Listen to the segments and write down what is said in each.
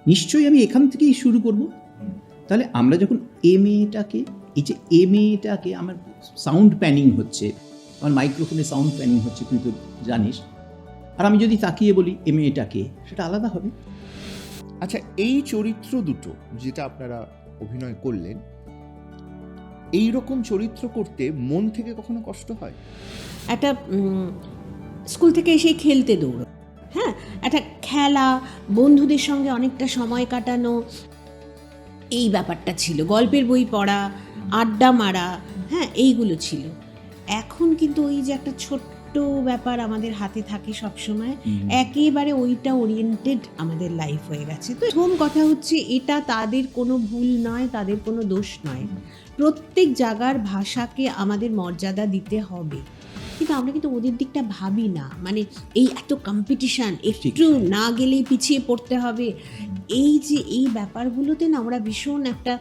নিশ্চয়ই আমি এখান থেকেই শুরু করব। তাহলে আমরা যখন এই মেয়েটাকে আমার সাউন্ড প্যানিং হচ্ছে, আমার মাইক্রোফোনে সাউন্ড প্যানিং হচ্ছে, তুই তো জানিস, আর আমি যদি তাকিয়ে বলি মেয়েটাকে, সেটা আলাদা হবে। আচ্ছা, এই চরিত্র দুটো যেটা আপনারা অভিনয় করলেন, এই রকম চরিত্র করতে মন থেকে কখনো কষ্ট হয়? একটা স্কুল থেকে এসেই খেলতে দৌড়ো, হ্যাঁ, একটা খেলা, বন্ধুদের সঙ্গে অনেকটা সময় কাটানো, এই ব্যাপারটা ছিল, গল্পের বই পড়া, আড্ডা মারা, হ্যাঁ, এইগুলো ছিল। এখন কিন্তু ওই যে একটা ছোট্ট ব্যাপার আমাদের হাতে থাকে সবসময়, একেবারে ওইটা ওরিয়েন্টেড আমাদের লাইফ হয়ে গেছে। তো প্রথম কথা হচ্ছে, এটা তাদের কোনো ভুল নয়, তাদের কোনো দোষ নয়। প্রত্যেক জায়গার ভাষাকে আমাদের মর্যাদা দিতে হবে, কিন্তু আমরা কিন্তু ওদের দিকটা ভাবি না। মানে এই এত কম্পিটিশান, একটু না গেলেই পিছিয়ে পড়তে হবে, এই যে এই ব্যাপারগুলোতে না ওরা ভীষণ একটা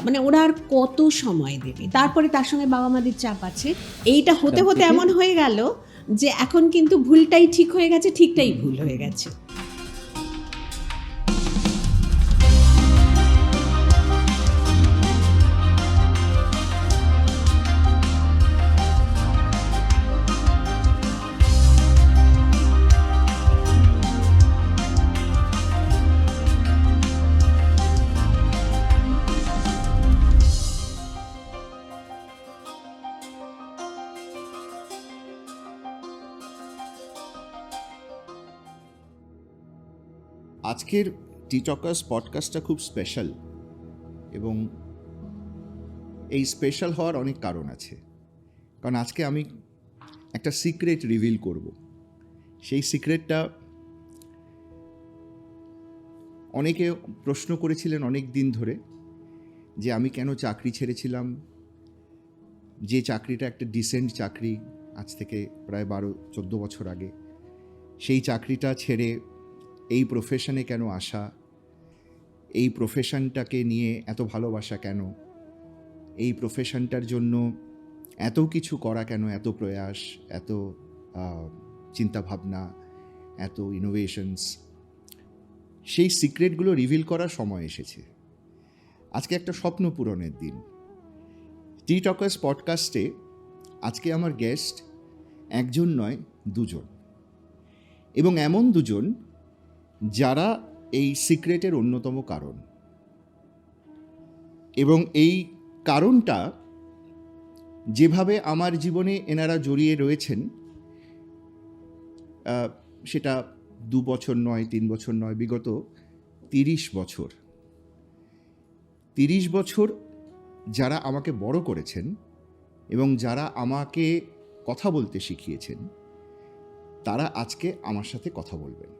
মানে ওরা আর কত সময় দেবে। তারপরে তার সঙ্গে বাবা মাদের চাপ আছে। এইটা হতে হতে এমন হয়ে গেল যে এখন কিন্তু ভুলটাই ঠিক হয়ে গেছে, ঠিকটাই ভুল হয়ে গেছে। আজকের টিটকার্স পডকাস্টটা খুব স্পেশাল, এবং এই স্পেশাল হওয়ার অনেক কারণ আছে। কারণ আজকে আমি একটা সিক্রেট রিভিল করব। সেই সিক্রেটটা অনেকে প্রশ্ন করেছিলেন অনেক দিন ধরে, যে আমি কেন চাকরি ছেড়েছিলাম, যে চাকরিটা একটা ডিসেন্ট চাকরি, আজ থেকে প্রায় 12-14 বছর আগে, সেই চাকরিটা ছেড়ে এই প্রফেশনে কেন আসা, এই প্রফেশনটাকে নিয়ে এত ভালোবাসা কেন, এই প্রফেশনটার জন্য এত কিছু করা কেন, এত প্রয়াস, এত চিন্তাভাবনা, এত ইনোভেশনস, সেই সিক্রেটগুলো রিভিল করার সময় এসেছে। আজকে একটা স্বপ্ন পূরণের দিন। টিটকার্স পডকাস্টে আজকে আমার গেস্ট একজন নয়, দুজন, এবং এমন দুজন যারা এই সিক্রেটের অন্যতম কারণ। এবং এই কারণটা যেভাবে আমার জীবনে এনারা জড়িয়ে রয়েছেন, সেটা 2 বছর নয়, 3 বছর নয়, বিগত 30 বছর। 30 বছর যারা আমাকে বড় করেছেন এবং যারা আমাকে কথা বলতে শিখিয়েছেন, তারা আজকে আমার সাথে কথা বলবেন।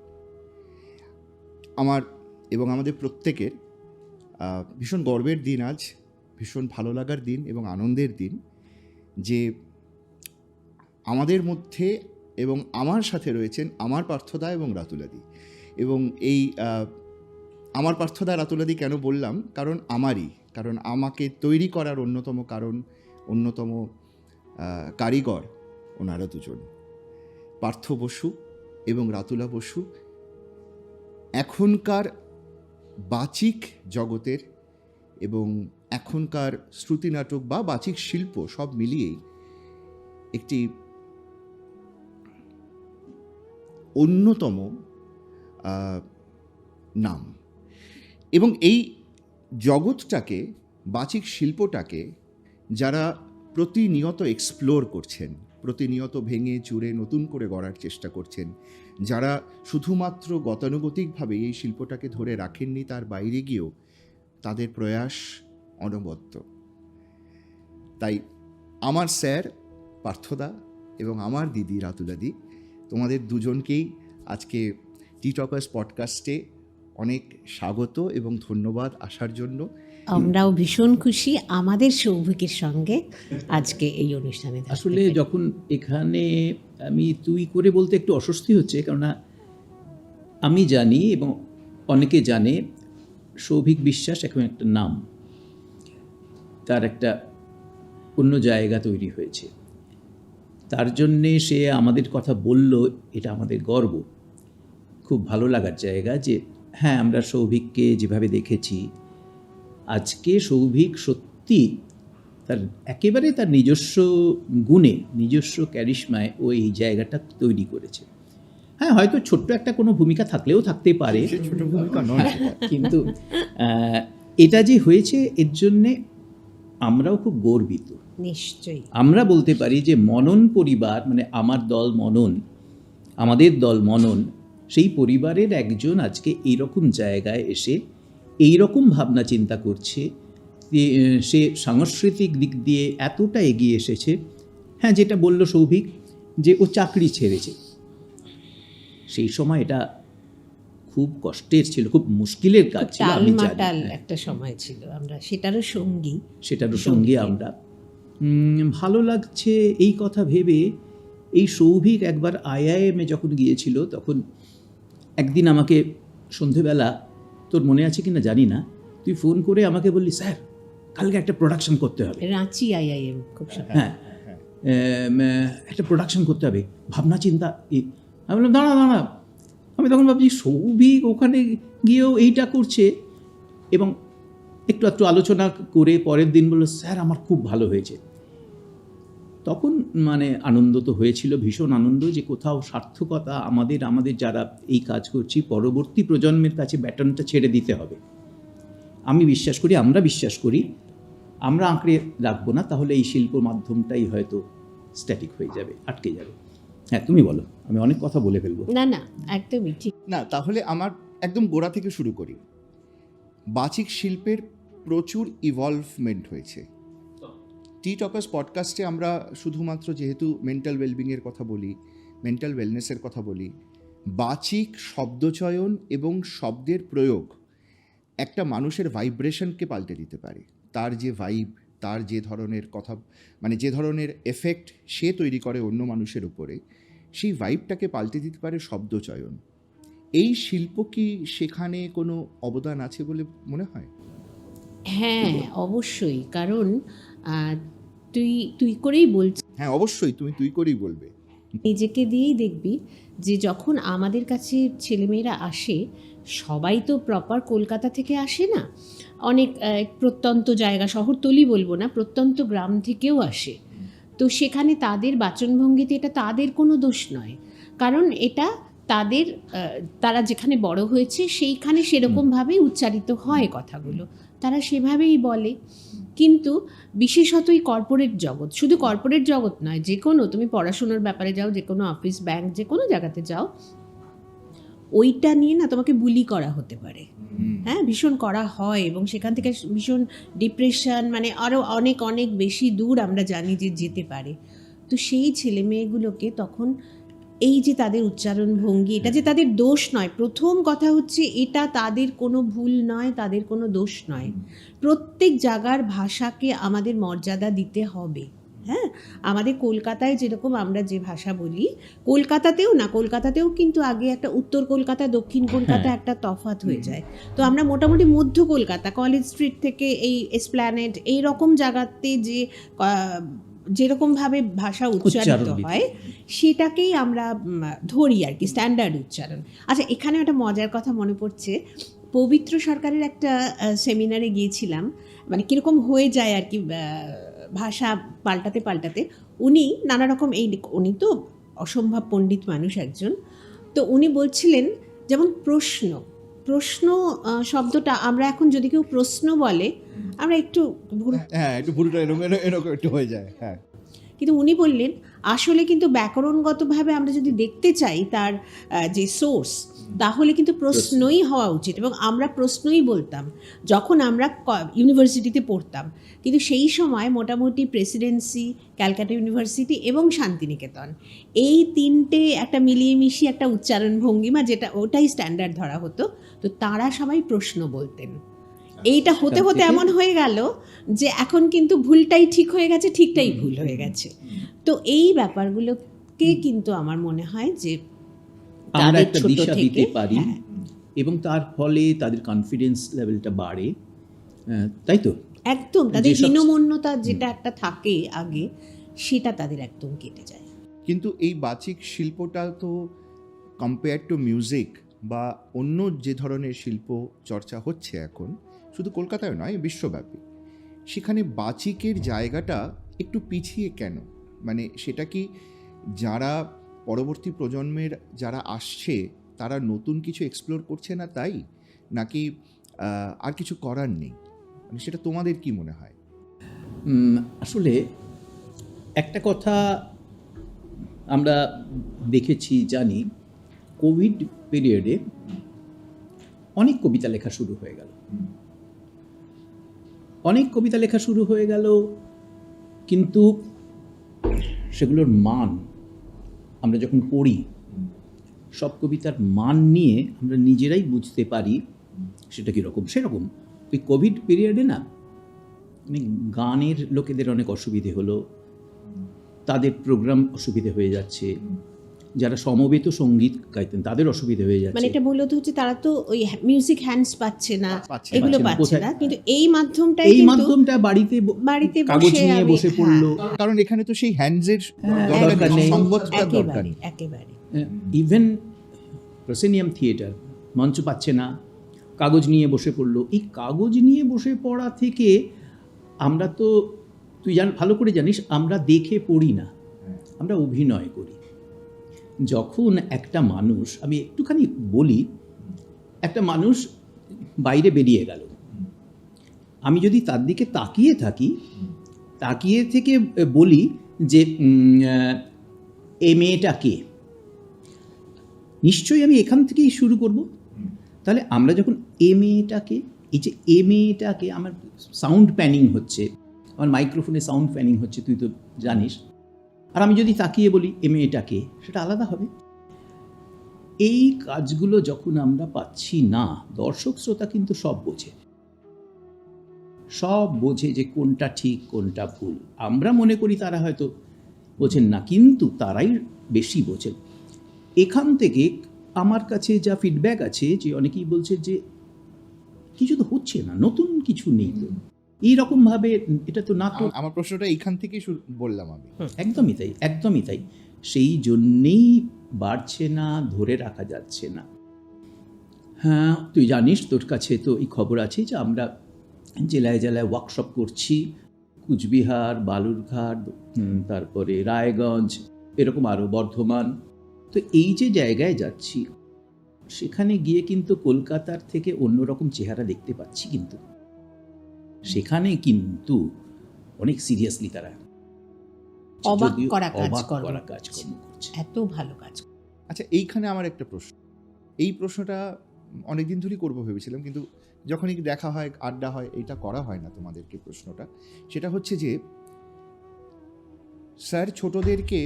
আমার এবং আমাদের প্রত্যেকের ভীষণ গর্বের দিন আজ, ভীষণ ভালো লাগার দিন এবং আনন্দের দিন, যে আমাদের মধ্যে এবং আমার সাথে রয়েছেন আমার পার্থদা এবং রাতুলাদি। এবং এই আমার পার্থদা রাতুলাদি কেন বললাম, কারণ আমাকে তৈরি করার অন্যতম কারিগর ওনারা দুজন, পার্থ বসু এবং রাতুলা বসু। এখনকার বাচিক জগতের এবং এখনকার শ্রুতি নাটক বা বাচিক শিল্প সব মিলিয়েই একটি অন্যতম নাম। এবং এই জগৎটাকে, বাচিক শিল্পটাকে যারা প্রতিনিয়ত এক্সপ্লোর করছেন, প্রতিনিয়ত ভেঙে চুরে নতুন করে গড়ার চেষ্টা করছেন, যারা শুধুমাত্র গতানুগতিকভাবে এই শিল্পটাকে ধরে রাখেননি, তার বাইরে গিয়েও তাদের প্রয়াস অনবদ্য। তাই আমার স্যার পার্থদা এবং আমার দিদি রাতুলাদি, তোমাদের দুজনকেই আজকে টিটকার্স পডকাস্টে অনেক স্বাগত এবং ধন্যবাদ আসার জন্য। আমরাও ভীষণ খুশি আমাদের সৌভিকের সঙ্গে আজকে এই অনুষ্ঠানে। আসলে যখন এখানে আমি তুই করে বলতে একটু অস্বস্তি হচ্ছে, কেননা আমি জানি এবং অনেকে জানে সৌভিক বিশ্বাস এখন একটা নাম, তার একটা অন্য জায়গা তৈরি হয়েছে, তার জন্যে সে আমাদের কথা বলল, এটা আমাদের গর্ব, খুব ভালো লাগার জায়গা যে হ্যাঁ, আমরা সৌভিককে যেভাবে দেখেছি, আজকে সৌভিক সত্যি তার একেবারে তার নিজস্ব গুণে, নিজস্ব ক্যারিশমায় ও এই জায়গাটা তৈরি করেছে। হ্যাঁ, হয়তো ছোট্ট একটা কোনো ভূমিকা থাকলেও থাকতে পারে, সে ছোট ভূমিকা নয় সেটা। কিন্তু এটা যে হয়েছে এর জন্যে আমরাও খুব গর্বিত। নিশ্চয়ই। আমরা বলতে পারি যে মনন পরিবার, মানে আমার দল মনন, আমাদের দল মনন, সেই পরিবারের একজন আজকে এইরকম জায়গায় এসে এইরকম ভাবনা চিন্তা করছে, সে সাংস্কৃতিক দিক দিয়ে এতটা এগিয়ে এসেছে। হ্যাঁ, যেটা বলল সৌভিক যে ও চাকরি ছেড়েছে, সেই সময় এটা খুব কষ্টের ছিল, খুব মুশকিলের কাজ ছিল, আমি জানি। টালমাটাল একটা সময় ছিল, আমরা সেটারও সঙ্গী। সেটারও সঙ্গে আমরা ভালো লাগছে এই কথা ভেবে। এই সৌভিক একবার IIM-এ যখন গিয়েছিল, তখন একদিন আমাকে সন্ধেবেলা, তোর মনে আছে কি না জানি না, তুই ফোন করে আমাকে বললি, স্যার কালকে একটা প্রোডাকশন করতে হবে। রাঁচি IIM খুব হ্যাঁ, একটা প্রোডাকশন করতে হবে, ভাবনা চিন্তা। আমি বললাম দাঁড়া দাঁড়া, আমি তখন ভাবছি সৌভিক ওখানে গিয়েও এইটা করছে, এবং একটু আলোচনা করে পরের দিন বললো, স্যার আমার খুব ভালো হয়েছে। তখন মানে আনন্দ তো হয়েছিল, ভীষণ আনন্দ, যে কোথাও সার্থকতা আমাদের যারা এই কাজ করছি, পরবর্তী প্রজন্মের কাছে ব্যাটনটা ছেড়ে দিতে হবে। আমি বিশ্বাস করি, আমরা বিশ্বাস করি, আমরা আঁকড়ে রাখবো না, তাহলে এই শিল্প মাধ্যমটাই হয়তো স্ট্যাটিক হয়ে যাবে, আটকে যাবে। হ্যাঁ, তুমি বলো, আমি অনেক কথা বলে ফেলবো। না না, একদমই ঠিক। না, তাহলে আমার একদম গোড়া থেকে শুরু করি। বাচিক শিল্পের প্রচুর ইভলভমেন্ট হয়েছে। টি টকার্স পডকাস্টে আমরা শুধুমাত্র যেহেতু মেন্টাল ওয়েলবিংয়ের কথা বলি, মেন্টাল ওয়েলনেসের কথা বলি, বাচিক শব্দচয়ন এবং শব্দের প্রয়োগ একটা মানুষের ভাইব্রেশনকে পাল্টে দিতে পারে। তার যে ভাইব, তার যে ধরনের কথা, মানে যে ধরনের এফেক্ট সে তৈরি করে অন্য মানুষের উপরে, সেই ভাইবটাকে পাল্টে দিতে পারে শব্দচয়ন। এই শিল্প কি সেখানে কোনো অবদান আছে বলে মনে হয়? হ্যাঁ, অবশ্যই। কারণ তুই করেই বলছিস, হ্যাঁ, অবশ্যই, তুই করেই বলবে। নিজেকে দিয়েই দেখবি যে যখন আমাদের কাছে ছেলেমেয়েরা আসে, সবাই তো প্রপার কলকাতা থেকে আসে না, অনেক প্রত্যন্ত জায়গা, শহরতলি বলবো না, প্রত্যন্ত গ্রাম থেকেও আসে। তো সেখানে তাদের বাচনভঙ্গিতে এটা তাদের কোনো দোষ নয়, কারণ এটা তাদের তারা যেখানে বড় হয়েছে সেইখানে সেরকমভাবেই উচ্চারিত হয় কথাগুলো, তারা সেভাবেই বলে। কিন্তু বিশেষত এই কর্পোরেট জগৎ, শুধু কর্পোরেট জগৎ নয়, যে কোনো, তুমি পড়াশোনার ব্যাপারে যাও, যে কোনো অফিস, ব্যাংক, যে কোনো জায়গাতে যাও, ওইটা নিয়ে না তোমাকে বুলি করা হতে পারে। হ্যাঁ, ভীষণ করা হয়, এবং সেখান থেকে ভীষণ ডিপ্রেশন, মানে আরও অনেক অনেক বেশি দূর আমরা জানি যে যেতে পারে। তো সেই ছেলে মেয়েগুলোকে তখন এই যে তাদের উচ্চারণ ভঙ্গি, এটা যে তাদের দোষ নয়, প্রথম কথা হচ্ছে এটা তাদের কোনো ভুল নয়, তাদের কোনো দোষ নয়। প্রত্যেক জায়গার ভাষাকে আমাদের মর্যাদা দিতে হবে। হ্যাঁ, আমাদের কলকাতায় যেরকম আমরা যে ভাষা বলি, কলকাতাতেও কিন্তু আগে একটা উত্তর কলকাতা, দক্ষিণ কলকাতা একটা তফাৎ হয়ে যায়। তো আমরা মোটামুটি মধ্য কলকাতা, কলেজ স্ট্রিট থেকে এই এসপ্ল্যানেড, এই রকম জায়গাতে যে যেরকমভাবে ভাষা উচ্চারিত হয়, সেটাকেই আমরা ধরি আর কি, স্ট্যান্ডার্ড উচ্চারণ। আচ্ছা, এখানে একটা মজার কথা মনে পড়ছে, পবিত্র সরকারের একটা সেমিনারে গিয়েছিলাম, মানে কীরকম হয়ে যায় আর কি ভাষা পাল্টাতে। উনি নানা রকম, উনি তো অসম্ভব পণ্ডিত মানুষ একজন, তো উনি বলছিলেন যেমন প্রশ্ন শব্দটা আমরা এখন যদি কেউ প্রশ্ন বলে, আমরা একটু একটু ভুলটা এরকম একটু হয়ে যায়। হ্যাঁ, কিন্তু উনি বললেন আসলে কিন্তু ব্যাকরণগতভাবে আমরা যদি দেখতে চাই তার যে সোর্স, তাহলে কিন্তু প্রশ্নই হওয়া উচিত, এবং আমরা প্রশ্নই বলতাম যখন আমরা ইউনিভার্সিটিতে পড়তাম। কিন্তু সেই সময় মোটামুটি প্রেসিডেন্সি, ক্যালকাটা ইউনিভার্সিটি এবং শান্তিনিকেতন, এই তিনটে একটা মিলিয়ে মিশিয়ে একটা উচ্চারণ ভঙ্গিমা, যেটা ওটাই স্ট্যান্ডার্ড ধরা হতো। তো তারা সবাই প্রশ্ন বলতেন। এইটা হতে হতে এমন হয়ে গেল যে এখন কিন্তু ভুলটাই ঠিক হয়ে গেছে, ঠিকটাই ভুল হয়ে গেছে। তো এই ব্যাপারগুলোকে কিন্তু আমার মনে হয় যে আমরা একটা দিশা দিতে পারি, এবং তার ফলে তাদের কনফিডেন্স লেভেলটা বাড়ে, তাই তো? একদম, তাদের হীনমন্যতা যেটা একটা থাকে আগে, সেটা তাদের একদম কেটে যায়। কিন্তু এই বাচিক শিল্পটা তো কম্পেয়ার টু মিউজিক বা অন্য যে ধরনের শিল্প চর্চা হচ্ছে এখন, শুধু কলকাতায় নয়, বিশ্বব্যাপী, সেখানে বাচিকের জায়গাটা একটু পিছিয়ে কেন? মানে সেটা কি যারা পরবর্তী প্রজন্মের যারা আসছে তারা নতুন কিছু এক্সপ্লোর করছে না তাই, নাকি আর কিছু করার নেই? মানে সেটা তোমাদের কি মনে হয়? আসলে একটা কথা আমরা দেখেছি, জানি, কোভিড পিরিয়ডে অনেক কবিতা লেখা শুরু হয়ে গেল, কিন্তু সেগুলোর মান আমরা যখন পড়ি, সব কবিতার মান নিয়ে আমরা নিজেরাই বুঝতে পারি সেটা কীরকম। সেরকম ওই কোভিড পিরিয়ডে না, মানে গানের লোকেদের অনেক অসুবিধে হলো, তাদের প্রোগ্রাম অসুবিধে হয়ে যাচ্ছে, যারা সমবেত সঙ্গীত গাইতেন তাদের অসুবিধে হয়ে মানে যাচ্ছে। এটা মূলত হচ্ছে তারা তো ওই মিউজিক হ্যান্ডস পাচ্ছে না, এগুলো পাচ্ছে না, পাচ্ছে না, কোথায়? কিন্তু এই মাধ্যমটাই এই কিন্তু মাধ্যমটা বাড়িতে বাড়িতে কাগজ বসে নিয়ে আমি- বসে পড়লো। কারণ এখানে তো সেই হ্যান্ডসের দরকার নেই। সংগতটা দরকার একেবারে নেই। একেবারে ইভেন প্রসেনিয়াম থিয়েটার মঞ্চ পাচ্ছে না, কাগজ নিয়ে বসে পড়লো। এই কাগজ নিয়ে বসে পড়া থেকে আমরা তো, তুই ভালো করে জানিস, আমরা দেখে পড়ি না, আমরা অভিনয় করি। যখন একটা মানুষ, আমি একটুখানি বলি, একটা মানুষ বাইরে বেরিয়ে গেল, আমি যদি তার দিকে তাকিয়ে থেকে বলি যে এ মেয়েটা কে, নিশ্চয়ই আমি এখান থেকেই শুরু করব। তাহলে আমরা যখন এ মেয়েটাকে, আমার সাউন্ড প্যানিং হচ্ছে, আমার মাইক্রোফোনে সাউন্ড প্যানিং হচ্ছে, তুই তো জানিস, আর আমি যদি তাকিয়ে বলি এ মেয়েটাকে, সেটা আলাদা হবে। এই কাজগুলো যখন আমরা পাচ্ছি না, দর্শক শ্রোতা কিন্তু সব বোঝে যে কোনটা ঠিক কোনটা ভুল। আমরা মনে করি তারা হয়তো বোঝেন না, কিন্তু তারাই বেশি বোঝেন। এখান থেকে আমার কাছে যা ফিডব্যাক আছে, যে অনেকেই বলছে যে কিছু তো হচ্ছে না, নতুন কিছু নেই তো, এইরকমভাবে এটা তো নাটক। আমার প্রশ্নটা এইখান থেকেই বললাম আমি। একদমই তাই। সেই জন্যেই বাড়ছে না, ধরে রাখা যাচ্ছে না। হ্যাঁ, তুই জানিস, তোর কাছে তো এই খবর আছে যে আমরা জেলায় জেলায় ওয়ার্কশপ করছি, কুচবিহার, বালুরঘাট, তারপরে রায়গঞ্জ, এরকম আরও বর্ধমান। তো এই যে জায়গায় যাচ্ছি, সেখানে গিয়ে কিন্তু কলকাতার থেকে অন্যরকম চেহারা দেখতে পাচ্ছি। কিন্তু সেখানে কিন্তু অনেক সিরিয়াসলি তারা অবাক যদিও করা অবাক কাজকর্ম করা কাজকর্ম করছে। এত ভালো কাজ। আচ্ছা, এইখানে আমার একটা প্রশ্ন, এই প্রশ্নটা অনেকদিন ধরেই করবো ভেবেছিলাম, কিন্তু যখনই দেখা হয়, আড্ডা হয়, এইটা করা হয় না তোমাদেরকে প্রশ্নটা। সেটা হচ্ছে যে স্যার ছোটদেরকে,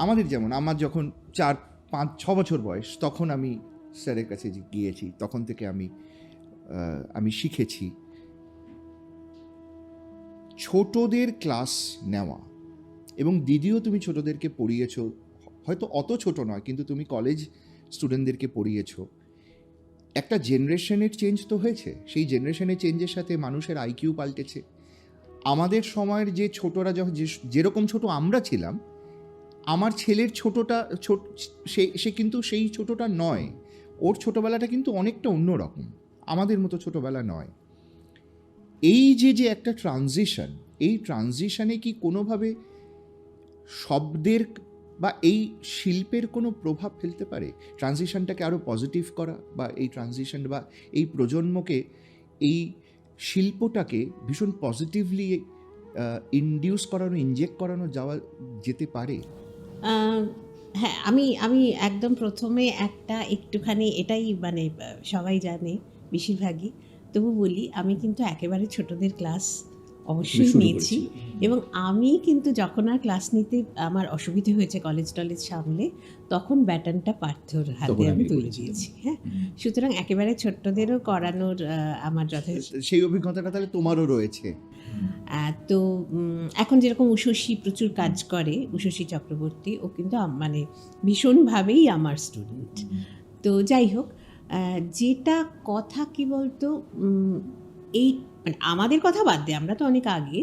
আমাদের যেমন, আমার যখন 4-5-6 বছর বয়স, তখন আমি স্যারের কাছে গিয়েছি, তখন থেকে আমি শিখেছি ছোটদের ক্লাস নেওয়া। এবং দিদিও তুমি ছোটদেরকে পড়িয়েছো, হয়তো অত ছোট নয়, কিন্তু তুমি কলেজ স্টুডেন্টদেরকে পড়িয়েছো। একটা জেনারেশনের চেঞ্জ তো হয়েছে, সেই জেনারেশনের চেঞ্জের সাথে মানুষের আইকিউ পাল্টেছে। আমাদের সময়ের যে ছোটরা যখন যেরকম ছোট আমরা ছিলাম, আমার ছেলের ছোটটা সে কিন্তু সেই ছোটটা নয়, ওর ছোটবেলাটা কিন্তু অনেকটা অন্যরকম, আমাদের মতো ছোটবেলা নয়। এই যে একটা ট্রানজিশন, এই ট্রানজিশনে কি কোনোভাবে শব্দের বা এই শিল্পের কোনো প্রভাব ফেলতে পারে? ট্রানজিশনটাকে আরও পজিটিভ করা, বা এই ট্রানজিশন বা এই প্রজন্মকে, এই শিল্পটাকে ভীষণ পজিটিভলি ইনডিউস করানো, ইনজেক্ট করানো যেতে পারে? হ্যাঁ, আমি একদম প্রথমে একটুখানি এটাই, মানে সবাই জানে বেশিরভাগই, তবু বলি, আমি কিন্তু একেবারে ছোটদের ক্লাস অবশ্যই শুরু নিয়েছি। এবং আমি কিন্তু যখন আর ক্লাস নিতে আমার অসুবিধে হয়েছে কলেজ টলেজ সামলে, তখন ব্যাটনটা পার্থর হাতে আমি তুলে দিয়েছি। হ্যাঁ, সুতরাং একেবারে ছোট্টদেরও করানোর আমার যথেষ্ট সেই অভিজ্ঞতাটা তাহলে তোমারও রয়েছে। তো এখন যেরকম উষসী প্রচুর কাজ করে, উষসী চক্রবর্তী, ও কিন্তু মানে ভীষণভাবেই আমার স্টুডেন্ট। তো যাই হোক, যেটা কথা কি বলতো, এই মানে আমাদের কথা বাদ দে, আমরা তো অনেক আগে,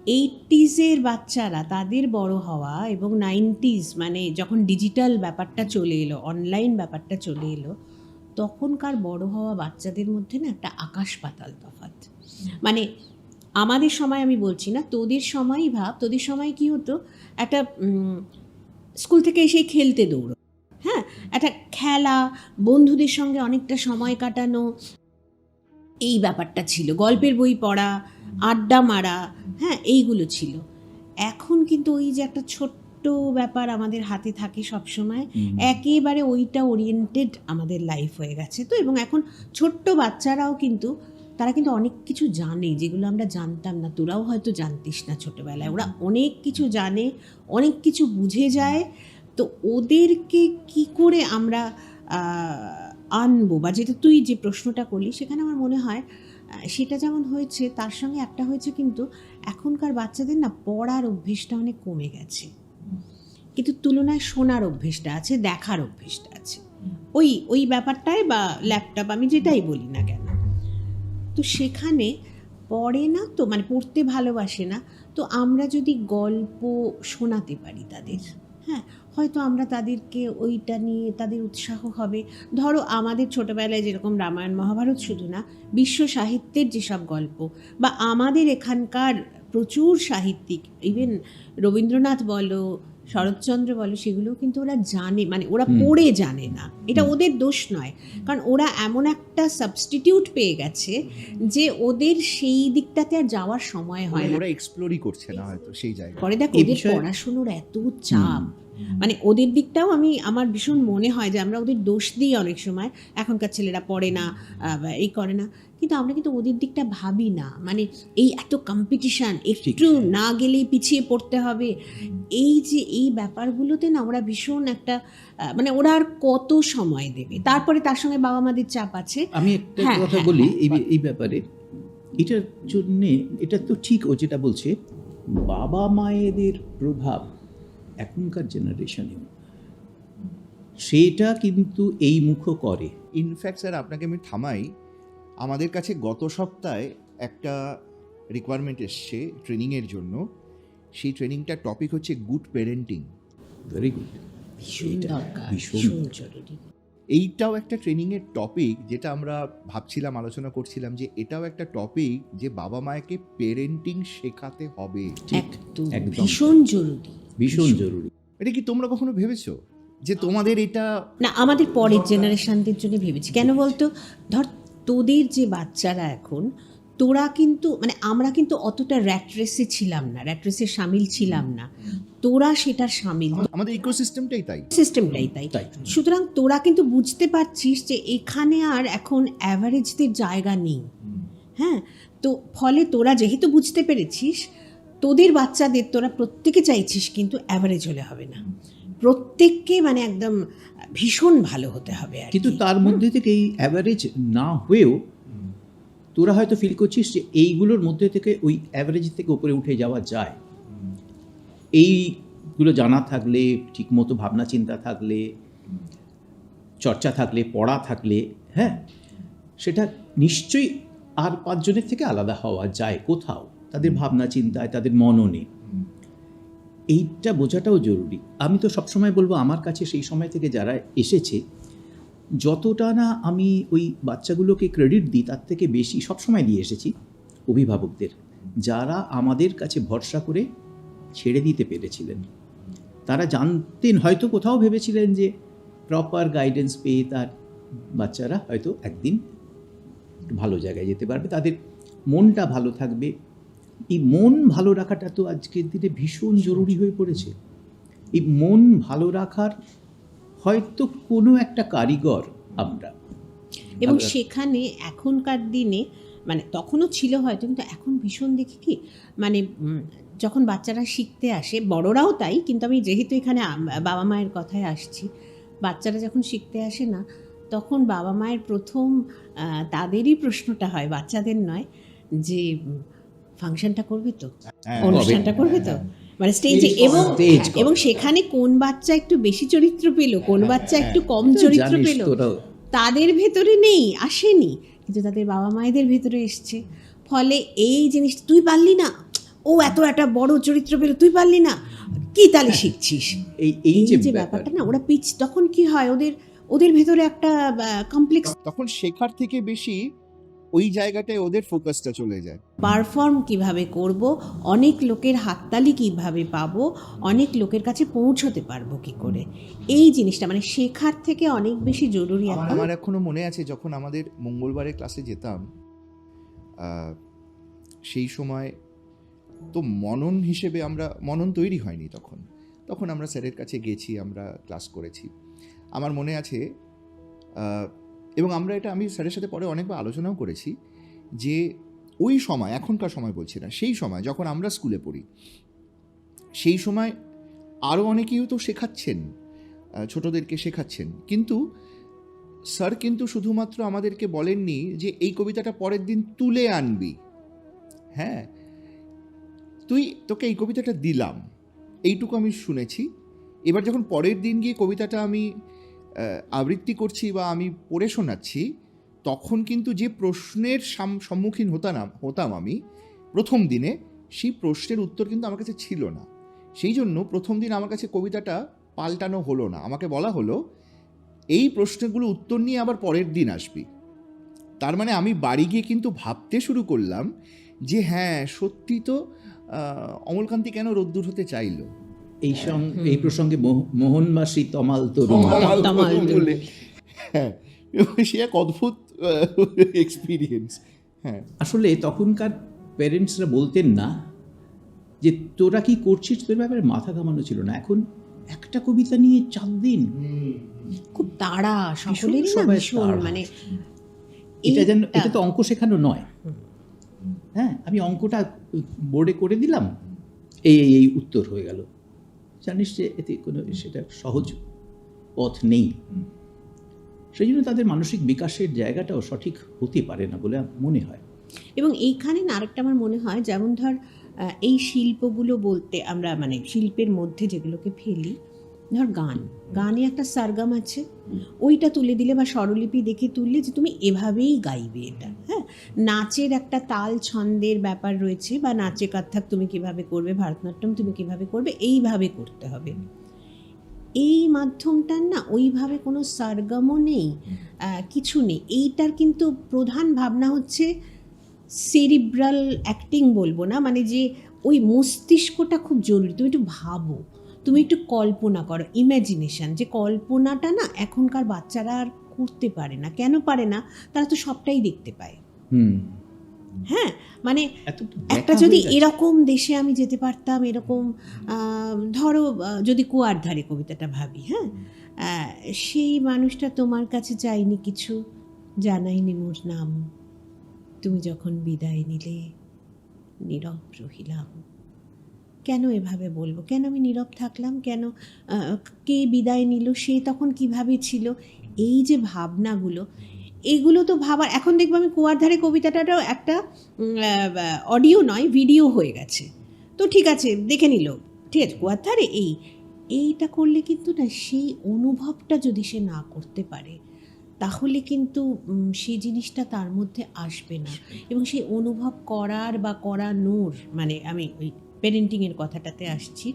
80s বাচ্চারা তাদের বড় হওয়া এবং 90s মানে যখন ডিজিটাল ব্যাপারটা চলে এলো, অনলাইন ব্যাপারটা চলে এলো, তখনকার বড় হওয়া বাচ্চাদের মধ্যে না একটা আকাশ পাতাল তফাৎ। মানে আমাদের সময় আমি বলছি না, তোদের সময়ই ভাব, তোদের সময় কি হতো, একটা স্কুল থেকে এসেই খেলতে দৌড়ো, হ্যাঁ, একটা খেলা, বন্ধুদের সঙ্গে অনেকটা সময় কাটানো, এই ব্যাপারটা ছিল, গল্পের বই পড়া, আড্ডা মারা, হ্যাঁ, এইগুলো ছিল। এখন কিন্তু ওই যে একটা ছোট্ট ব্যাপার আমাদের হাতে থাকে সবসময়, একেবারে ওইটা ওরিয়েন্টেড আমাদের লাইফ হয়ে গেছে। তো এবং এখন ছোট্ট বাচ্চারাও কিন্তু তারা কিন্তু অনেক কিছু জানে যেগুলো আমরা জানতাম না, তোরাও হয়তো জানতিস না ছোটোবেলায়। ওরা অনেক কিছু জানে, অনেক কিছু বুঝে যায়। তো ওদেরকে কি করে আমরা আনবো, বা যেটা তুই যে প্রশ্নটা করলি সেখানে আমার মনে হয় সেটা যেমন হয়েছে, তার সঙ্গে একটা হয়েছে কিন্তু এখনকার বাচ্চাদের না পড়ার অভ্যেসটা অনেক কমে গেছে, কিন্তু তুলনায় শোনার অভ্যেসটা আছে, দেখার অভ্যেসটা আছে, ওই ব্যাপারটায় বা ল্যাপটপ আমি যেটাই বলি না কেন। তো সেখানে পড়ে না, তো মানে পড়তে ভালোবাসে না, তো আমরা যদি গল্প শোনাতে পারি তাদের, হ্যাঁ, হয়তো আমরা তাদেরকে ওইটা নিয়ে তাদের উৎসাহ হবে। ধরো আমাদের ছোটোবেলায় যেরকম রামায়ণ মহাভারত, শুধু না, বিশ্ব সাহিত্যের যেসব গল্প, বা আমাদের এখানকার প্রচুর সাহিত্যিক, ইভেন রবীন্দ্রনাথ বলো, শরৎচন্দ্র বলো, সেগুলোও কিন্তু ওরা জানে, মানে ওরা পড়ে জানে না, এটা ওদের দোষ নয়, কারণ ওরা এমন একটা সাবস্টিটিউট পেয়ে গেছে যে ওদের সেই দিকটাতে আর যাওয়ার সময় হয় না, ওরা এক্সপ্লোরই করছে না হয়তো সেই জায়গায়। পরে দেখো ওদের পড়াশুনোর এত চাপ, মানে ওদের দিকটাও আমার ভীষণ মনে হয় যে আমরা ওদের দোষ দিই অনেক সময়, এখনকার ছেলেরা পড়ে না, এই করে না, কিন্তু আমরা কিন্তু ওদের দিকটা ভাবি না। মানে এই এত কম্পিটিশান, একটু না গেলেই পিছিয়ে পড়তে হবে, এই যে এই ব্যাপারগুলোতে না ওরা ভীষণ একটা, মানে ওরা আর কত সময় দেবে, তারপরে তার সঙ্গে বাবা মাদের চাপ আছে। আমি একটা কথা বলি এই ব্যাপারে, এটার জন্যে, এটা তো ঠিক ও যেটা বলছে, বাবা মায়েদের প্রভাব এখনকার জেনারেশনেও সেটা কিন্তু এই মুখও করে। ইনফ্যাক্ট স্যার, আপনাকে আমি থামাই, আমাদের কাছে গত সপ্তাহে একটা রিকোয়ারমেন্ট এসছে ট্রেনিংয়ের জন্য। সেই ট্রেনিংটার টপিক হচ্ছে গুড প্যারেন্টিং। ভেরি গুড, ভীষণ দরকার, ভীষণ ভীষণ জরুরি। এইটাও একটা ট্রেনিংয়ের টপিক, যেটা আমরা ভাবছিলাম, আলোচনা করছিলাম যে এটাও একটা টপিক যে বাবা মাকে পেরেন্টিং শেখাতে হবে। একদম একদম। ভীষণ জরুরি, ভীষণ জরুরি। এটা কি তোমরা কখনো ভেবেছো যে তোমাদের এটা? না, আমাদের পরের জেনারেশনদের জন্য ভেবেছি। কেন বলতো, ধর তোদের যে বাচ্চারা এখন, তোরা কিন্তু, মানে আমরা কিন্তু অতটা র্যাট রেসে ছিলাম না, র্যাট রেসে সামিল ছিলাম না, তোরা সেটার সামিল, আমাদের ইকোসিস্টেমটাই তাই, সিস্টেমটাই তাই। সুতরাং তোরা কিন্তু বুঝতে পারছিস যে এখানে আর এখন অ্যাভারেজদের জায়গা নেই, হ্যাঁ। তো ফলে তোরা যেহেতু বুঝতে পেরেছিস, তোদের বাচ্চাদের তোরা প্রত্যেকে চাইছিস কিন্তু অ্যাভারেজ হলে হবে না, প্রত্যেককে মানে একদম ভীষণ ভালো হতে হবে। কিন্তু তার মধ্যে থেকে এই অ্যাভারেজ না হয়েও তোরা হয়তো ফিল করছিস যে এইগুলোর মধ্যে থেকে ওই অ্যাভারেজ থেকে উপরে উঠে যাওয়া যায়, এইগুলো জানা থাকলে, ঠিকমতো ভাবনা চিন্তা থাকলে, চর্চা থাকলে, পড়া থাকলে, হ্যাঁ, সেটা নিশ্চয়ই আর পাঁচজনের থেকে আলাদা হওয়া যায় কোথাও, তাদের ভাবনা চিন্তায়, তাদের মননে। এইটা বোঝাটাও জরুরি। আমি তো সবসময় বলবো, আমার কাছে সেই সময় থেকে যারা এসেছে, যতটা না আমি ওই বাচ্চাগুলোকে ক্রেডিট দিই, তার থেকে বেশি সবসময় দিয়ে এসেছি অভিভাবকদের, যারা আমাদের কাছে ভরসা করে ছেড়ে দিতে পেরেছিলেন। তারা জানতেন, হয়তো কোথাও ভেবেছিলেন যে প্রপার গাইডেন্স পেয়ে তার বাচ্চারা হয়তো একদিন ভালো জায়গায় যেতে পারবে, তাদের মনটা ভালো থাকবে। এই মন ভালো রাখাটা তো আজকের দিনে ভীষণ জরুরি হয়ে পড়েছে। এই মন ভালো রাখার হয়তো কোনো একটা কারিগর আমরা, এবং সেখানে এখনকার দিনে, মানে তখনও ছিল হয়তো, কিন্তু এখন ভীষণ দেখি কি, মানে যখন বাচ্চারা শিখতে আসে, বড়রাও তাই, কিন্তু আমি যেহেতু এখানে বাবা মায়ের কথায় আসছি, বাচ্চারা যখন শিখতে আসে না, তখন বাবা মায়ের প্রথম তাদেরই প্রশ্নটা হয়, বাচ্চাদের নয়, যে ফাংশনটা করবে তো, অনুষ্ঠানটা করবে তো, মানে স্টেজে, এবং সেখানে কোন বাচ্চা একটু বেশি চরিত্র পেল, কোন বাচ্চা একটু কম চরিত্র পেল, তাদের ভেতরে নেই, আসেনি, কিন্তু তাদের বাবা মায়েদের ভেতরে এসছে। ফলে এই জিনিসটা, তুই পারলি না, ও এত একটা বড় চরিত্র পেল, তুই পারলি না, কি তাহলে শিখছিস? এই এই যে ব্যাপারটা না, ওরা তখন কি হয়, ওদের ভেতরে একটা কমপ্লেক্স, তখন শেখার থেকে বেশি ওই জায়গাটায় ওদের ফোকাসটা চলে যায়। পারফর্ম কিভাবে করব, অনেক লোকের হাততালি কিভাবে পাবো, অনেক লোকের কাছে পৌঁছতে পারবো কি করে, এই জিনিসটা মানে শেখার থেকে অনেক বেশি জরুরি এখন। আমার এখনো মনে আছে যখন আমাদের মঙ্গলবারে ক্লাসে যেতাম, সেই সময় তো মনন হিসেবে মনন তৈরি হয়নি তখন আমরা স্যারের কাছে গেছি, আমরা ক্লাস করেছি। আমার মনে আছে, এবং আমি স্যারের সাথে পরে অনেকবার আলোচনাও করেছি, যে ওই সময়, এখনকার সময় বলছি না, সেই সময় যখন আমরা স্কুলে পড়ি, সেই সময় আরও অনেকেই তো শেখাচ্ছেন, ছোটদেরকে শেখাচ্ছেন, কিন্তু স্যার কিন্তু শুধুমাত্র আমাদেরকে বলেননি যে এই কবিতাটা পরের দিন তুলে আনবি, হ্যাঁ তোকে এই কবিতাটা দিলাম, এইটুকু আমি শুনেছি। এবার যখন পরের দিন গিয়ে কবিতাটা আমি আবৃত্তি করছি বা আমি পড়ে শোনাচ্ছি, তখন কিন্তু যে প্রশ্নের সম্মুখীন হতাম আমি প্রথম দিনে, সেই প্রশ্নের উত্তর কিন্তু আমার কাছে ছিল না। সেই জন্য প্রথম দিন আমার কাছে কবিতাটা পাল্টানো হলো না, আমাকে বলা হলো এই প্রশ্নগুলো উত্তর নিয়ে আবার পরের দিন আসবি। তার মানে আমি বাড়ি গিয়ে কিন্তু ভাবতে শুরু করলাম যে হ্যাঁ সত্যি তো অমলকান্তি কেন রোদ্দুর হতে চাইলো। এই প্রসঙ্গে মোহন মাসি তমাল তরুণ, হ্যাঁ, সে এক অদ্ভুত এক্সপিরিয়েন্স। হ্যাঁ, আসলে তখনকার প্যারেন্টসরা বলতেন না যে তোরা কি করছিস, তোর ব্যাপারে মাথা ঘামানো ছিল না। এখন একটা কবিতা নিয়ে 4 দিন, খুব তাড়া, সকলেরই না ভীষণ, মানে এটা তো অঙ্ক শেখানো নয়। হ্যাঁ, আমি অঙ্কটা বোর্ডে করে দিলাম, এই উত্তর হয়ে গেল। জানিস যে এতে কোনো সেটা সহজ পথ নেই। সেই জন্য তাদের মানসিক বিকাশের জায়গাটাও সঠিক হতে পারে না বলে মনে হয়। এবং এইখানে না আরেকটা আমার মনে হয়, যেমন ধর এই শিল্পগুলো বলতে আমরা মানে শিল্পের মধ্যে যেগুলোকে ফেলি, ধর গানে একটা সারগাম আছে, ওইটা তুলে দিলে বা স্বরলিপি দেখে তুললে যে তুমি এভাবেই গাইবে এটা, হ্যাঁ, নাচের একটা তাল ছন্দের ব্যাপার রয়েছে, বা নাচে কত্থক তুমি কিভাবে করবে, ভারতনাট্যম তুমি কিভাবে করবে, এইভাবে করতে হবে। এই মাধ্যমটার না ওইভাবে কোনো সারগামও নেই, কিছু নেই। এইটার কিন্তু প্রধান ভাবনা হচ্ছে সেরিব্রাল অ্যাক্টিং, বলবো না, মানে যে ওই মস্তিষ্কটা খুব জরুরি। তুমি একটু ভাবো, তুমি একটু কল্পনা করো, ইম্যাজিনেশন, যে কল্পনাটা না এখনকার বাচ্চারা আর করতে পারে না। কেন পারে না? তারা তো সবটাই দেখতে পায়। হ্যাঁ, মানে একটা যদি এরকম দেশে আমি যেতে পারতাম, এরকম ধরো যদি কুয়ার ধারে কবিতাটা ভাবি, হ্যাঁ, সেই মানুষটা তোমার কাছে চাইনি কিছু, জানাইনি মোর নাম, তুমি যখন বিদায় নিলে নীরব রহিলাম। কেন এভাবে বলবো, কেন আমি নীরব থাকলাম, কেন কে বিদায় নিল, সে তখন কিভাবে ছিল, এই যে ভাবনাগুলো, এগুলো তো ভাবার। এখন দেখবো আমি কুয়ার ধারে কবিতাটাও একটা অডিও নয়, ভিডিও হয়ে গেছে, তো ঠিক আছে দেখে নিল, ঠিক আছে, কুয়ার ধারে এইটা করলে কিন্তু না, সেই অনুভবটা যদি সে না করতে পারে, তাহলে কিন্তু সেই জিনিসটা তার মধ্যে আসবে না। এবং সেই অনুভব করার বা করানোর, মানে আমি ওই প্যারেন্টিংয়ের কথাটাতে আসছি,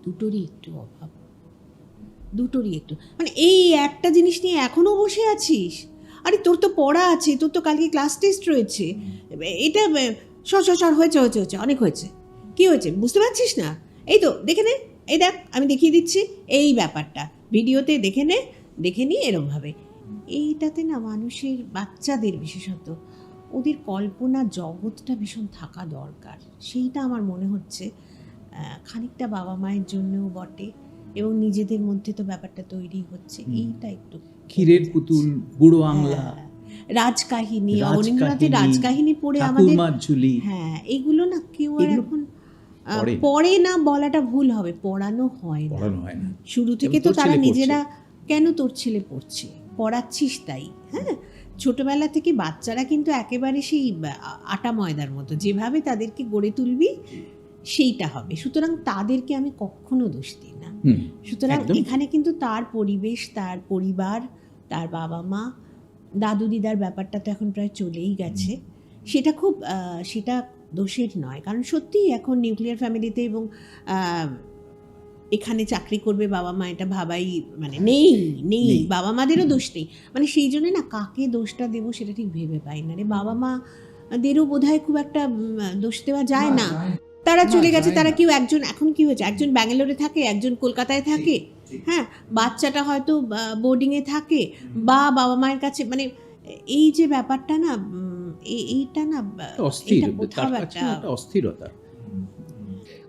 দুটোরই একটু অভাব, দুটোরই একটু, মানে এই একটা জিনিস নিয়ে এখনও বসে আছিস, আরে তোর তো পড়া আছে, তোর তো কালকে ক্লাস টেস্ট রয়েছে, এটা সর হয়েছে অনেক হয়েছে, কি হয়েছে বুঝতে পারছিস না, এই তো দেখে নে, এই দেখ আমি দেখিয়ে দিচ্ছি, এই ব্যাপারটা ভিডিওতে দেখে নি এরমভাবে। এইটাতে না মানুষের, বাচ্চাদের বিশেষত, ওদের কল্পনা জগৎটা ভীষণ থাকা দরকার। সেইটা আমার মনে হচ্ছে খানিকটা বাবা মায়ের জন্যও বটে, এবং নিজেদের মধ্যে তো ব্যাপারটা তৈরি হচ্ছে। এইটা একটু ক্ষীরের পুতুল, বুড়ো আংলা, রাজকাহিনী, অবনীন্দ্রনাথের রাজকাহিনী পড়ে আমাদের, হ্যাঁ, এগুলো না কেউ আর এখন পড়ে না, বলাটা ভুল হবে, পড়ানো হয় না। শুরু থেকে তো তারা নিজেরা, কেন তোর ছেলে পড়ছে, পড়াচ্ছিস তাই, হ্যাঁ, ছোটবেলা থেকে বাচ্চারা কিন্তু একেবারে সেই আটা ময়দার মতো, যেভাবে তাদেরকে গড়ে তুলবি সেইটা হবে। সুতরাং তাদেরকে আমি কখনো দোষ দিই না। সুতরাং এখানে কিন্তু তার পরিবেশ, তার পরিবার, তার বাবা মা, দাদু দিদার ব্যাপারটা তো এখন প্রায় চলেই গেছে, সেটা দোষের নয়, কারণ সত্যিই এখন নিউক্লিয়ার ফ্যামিলিতে এবং এখানে চাকরি করবে বাবা মা এটা ভাবাই মানে নেই, নেই। বাবা মাদেরও দোষ নেই, মানে সেই জন্য না কাকে দোষটা দেবো সেটা ঠিক ভেবে পাই না রে। বাবা মাদেরও বোধহয় খুব একটা দোষ দেওয়া যায় না, তারা চলে গেছে, তারা কেউ একজন এখন কি হয়েছে, একজন ব্যাঙ্গালোরে থাকে, একজন কলকাতায় থাকে, হ্যাঁ, বাচ্চাটা হয়তো বোর্ডিংয়ে থাকে বা বাবা মায়ের কাছে, মানে এই যে ব্যাপারটা না এইটা না অস্থির, এটা তার কোথাও কাছে একটা একটা অস্থিরতা।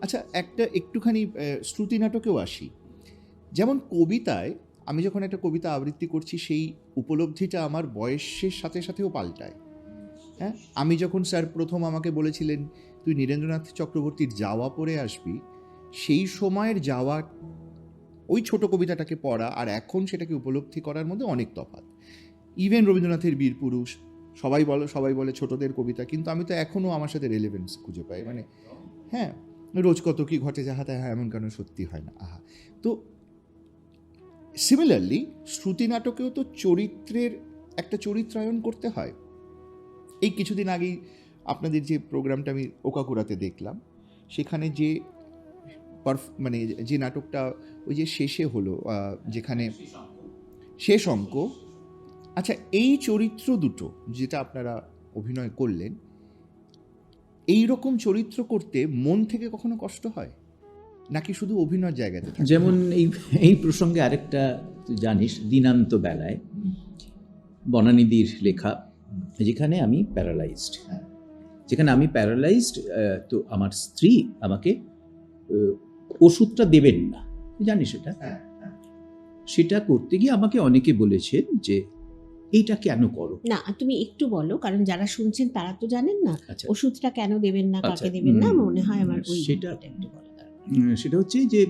আচ্ছা, একটা একটুখানি শ্রুতি নাটকেও আসি। যেমন কবিতায় আমি যখন একটা কবিতা আবৃত্তি করছি, সেই উপলব্ধিটা আমার বয়সের সাথে সাথেও পাল্টায়। হ্যাঁ, আমি যখন স্যার প্রথম আমাকে বলেছিলেন তুই নীরেন্দ্রনাথ চক্রবর্তীর যাওয়া পড়ে আসবি, সেই সময়ের যাওয়া, ওই ছোট কবিতাটাকে পড়া আর এখন সেটাকে উপলব্ধি করার মধ্যে অনেক তফাৎ। ইভেন রবীন্দ্রনাথের বীরপুরুষ, সবাই বলে ছোটদের কবিতা, কিন্তু আমি তো এখনও আমার সাথে রেলেভেন্স খুঁজে পাই। মানে হ্যাঁ, রোজ কত কি ঘটে যাহাতে, হ্যাঁ এমন কেন সত্যি হয় না, আহা। তো সিমিলারলি শ্রুতি নাটকেও তো চরিত্রের একটা চরিত্রায়ন করতে হয়। এই কিছুদিন আগেই আপনাদের যে প্রোগ্রামটা আমি ওকাকুড়াতে দেখলাম, সেখানে যে মানে যে নাটকটা ওই যে শেষে হলো, যেখানে শেষ অঙ্ক, আচ্ছা এই চরিত্র দুটো যেটা আপনারা অভিনয় করলেন, এই রকম চরিত্র করতে মন থেকে কখনো কষ্ট হয় নাকি শুধু অভিনয়ের জায়গাতে থাকে? যেমন এই প্রসঙ্গে আরেকটা তুই জানিস, দিনান্ত বেলায় বনানিধির লেখা, যেখানে আমি প্যারালাইজড, তো আমার স্ত্রী আমাকে ওষুধটা দেবেন না, তুই জানিস এটা। সেটা করতে গিয়ে আমাকে অনেকে বলেছেন যে এইটা কেন করো। না তুমি একটু বলো, কারণ যারা শুনছেন তারা তো জানেন না আচ্ছা, ওষুধটা কেন দেবেন না, আচ্ছা, কাকে দেবেন না, মনে হয় আমার ওই সেটা একটু বলো তার। সেটা হচ্ছে যে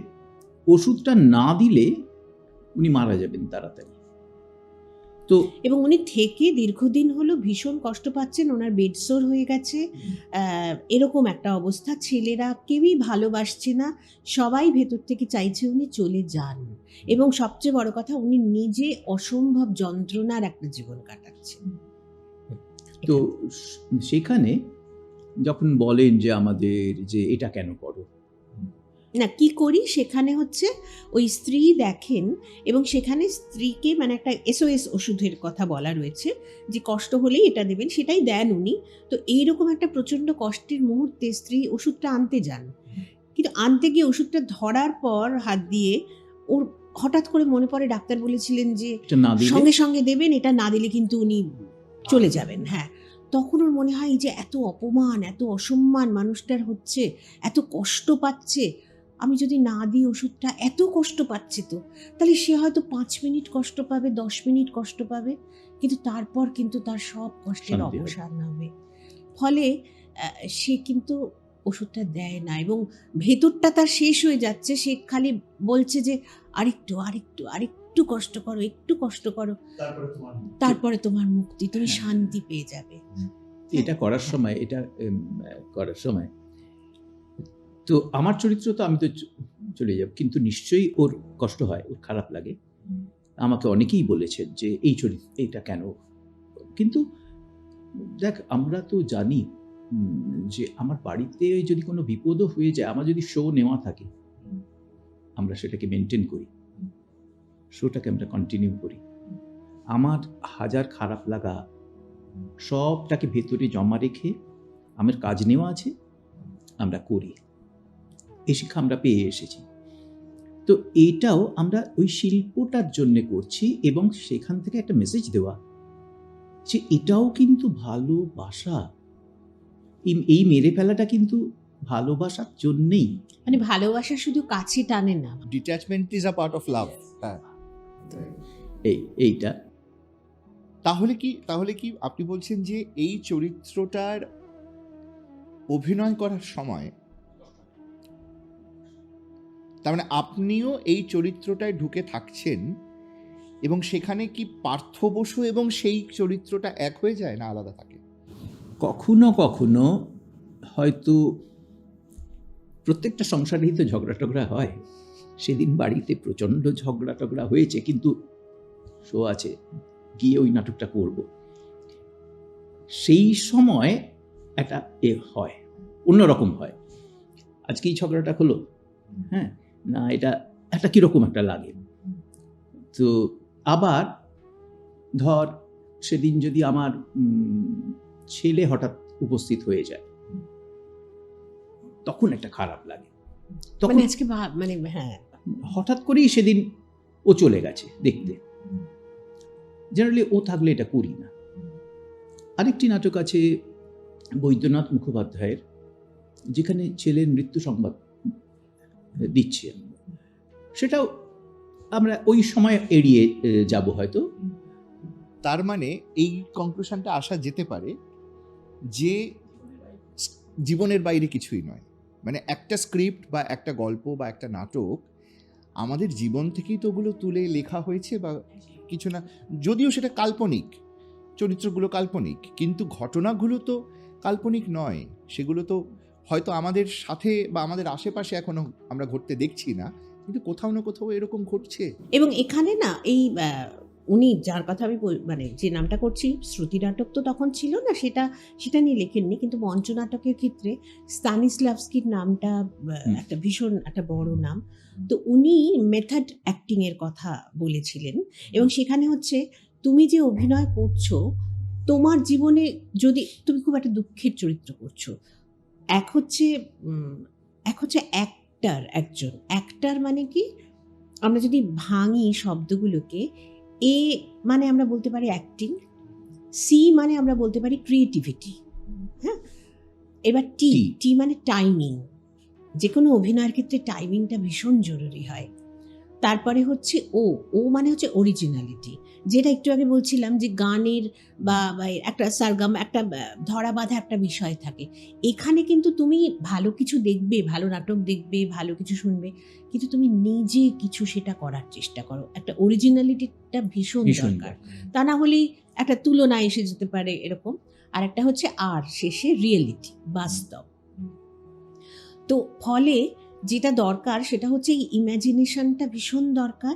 ওষুধটা না দিলে উনি মারা যাবেন তাড়াতাড়ি। তো এবং উনি থেকে দীর্ঘদিন হলো ভীষণ কষ্ট পাচ্ছেন, ওনার বেডসোর হয়ে গেছে, এরকম একটা অবস্থা, ছেলেরা কেউই ভালোবাসছে না, সবাই ভেতর থেকে চাইছে উনি চলে যান, এবং সবচেয়ে বড় কথা উনি নিজে অসম্ভব যন্ত্রণার একটা জীবন কাটাচ্ছেন। তো সেখানে যখন বলেন যে আমাদের যে এটা কেন করো, না কি করি সেখানে হচ্ছে ওই স্ত্রী দেখেন, এবং সেখানে স্ত্রীকে মানে একটা SOS ওষুধের কথা বলা রয়েছে, যে কষ্ট হলেই এটা দেবেন, সেটাই দেন উনি। তো এইরকম একটা প্রচণ্ড কষ্টের মুহূর্তে স্ত্রী ওষুধটা আনতে যান, কিন্তু আনতে গিয়ে ওষুধটা ধরার পর হাত দিয়ে ওর হঠাৎ করে মনে পড়ে ডাক্তার বলেছিলেন যে এটা না দিলে সঙ্গে সঙ্গে দেবেন, এটা না দিলে কিন্তু উনি চলে যাবেন। হ্যাঁ, তখন ওর মনে হয় যে এত অপমান, এত অসম্মান মানুষটার হচ্ছে, এত কষ্ট পাচ্ছে, আমি যদি না দিই ওষুধটা, এত কষ্ট পাচ্ছে তো, তাহলে সে হয়তো 5 মিনিট কষ্ট পাবে, 10 মিনিট কষ্ট পাবে, কিন্তু তারপর কিন্তু তার সব কষ্টের শান্তি হবে। অবসান হবে। ফলে সে কিন্তু ওষুধটা দেয় না, এবং ভেতরটা তার শেষ হয়ে যাচ্ছে, সে খালি বলছে যে আরেকটু আরেকটু আরেকটু কষ্ট করো, একটু কষ্ট করো, তারপরে তোমার মুক্তি, তুমি শান্তি পেয়ে যাবে। এটা করার সময় তো আমার চরিত্র তো আমি তো চলে যাব, কিন্তু নিশ্চয়ই ওর কষ্ট হয়, ওর খারাপ লাগে। আমাকে অনেকেই বলেছেন যে এই চরিত্র এইটা কেন, কিন্তু দেখ আমরা তো জানি যে আমার বাড়িতে যদি কোনো বিপদও হয়ে যায়, আমার যদি শো নেওয়া থাকে, আমরা সেটাকে মেনটেন করি, শোটাকে আমরা কন্টিনিউ করি। আমার হাজার খারাপ লাগা সবটাকে ভেতরে জমা রেখে আমার কাজ নেওয়া আছে, আমরা করি, এই শিক্ষা আমরা পেয়ে এসেছি। তো এটাও আমরা ওই শিল্পটার জন্য করছি, এবং সেখান থেকে একটা মেসেজ দেওয়া যে এটাও কিন্তু ভালোবাসা, এই মেরে ফেলাটা কিন্তু ভালোবাসার জন্যেই। মানে ভালোবাসা শুধু কাছে টানে না, detachment is a part of love. হ্যাঁ, এইটা তাহলে কি আপনি বলছেন যে এই চরিত্রটার অভিনয় করার সময় তার মানে আপনিও এই চরিত্রটায় ঢুকে থাকছেন, এবং সেখানে কি পার্থ বসু এবং সেই চরিত্রটা এক হয়ে যায় না আলাদা থাকে? কখনো কখনো হয়তো প্রত্যেকটা সংসারেই তো ঝগড়া টগড়া হয়, সেদিন বাড়িতে প্রচণ্ড ঝগড়া টগড়া হয়েছে, কিন্তু শো আছে, গিয়ে ওই নাটকটা করব, সেই সময় একটা হয় অন্যরকম হয়। আজকে এই ঝগড়াটা হলো, হ্যাঁ, না এটা একটা কীরকম একটা লাগে। তো আবার ধর সেদিন যদি আমার ছেলে হঠাৎ উপস্থিত হয়ে যায়, তখন একটা খারাপ লাগে। তখন মানে আজকে মানে হ্যাঁ, হঠাৎ করেই সেদিন ও চলে গেছে দেখতে, জেনারেলি ও থাকলে এটা করি না। আরেকটি নাটক আছে বৈদ্যনাথ মুখোপাধ্যায়ের, যেখানে ছেলের মৃত্যু সংবাদ দিচ্ছে, সেটাও আমরা ওই সময় এড়িয়ে যাব হয়তো। তার মানে এই কনক্লুশনটা আসা যেতে পারে যে জীবনের বাইরে কিছুই নয়, মানে একটা স্ক্রিপ্ট বা একটা গল্প বা একটা নাটক আমাদের জীবন থেকেই তো ওগুলো তুলে লেখা হয়েছে বা কিছু না, যদিও সেটা কাল্পনিক, চরিত্রগুলো কাল্পনিক, কিন্তু ঘটনাগুলো তো কাল্পনিক নয়। সেগুলো তো হয়তো আমাদের সাথে বা আমাদের আশেপাশে এখনো আমরা ঘটতে দেখছি না, কিন্তু কোথাও না কোথাও এরকম ঘটছে। এবং এখানে না এই উনি যার কথা আমি মানে যে নামটা করছি, শ্রুতি নাটক তো তখন ছিল না, সেটা নিয়ে লেখেননি, কিন্তু মঞ্চ নাটকের ক্ষেত্রে স্তানিস্লাভস্কির নামটা একটা ভীষণ একটা বড় নাম। তো উনি মেথড অ্যাক্টিং এর কথা বলেছিলেন, এবং সেখানে হচ্ছে তুমি যে অভিনয় করছো, তোমার জীবনে যদি তুমি খুব একটা দুঃখের চরিত্র করছো, এক হচ্ছে একজন অ্যাক্টার মানে কি, আমরা যদি ভাঙি শব্দগুলোকে, এ মানে আমরা বলতে পারি অ্যাক্টিং, সি মানে আমরা বলতে পারি ক্রিয়েটিভিটি, হ্যাঁ, এবার টি মানে টাইমিং। যে কোনো অভিনয়ের ক্ষেত্রে টাইমিংটা ভীষণ জরুরি হয়। তারপরে হচ্ছে ও মানে হচ্ছে অরিজিনালিটি, যেটা একটু আগে বলছিলাম যে গানের বা একটা সারগাম, একটা ধরা বাঁধা একটা বিষয় থাকে। এখানে কিন্তু তুমি ভালো কিছু দেখবে, ভালো নাটক দেখবে, ভালো কিছু শুনবে, কিন্তু তুমি নিজে কিছু সেটা করার চেষ্টা করো। একটা অরিজিনালিটিটা ভীষণ দরকার, তা না হলেই একটা তুলনা এসে যেতে পারে এরকম। আর একটা হচ্ছে আর শেষে রিয়েলিটি, বাস্তব। তো ফলে যেটা দরকার সেটা হচ্ছে এই ইম্যাজিনেশনটা ভীষণ দরকার।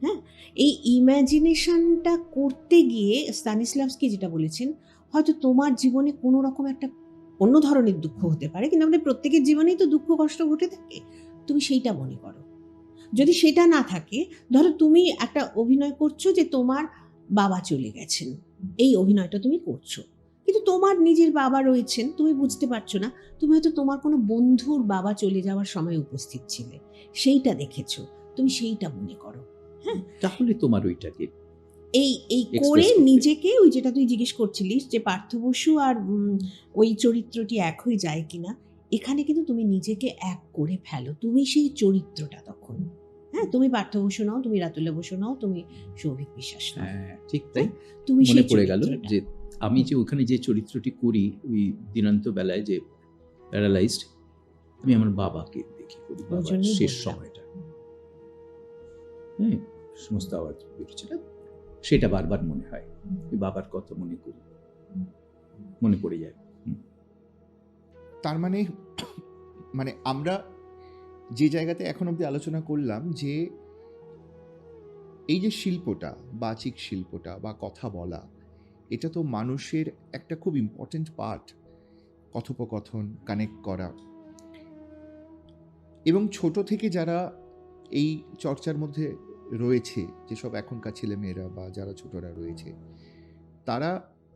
হ্যাঁ, এই ইম্যাজিনেশনটা করতে গিয়ে স্তানিস্লাভস্কি যেটা বলেছেন, হয়তো তোমার জীবনে কোনো রকম একটা অন্য ধরনের দুঃখ হতে পারে, কিন্তু আমাদের প্রত্যেকের জীবনেই তো দুঃখ কষ্ট ঘটে থাকে, তুমি সেইটা মনে করো। যদি সেটা না থাকে, ধরো তুমি একটা অভিনয় করছো যে তোমার বাবা চলে গেছেন, এই অভিনয়টা তুমি করছো, কিন্তু তোমার নিজের বাবা রয়েছেন, তুমি বুঝতে পারছো না, তুমি হয়তো তোমার কোনো বন্ধুর বাবা চলে যাওয়ার সময় উপস্থিত ছিলে, সেইটা দেখেছো, তুমি সেইটা মনে করো। হ্যাঁ, তাহলে তোমার ওইটাকে এই করে নিজেকে, ওই যেটা তুই জিজ্ঞেস করছিলিস যে পার্থ বসু আর ওই চরিত্রটি এক হয়ে যায় কিনা, এখানে কিন্তু তুমি নিজেকে এক করে ফেলো, তুমি সেই চরিত্রটা তখন। হ্যাঁ, তুমি পার্থ বসু নাও, তুমি রাতুল্লা বসু নাও, তুমি সৌভিক বিশ্বাস নাও। হ্যাঁ, ঠিক তাই। তুমি মনে পড়ে গেল যে আমি যে ওখানে যে চরিত্রটি করি, ওই দিনান্ত বেলায় যে প্যারালাইজড, আমি আমার বাবাকে দেখি করি, বাবার শেষ সময়টা, হ্যাঁ, সমস্ত আওয়াজ বেরিয়েছিল, সেটা বারবার মনে হয়, বাবার কথা মনে করি, মনে পড়ে যায়। তার মানে আমরা যে জায়গাতে এখন অবধি আলোচনা করলাম, যে এই যে শিল্পটা, বাচিক শিল্পটা বা কথা বলা, এটা তো মানুষের একটা খুব ইম্পর্টেন্ট পার্ট, কথোপকথন, কানেক্ট করা। এবং ছোট থেকে যারা এই চর্চার মধ্যে রয়েছে, যেসব এখনকার ছেলেমেয়েরা বা যারা ছোটরা রয়েছে, তারা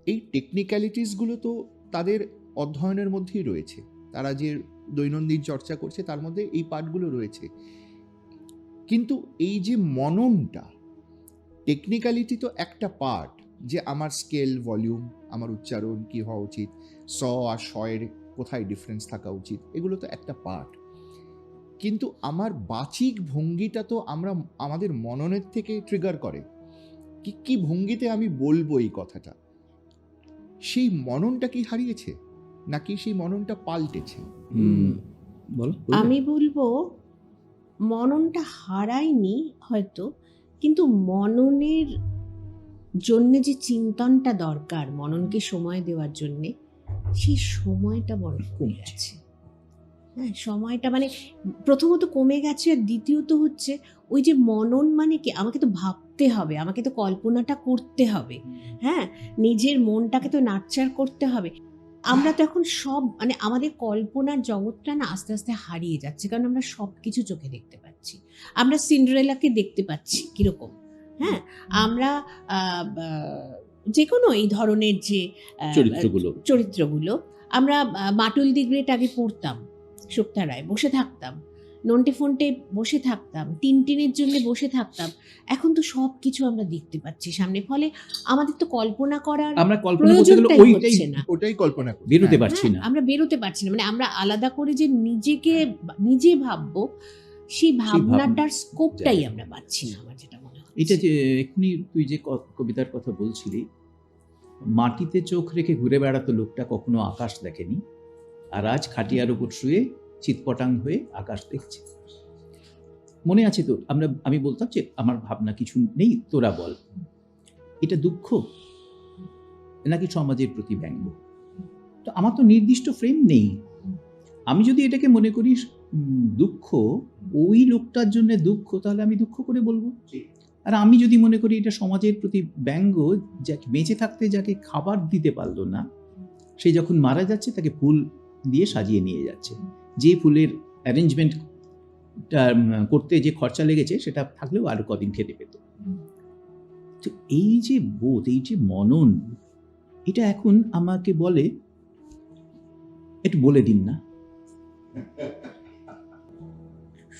এই টেকনিক্যালিটিসগুলো তো তাদের অধ্যয়নের মধ্যেই রয়েছে, তারা যে দৈনন্দিন চর্চা করছে তার মধ্যে এই পার্টগুলো রয়েছে। কিন্তু এই যে মননটা, টেকনিক্যালিটি তো একটা পার্ট, যে আমার স্কেল, ভলিউম, আমার উচ্চারণ কি হওয়া উচিত, স আর শয়ের কোথায় ডিফারেন্স থাকা উচিত, এগুলো তো একটা পার্ট। কিন্তু আমার বাচিক ভঙ্গিটা তো আমাদের মননের থেকে ট্রিগার করে, কি ভঙ্গিতে আমি বলবো এই কথাটা, সেই মননটা কি হারিয়েছে নাকি সেই মননটা পাল্টেছে? আমি বলবো মননটা হারায়নি হয়তো, কিন্তু মননের জন্য যে চিন্তনটা দরকার, মননকে সময় দেওয়ার জন্যে, সেই সময়টা বড় কমে গেছে। হ্যাঁ, সময়টা মানে প্রথমত কমে গেছে, আর দ্বিতীয়ত হচ্ছে ওই যে মনন মানে কি, আমাকে তো ভাবতে হবে, আমাকে তো কল্পনাটা করতে হবে, হ্যাঁ, নিজের মনটাকে তো নার্চার করতে হবে। আমরা তো এখন সব মানে আমাদের কল্পনার জগৎটা না আস্তে আস্তে হারিয়ে যাচ্ছে, কারণ আমরা সব কিছু চোখে দেখতে পাচ্ছি। আমরা সিন্ডারেলাকে দেখতে পাচ্ছি কিরকম, হ্যাঁ, আমরা যে কোনো এই ধরনের যে চরিত্রগুলো আমরা মাটুল দি গ্রেট আগে পড়তাম, শুক্তা রায়, বসে থাকতাম, নন্টে ফন্টে বসে থাকতাম, টিনটিনের জন্য বসে থাকতাম। এখন তো সব কিছু আমরা দেখতে পাচ্ছি সামনে, ফলে আমাদের তো কল্পনা করার আমরা কল্পনা করতে গেলে ওটাই কল্পনা করি, বেরোতে পারছি না, আমরা বেরোতে পারছি না। মানে আমরা আলাদা করে যে নিজে ভাববো, সেই ভাবনাটার স্কোপটাই আমরা পাচ্ছি না, আমার যেটা মনে হয়। এটা যে এক্ষুনি তুই যে কবিতার কথা বলছিলি, মাটিতে চোখ রেখে ঘুরে বেড়াতো লোকটা, কখনো আকাশ দেখেনি, আর আজ খাটিয়ার উপর শুয়ে চিৎপটাং হয়ে আকাশ দেখছে। মনে আছে তো আমি বলতাম যে আমার ভাবনা কিছু নেই, তোরা বল, এটা দুঃখ নাকি সমাজের প্রতি ব্যঙ্গ? তো আমার তো নির্দিষ্ট ফ্রেম নেই। আমি যদি এটাকে মনে করি দুঃখ, ওই লোকটার জন্য দুঃখ, তাহলে আমি দুঃখ করে বলবো। আর আমি যদি মনে করি এটা সমাজের প্রতি ব্যঙ্গ, যাকে বেঁচে থাকতে যাকে খাবার দিতে পারলো না, সে যখন মারা যাচ্ছে তাকে ফুল দিয়ে সাজিয়ে নিয়ে যাচ্ছে, যে ফুলের অ্যারেঞ্জমেন্ট করতে যে খরচা লেগেছে সেটা থাকলেও আরো কদিন খেতে পেত। তো এই যে বোধ, এই যে মনন, এটা এখন আমাকে বলে একটু বলে দিন না।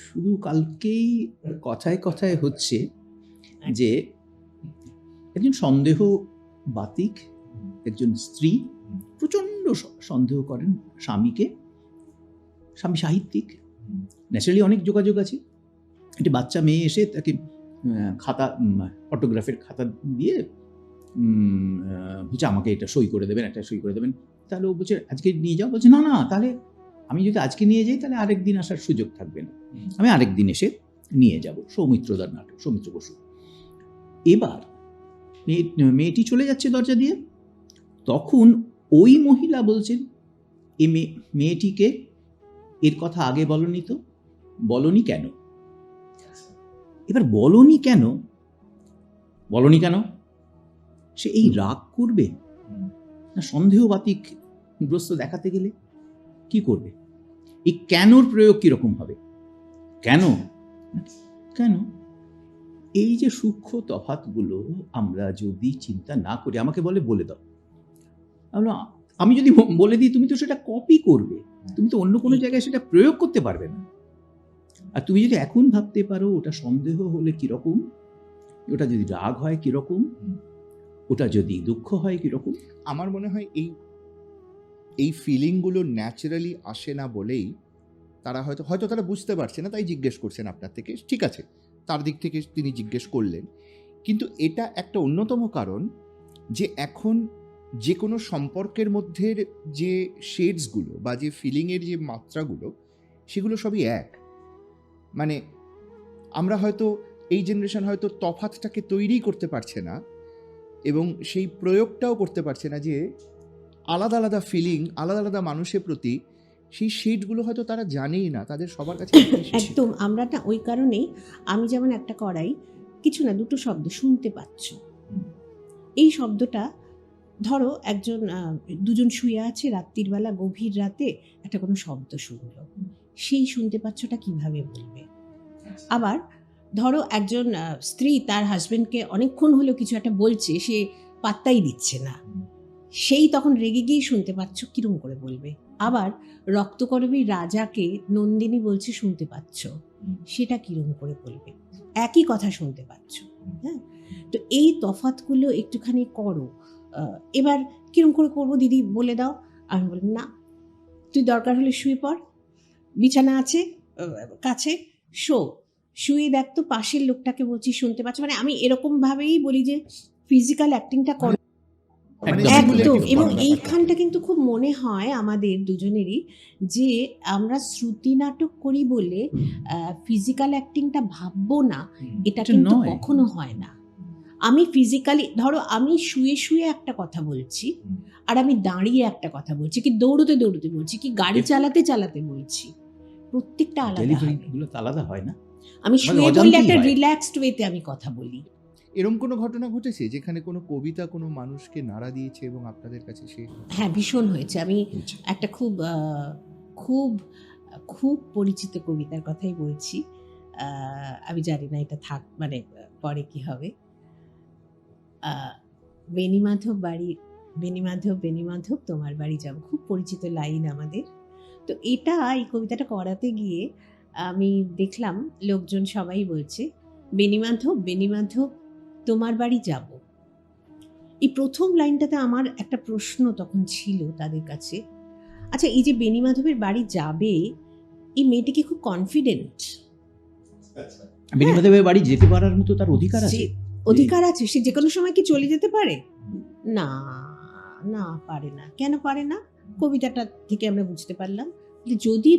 শুধু কালকেই কথায় কথায় হচ্ছে যে একজন সন্দেহ বাতিক, একজন স্ত্রী প্রচন্ড সন্দেহ করেন স্বামীকে। স্বামী সাহিত্যিক, ন্যাচারালি অনেক যোগাযোগ আছে। একটা বাচ্চা মেয়ে এসে তাকে খাতা, অটোগ্রাফের খাতা দিয়ে বলছে আমাকে এটা সই করে দেবেন, একটা সই করে দেবেন। তাহলে ও বলছে আজকে নিয়ে যাও। বলছে না না, তাহলে আমি যদি আজকে নিয়ে যাই তাহলে আরেকদিন আসার সুযোগ থাকবে না, আমি আরেকদিন এসে নিয়ে যাব। সৌমিত্রদার নাটক, সৌমিত্র বসু। এবার মেয়েটি চলে যাচ্ছে দরজা দিয়ে, তখন ওই মহিলা বলছেন এ মেয়েটিকে এর কথা আগে বলনি তো, বলনি কেন? এবার বলনি কেন, বলনি কেন, সে এই রাগ করবে না সন্দেহবাতিক গ্রস্ত দেখাতে গেলে কি করবে? এই কেনর প্রয়োগ কিরকম হবে? কেন কেন এই যে সূক্ষ্ম তফাৎগুলো আমরা যদি চিন্তা না করি, আমাকে বলে দাও, আমি যদি বলে দিই তুমি তো সেটা কপি করবে, তুমি তো অন্য কোনো জায়গায় সেটা প্রয়োগ করতে পারবে না। আর তুমি যদি এখন ভাবতে পারো ওটা সন্দেহ হলে কিরকম, ওটা যদি রাগ হয় কিরকম, ওটা যদি দুঃখ হয় কিরকম। আমার মনে হয় এই ফিলিংগুলো ন্যাচারালি আসে না বলেই তারা হয়তো তারা বুঝতে পারছে না, তাই জিজ্ঞেস করছেন আপনার থেকে। ঠিক আছে, তার দিক থেকে তিনি জিজ্ঞেস করলেন, কিন্তু এটা একটা অন্যতম কারণ যে এখন যে কোনো সম্পর্কের মধ্যে যে শেডসগুলো বা যে ফিলিংয়ের যে মাত্রাগুলো, সেগুলো সবই এক। মানে আমরা হয়তো এই জেনারেশন হয়তো তফাৎটাকে তৈরি করতে পারছে না, এবং সেই প্রয়োগটাও করতে পারছে না যে আলাদা আলাদা ফিলিং, আলাদা আলাদা মানুষের প্রতি সেই শেডগুলো হয়তো তারা জানেই না, তাদের সবার কাছে একদম। আমরা না ওই কারণেই, আমি যেমন একটা করাই, কিছু না দুটো শব্দ শুনতে পাচ্ছ, এই শব্দটা ধরো একজন দুজন শুয়ে আছে রাত্রির বেলা, গভীর রাতে একটা কোনো শব্দ শুনলো, সেই শুনতে পাচ্ছটা কিভাবে বলবে? আবার ধরো একজন স্ত্রী তার হাজবেন্ডকে অনেকক্ষণ হলেও কিছু একটা বলছে, সে পাত্তাই দিচ্ছে না, সেই তখন রেগে গিয়ে শুনতে পাচ্ছ, কিরম করে বলবে? আবার রক্তকরবী রাজাকে নন্দিনী বলছে শুনতে পাচ্ছ, সেটা কিরম করে বলবে? একই কথা শুনতে পাচ্ছ। হ্যাঁ, তো এই তফাৎগুলো একটুখানি করো। এবার কিরম করে করবো দিদি বলে দাও। আমি বললাম না, তুই দরকার হলে শুয়ে পড়, বিছানা আছে কাছে, শুয়ে দেখ তো পাশের লোকটাকে বলছি শুনতে পাচ্ছ। মানে আমি এরকম ভাবেই বলি যে ফিজিক্যাল অ্যাক্টিংটা কর একদম। এবং এইখানটা কিন্তু খুব মনে হয় আমাদের দুজনেরই যে আমরা শ্রুতি নাটক করি বলে ফিজিক্যাল অ্যাক্টিংটা ভাববো না, এটা কিন্তু কখনো হয় না। আমি ফিজিক্যালি, ধরো আমি শুয়ে শুয়ে একটা কথা বলছি, আর আমি দাঁড়িয়ে একটা কথা বলছি, কি দৌড়তে দৌড়তে বলছি, কি গাড়ি চালাতে চালাতে বলছি, প্রত্যেকটা আলাদা হয়। আলাদা হয় না। আমি শুয়ে বললে একটা রিল্যাক্সড ওয়েতে আমি কথা বলি, এরম কোনো ঘটনা ঘটেছে যেখানে কোনো কবিতা কোনো মানুষকে নাড়া দিয়েছে এবং আপনাদের কাছে সে হ্যাঁ, ভীষণ হয়েছে। আমি একটা খুব খুব পরিচিত কবিতার কথাই বলছি। আমি জানি না এটা মানে পরে কি হবে। বেণীমাধব বাড়ি, বেণীমাধব তোমার বাড়ি যাব, খুব পরিচিত লাইন আমাদের। তো এই কবিতাটা করাতে গিয়ে আমি দেখলাম লোকজন সবাই বলছে বেণীমাধব তোমার বাড়ি যাব। এই প্রথম লাইনটাতে আমার একটা প্রশ্ন তখন ছিল তাদের কাছে, আচ্ছা এই যে বেণীমাধবের বাড়ি যাবে, এই মেয়েটি কি খুব কনফিডেন্ট? বেণীমাধবের বাড়ি যেতে পারার মতো তার অধিকার আছে? অধিকার আছে, সে যে কোনো সময় কি চলে যেতে পারে? না, না পারে না। কেন পারে না? কবিতাটা থেকে আমরা বুঝতে পারলাম যে যদি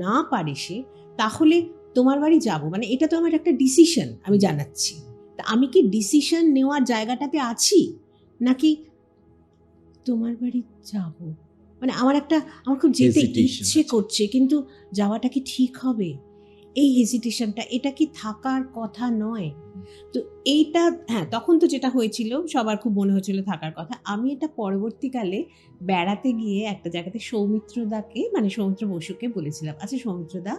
না পারে সে, তাহলে তোমার বাড়ি যাব মানে এটা তো আমার একটা ডিসিশন, আমি জানাচ্ছি। তা আমি কি ডিসিশন নেওয়ার জায়গাটাতে আছি, নাকি তোমার বাড়ি যাব মানে আমার খুব যেতে ইচ্ছে করছে, কিন্তু যাওয়াটা কি ঠিক হবে? এই হেজিটেশনটা, এটা কি থাকার কথা নয়? তো এইটা, হ্যাঁ, তখন তো যেটা হয়েছিল সবার খুব মনে হয়েছিল থাকার কথা। আমি এটা পরবর্তীকালে বেড়াতে গিয়ে একটা জায়গাতে সৌমিত্রদাকে, মানে সৌমিত্র বসুকে বলেছিলাম, আচ্ছা সৌমিত্রদা,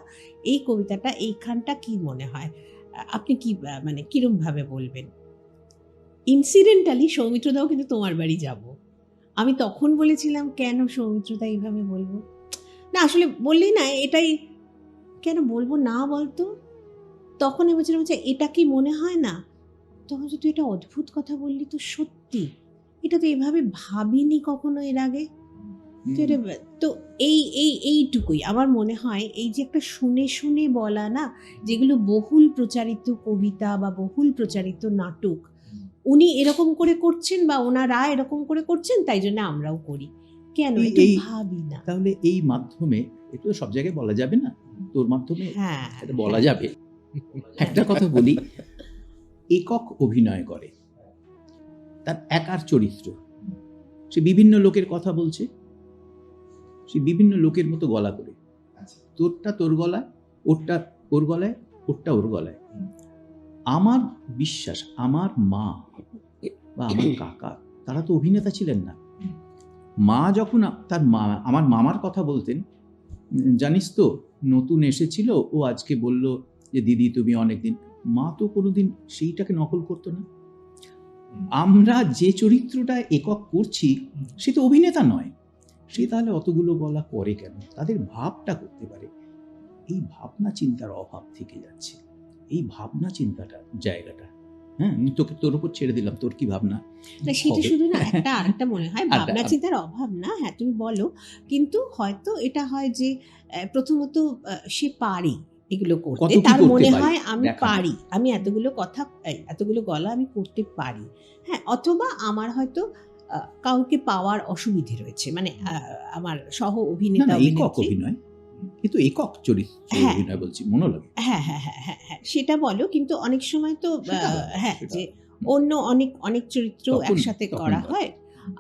এই কবিতাটা এইখানটা কি মনে হয়, আপনি কি মানে কিরমভাবে বলবেন? ইনসিডেন্টালি সৌমিত্রদাও কিন্তু তোমার বাড়ি যাব। আমি তখন বলেছিলাম, কেন সৌমিত্রদা এইভাবে বলবো না, আসলে বললেই না, এটাই কেন বলবো না বলতো? তখন আমি বলছিলাম, এটা কি মনে হয় না? তখন তুই এটা অদ্ভুত কথা বললি, তো সত্যি এটা তো এভাবে ভাবিনি কখনো এর আগে। তো এইটুকুই আমার মনে হয়, এই যে একটা শুনে শুনে বলা না, যেগুলো বহুল প্রচারিত কবিতা বা বহুল প্রচারিত নাটক, উনি এরকম করে করছেন বা ওনারা এরকম করে করছেন, তাই জন্য আমরাও করি। কেন এটা ভাবি না? তাহলে এই মাধ্যমে, এটা সব জায়গায় বলা যাবে না, তোর মাধ্যমে এটা বলা যাবে। একটা কথা বলি, একক অভিনয় করে, তার একার চরিত্র, সে বিভিন্ন লোকের কথা বলছে, সে বিভিন্ন লোকের মতো গলা করে, তোরটা তোর গলায়, ওরটা ওর গলায়, ওরটা ওর গলায়। আমার বিশ্বাস, আমার মা বা আমার কাকা, তারা তো অভিনেতা ছিলেন না। মা যখন আমার মামার কথা বলতেন, জানিস তো নতুন এসেছিল ও, আজকে বলল যে দিদি তুমি অনেকদিন, মা তো কোনোদিন সেইটাকে নকল করতো না। আমরা যে চরিত্রটা একক করছি সে তো অভিনেতা নয়, সে তাহলে অতগুলো গলা করে কেন? তাদের ভাবটা করতে পারে। এই ভাবনা চিন্তার অভাব থেকে যাচ্ছে, এই ভাবনা চিন্তাটা জায়গাটা, হ্যাঁ, তোর উপর ছেড়ে দিলাম, তোর কি ভাবনা? সেটা শুধু না, আরেকটা মনে হয় ভাবনা চিন্তার অভাব না, হ্যাঁ তুমি বলো, কিন্তু হয়তো এটা হয় যে প্রথমত সে পারি এগুলো করতে, তার মনে হয় আমি পারি, আমি এতগুলো গলা আমি করতে পারি, হ্যাঁ, অথবা আমার হয়তো কাউকে পাওয়ার অসুবিধে রয়েছে, মানে আমার সহ অভিনেতা অভিনয়, কিন্তু একক চরিত্র অভিনয় বলছি, মনোলগ, হ্যাঁ হ্যাঁ হ্যাঁ হ্যাঁ হ্যাঁ সেটা বলো, কিন্তু অনেক সময় তো হ্যাঁ যে অন্য অনেক চরিত্র একসাথে করা হয়,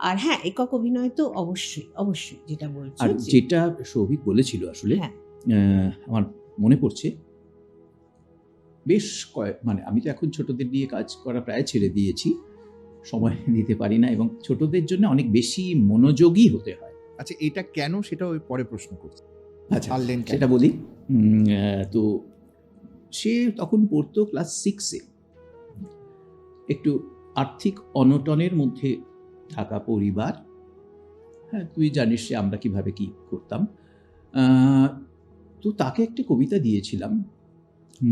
আর হ্যাঁ একক অভিনয় তো অবশ্যই যেটা বলছো। আর যেটা সৌভিক বলেছিল আসলে আমার মনে পড়ছে, বেশ মানে আমি তো এখন ছোটদের নিয়ে কাজ করা প্রায় ছেড়ে দিয়েছি, সময় দিতে পারি না, এবং ছোটদের জন্য অনেক বেশি মনোযোগী হতে হয়। আচ্ছা এটা কেন, সেটা ওই পরে প্রশ্ন করছি। আচ্ছা সেটা বলি। তো সে তখন পড়তো ক্লাস 6-এ, একটু আর্থিক অনটনের মধ্যে থাকা পরিবার, হ্যাঁ তুই জানিস যে আমরা কিভাবে কি করতাম। তো তাকে একটা কবিতা দিয়েছিলাম,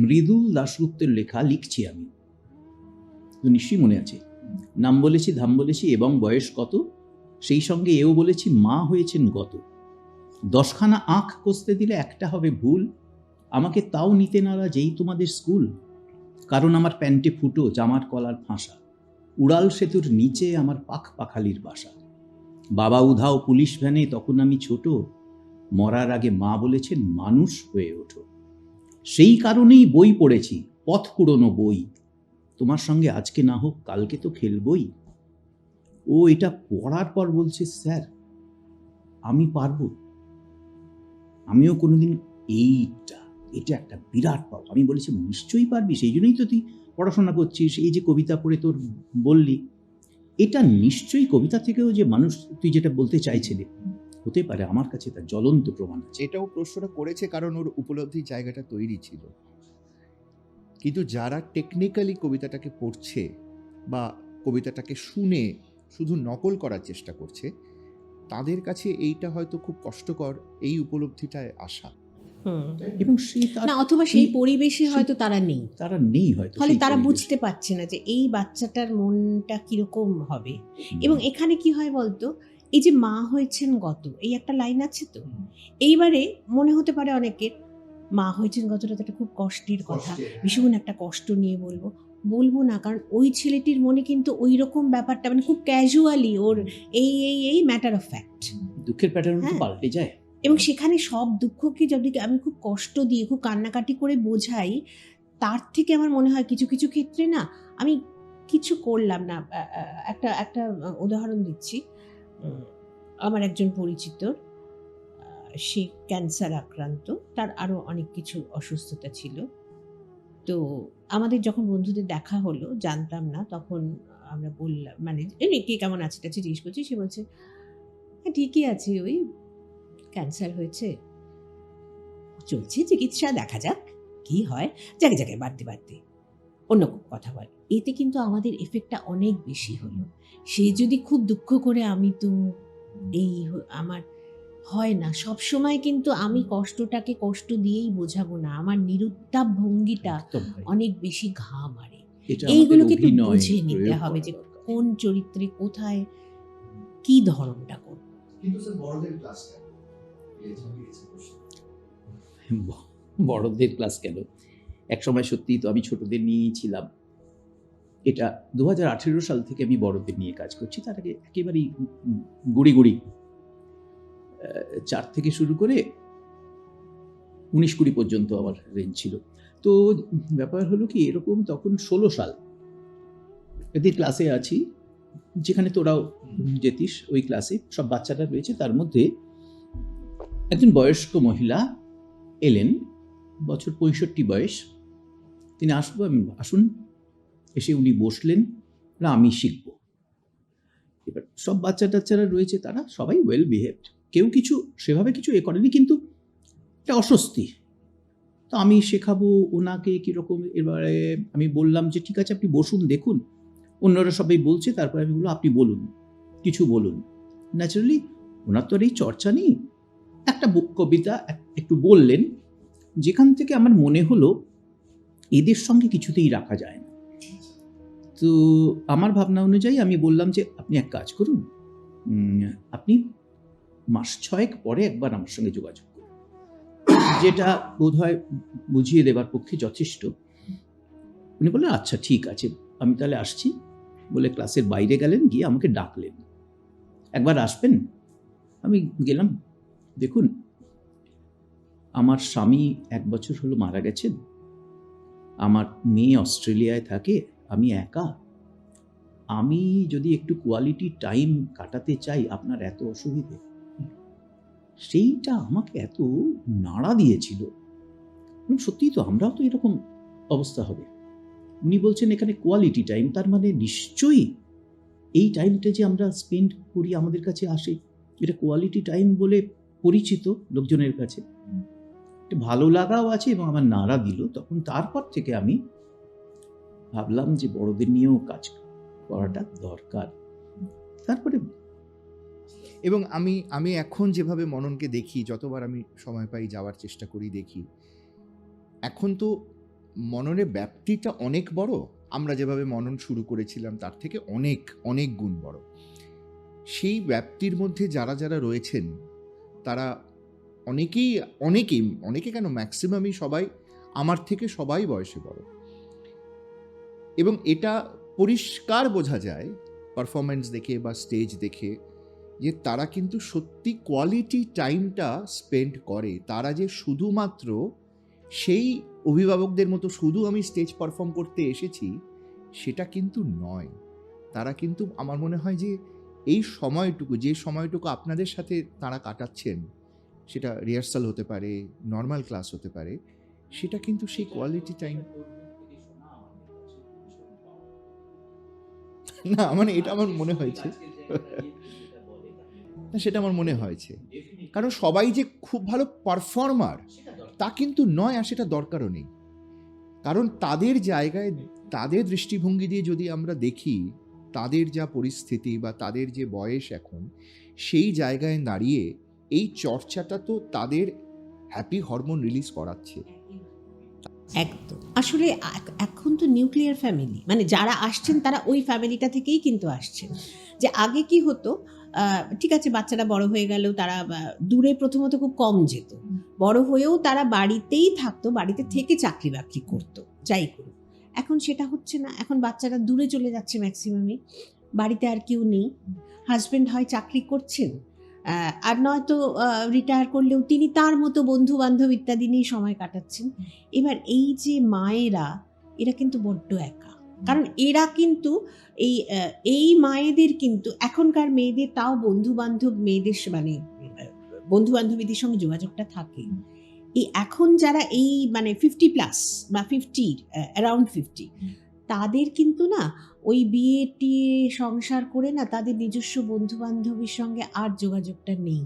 মৃদুল দাশগুপ্তের লেখা, লিখছি আমি, তো নিশ্চয়ই মনে আছে। নাম বলেছি, ধাম বলেছি এবং বয়স কত, সেই সঙ্গে এও বলেছি মা হয়েছেন গত। 10খানা আঁখ কষতে দিলে একটা হবে ভুল, আমাকে তাও নিতে নারা যেই তোমাদের স্কুল। কারণ আমার প্যান্টে ফুটো, জামার কলার ফাঁসা, উড়াল সেতুর নিচে আমার পাখালির বাসা। বাবা উধাও পুলিশ ভ্যানে, তখন আমি ছোট, মরার আগে মা বলেছেন মানুষ হয়ে ওঠো। সেই কারণেই বই পড়েছি, পথ পুরনো বই, তোমার সঙ্গে আজকে না হোক কালকে তো খেলবই। ও এটা পড়ার পর বলছে, স্যার আমি পারবো, আমিও কোনোদিন এটা একটা বিরাট পাবো। আমি বলেছি নিশ্চয়ই পারবি, সেই জন্যই তো তুই পড়াশোনা করছিস, এই যে কবিতা পড়ে তোর বললি, এটা নিশ্চয়ই কবিতা থেকেও যে মানুষ তুই যেটা বলতে চাইছিলি হতে পারে, আমার কাছে তার জ্বলন্ত প্রমাণ আছে। এটাও প্রশ্নটা করেছে কারণ ওর উপলব্ধির জায়গাটা তৈরি ছিল। কিন্তু যারা টেকনিক্যালি কবিতাটাকে পড়ছে বা কবিতাটাকে শুনে শুধু নকল করার চেষ্টা করছে, তাদের কাছে এইটা হয়তো খুব কষ্টকর, এই উপলব্ধিটায় আসা। এবং সেই তার না, অথবা সেই পরিবেশে হয়তো তারা নেই, তারা নেই হয়তো, ফলে সেই তারা পরিবেশে। বুঝতে পারছে না যে এই বাচ্চাটার মনটা কিরকম হবে। এবং এখানে কি হয় বলতো, এই যে মা হয়েছেন গত, এই একটা লাইন আছে তো, এইবারে মনে হতে পারে অনেকের মা হয়েছেন গতটা তো একটা খুব কষ্টের কথা, ভীষণ একটা কষ্ট নিয়ে বলবো না, কারণ ওই ছেলেটির মনে কিন্তু ওই রকম ব্যাপারটা মানে খুব ক্যাজুয়ালি ওর এই ম্যাটার অফ ফ্যাক্ট, দুঃখের প্যাটার্ন তো হ্যাঁ। পাল্টে যায়। এবং সেখানে সব দুঃখকে যদি আমি খুব কষ্ট দিয়ে খুব কান্নাকাটি করে বোঝাই, তার থেকে আমার মনে হয় কিছু কিছু ক্ষেত্রে না আমি কিছু করলাম না। একটা একটা উদাহরণ দিচ্ছি। আমার একজন পরিচিত, সে ক্যান্সার আক্রান্ত, তার আরও অনেক কিছু অসুস্থতা ছিল। তো আমাদের যখন বন্ধুদের দেখা হলো, জানতাম না, তখন আমরা বললাম মানে এমনি কে কেমন আছে টাছে জিজ্ঞেস করছি, সে বলছে হ্যাঁ ঠিকই আছে, ওই ক্যান্সার হয়েছে, চলছে চিকিৎসা, দেখা যাক কি হয়, যাকে যাকে বাদ দে অন্য কথা বল। এতে কিন্তু আমাদের এফেক্টটা অনেক বেশি হলো। সে যদি খুব দুঃখ করে আমি তো আমার হয় না সব সময়, কিন্তু আমি কষ্টটাকে কষ্ট দিয়েই বোঝাবো না, আমার নিরুত্তাপ ভঙ্গিটা একদম তাই। অনেক বেশি ঘা মারে। এটা এইগুলোকে আমাদের তো অভিনয় বুঝে নিতে প্রয়োগ হবে করা যে দরকার। কোন চরিত্রে কোথায় কি ধরনটা করব। কিন্তু স্যার বড়দের ক্লাসটা বড়দের ক্লাস কেন, একসময় সত্যিই তো আমি ছোটদের নিয়েই ছিলাম। এটা 2018 সাল থেকে আমি বড়দের নিয়ে কাজ করছি। তার আগে একেবারেই গুড়ি 4 থেকে শুরু করে 19-20 পর্যন্ত আমার রেঞ্জ ছিল। তো ব্যাপার হলো কি, এরকম তখন 16 সাল এদের ক্লাসে আছি, যেখানে তোরাও যেতিস, ওই ক্লাসে সব বাচ্চারা রয়েছে। তার মধ্যে একজন বয়স্ক মহিলা এলেন, বছর 65 বয়স। তিনি আসুন, এসে উনি বসলেন, না আমি শিখব। এবার সব বাচ্চারা রয়েছে, তারা সবাই ওয়েল বিহেভড, কেউ কিছু সেভাবে কিছু করেনি, কিন্তু একটা অস্বস্তি। তো আমি শেখাবো ওনাকে কীরকম। এবারে আমি বললাম যে ঠিক আছে আপনি বসুন, দেখুন অন্যরা সবাই বলছে, তারপরে আমি বললাম আপনি বলুন, কিছু বলুন। ন্যাচারালি ওনার তো আর এই চর্চা নেই, একটা কবিতা একটু বললেন, যেখান থেকে আমার মনে হলো এদের সঙ্গে কিছুতেই রাখা যায় না। তো আমার ভাবনা অনুযায়ী আমি বললাম যে আপনি এক কাজ করুন, আপনি মাস 6 পরে একবার আমার সঙ্গে যোগাযোগ করুন, যেটা বোধহয় বুঝিয়ে দেবার পক্ষে যথেষ্ট। উনি বললেন আচ্ছা ঠিক আছে, আমি তাহলে আসছি বলে ক্লাসের বাইরে গেলেন, গিয়ে আমাকে ডাকলেন, একবার আসবেন। আমি গেলাম। দেখুন, আমার স্বামী 1 বছর হলো মারা গেছেন, আমার মেয়ে অস্ট্রেলিয়ায় থাকে, আমি একা, আমি যদি একটু কোয়ালিটি টাইম কাটাতে চাই, আপনার এত অসুবিধে, সেইটা আমাকে এত নাড়া দিয়েছিল। সত্যিই তো আমরাও তো এরকম অবস্থা হবে। উনি বলছেন এখানে কোয়ালিটি টাইম, তার মানে নিশ্চয়ই এই টাইমটা যে আমরা স্পেন্ড করি আমাদের কাছে আসে, এটা কোয়ালিটি টাইম বলে পরিচিত লোকজনের কাছে। ভালো লাগাও আছে এবং আমার নাড়া দিল। তখন তারপর থেকে আমি ভাবলাম যে বড়দের নিয়েও কাজ করাটা দরকার। তারপরে এবং আমি এখন যেভাবে মননকে দেখি, যতবার আমি সময় পাই যাওয়ার চেষ্টা করি, দেখি এখন তো মননের ব্যাপ্তিটা অনেক বড়। আমরা যেভাবে মনন শুরু করেছিলাম তার থেকে অনেক অনেক গুণ বড়। সেই ব্যাপ্তির মধ্যে যারা যারা রয়েছেন তারা অনেকে কেন, ম্যাক্সিমামই সবাই আমার থেকে সবাই বয়সে বড়। এবং এটা পরিষ্কার বোঝা যায় পারফরমেন্স দেখে বা স্টেজ দেখে যে তারা কিন্তু সত্যি কোয়ালিটি টাইমটা স্পেন্ড করে। তারা যে শুধুমাত্র সেই অভিভাবকদের মতো শুধু আমি স্টেজ পারফর্ম করতে এসেছি সেটা কিন্তু নয়। তারা কিন্তু আমার মনে হয় যে এই যে সময়টুকু আপনাদের সাথে তারা কাটাচ্ছেন, সেটা রিহার্সাল হতে পারে, নর্মাল ক্লাস হতে পারে, সেটা কিন্তু সেই কোয়ালিটি টাইম। না মানে এটা আমার মনে হয়েছে, না সেটা আমার মনে হয়েছে, কারণ সবাই যে খুব ভালো পারফর্মার তা কিন্তু নয়, আর সেটা দরকারও নেই। কারণ তাদের জায়গায়, তাদের দৃষ্টিভঙ্গি দিয়ে যদি আমরা দেখি, তাদের যা পরিস্থিতি বা তাদের যে বয়স এখন, সেই জায়গায় দাঁড়িয়ে এই চর্চাটা তো তাদের হ্যাপি হরমোন রিলিজ করাচ্ছে। একদম। আসলে এখন তো নিউক্লিয়ার ফ্যামিলি, মানে যারা আসছেন তারা ওই ফ্যামিলিটা থেকেই কিন্তু আসছেন। যে আগে কি হতো, ঠিক আছে বাচ্চারা বড় হয়ে গেল, তারা দূরে প্রথমত খুব কম যেত, বড় হয়েও তারা বাড়িতেই থাকতো, বাড়িতে থেকে চাকরি বাকরি করতো, যাই করুক। এখন সেটা হচ্ছে না, এখন বাচ্চারা দূরে চলে যাচ্ছে ম্যাক্সিমামই, বাড়িতে আর কেউ নেই। হাজব্যান্ড হয় চাকরি করছেন, আর নয়তো রিটায়ার করলেও তিনি তার মতো বন্ধু বান্ধব ইত্যাদি নিয়ে সময় কাটাচ্ছেন। এবার এই যে মায়েরা, এরা কিন্তু বড্ড একা, কারণ এরা কিন্তু এই মায়েদের কিন্তু এখনকার মেয়েদের তাও বন্ধু বান্ধব মেয়েদের মানে বন্ধু বান্ধবীদের সঙ্গে যোগাযোগটা থাকে। এই এখন যারা এই মানে 50+ বা 50 অ্যারাউন্ড 50, তাদের কিন্তু না ওই বিয়ে টিয়ে সংসার করে না তাদের নিজস্ব বন্ধু বান্ধবীর সঙ্গে আর যোগাযোগটা নেই।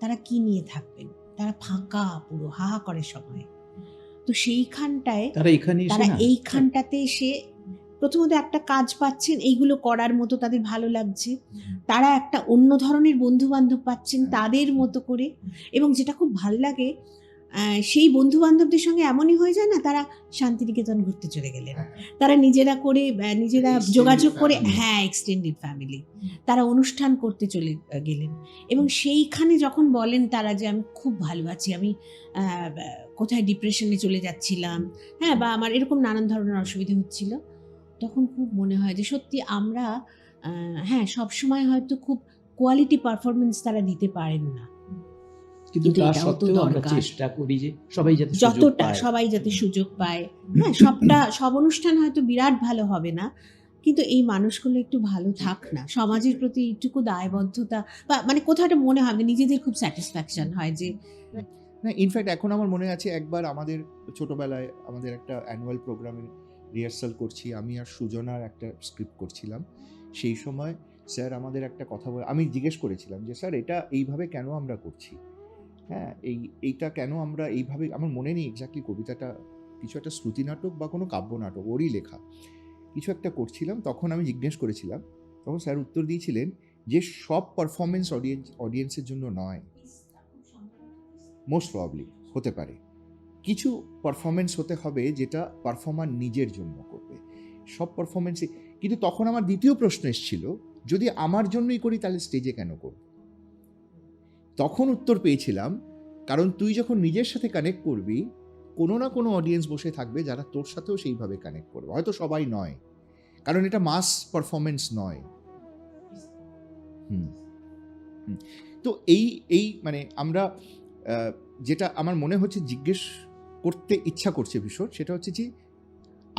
তারা কি নিয়ে থাকবেন, তারা ফাঁকা, পুরো হাহা করে সময়। তো সেইখানটায় তারা এইখানটাতে এসে প্রথমত একটা কাজ পাচ্ছেন, এইগুলো করার মতো তাদের ভালো লাগছে, তারা একটা অন্য ধরনের বন্ধু বান্ধব পাচ্ছেন তাদের মতো করে, এবং যেটা খুব ভালো লাগে সেই বন্ধু বান্ধবদের সঙ্গে এমনই হয়ে যায় না, তারা শান্তিনিকেতন ঘুরতে চলে গেলেন, তারা নিজেরা করে নিজেরা যোগাযোগ করে, হ্যাঁ এক্সটেন্ডেড ফ্যামিলি, তারা অনুষ্ঠান করতে চলে গেলেন। এবং সেইখানে যখন বলেন তারা যে আমি খুব ভালো আছি, আমি কোথায় ডিপ্রেশনে চলে যাচ্ছিলাম, হ্যাঁ, বা আমার এরকম নানান ধরনের অসুবিধা হচ্ছিল, তখন খুব মনে হয় যে সত্যি আমরা হ্যাঁ সবসময় হয়তো খুব কোয়ালিটি পারফরমেন্স তারা দিতে পারেন না, কিন্তু তার সত্ত্বেও আমরা চেষ্টা করি যে সবাই যাতে যতটা সবাই যাতে সুযোগ পায়। হ্যাঁ, সব অনুষ্ঠান হয়তো বিরাট ভালো হবে না, কিন্তু এই মানুষগুলো একটু ভালো থাক না, সমাজের প্রতি একটুকু দায়বদ্ধতা, বা মানে কোথাও একটা মনে হয় নিজেদের খুব স্যাটিসফ্যাকশন হয় যে না। ইনফ্যাক্ট এখন আমার মনে আছে একবার আমাদের ছোটবেলায় আমাদের একটা অ্যানুয়াল প্রোগ্রামের রিহার্সাল করছি, আমি আর সুজনার একটা স্ক্রিপ্ট করছিলাম। সেই সময় স্যার আমাদের একটা কথা বলে, আমি জিজ্ঞেস করেছিলাম যে স্যার এটা এইভাবে কেন আমরা করছি, হ্যাঁ এইটা কেন আমরা এইভাবে, আমার মনে নেই এক্স্যাক্টলি কবিতাটা, কিছু একটা শ্রুতি নাটক বা কোনো কাব্য নাটক ওরই লেখা, কিছু একটা করছিলাম। তখন আমি জিজ্ঞেস করেছিলাম, তখন স্যার উত্তর দিয়েছিলেন যে সব পারফরমেন্স অডিয়েন্সের জন্য নয়, মোস্ট প্রবাবলি হতে পারে কিছু পারফরমেন্স হতে হবে যেটা পারফর্মার নিজের জন্য করবে, সব পারফরমেন্সে। কিন্তু তখন আমার দ্বিতীয় প্রশ্ন এসেছিল, যদি আমার জন্যই করি তাহলে স্টেজে কেন করব? তখন উত্তর পেয়েছিলাম, কারণ তুই যখন নিজের সাথে কানেক্ট করবি, কোনো না কোনো অডিয়েন্স বসে থাকবে যারা তোর সাথেও সেইভাবে কানেক্ট করবে, হয়তো সবাই নয়, কারণ এটা মাস পারফরমেন্স নয়। তো এই মানে আমরা যেটা আমার মনে হচ্ছে জিজ্ঞেস করতে ইচ্ছা করছে ভীষণ, সেটা হচ্ছে যে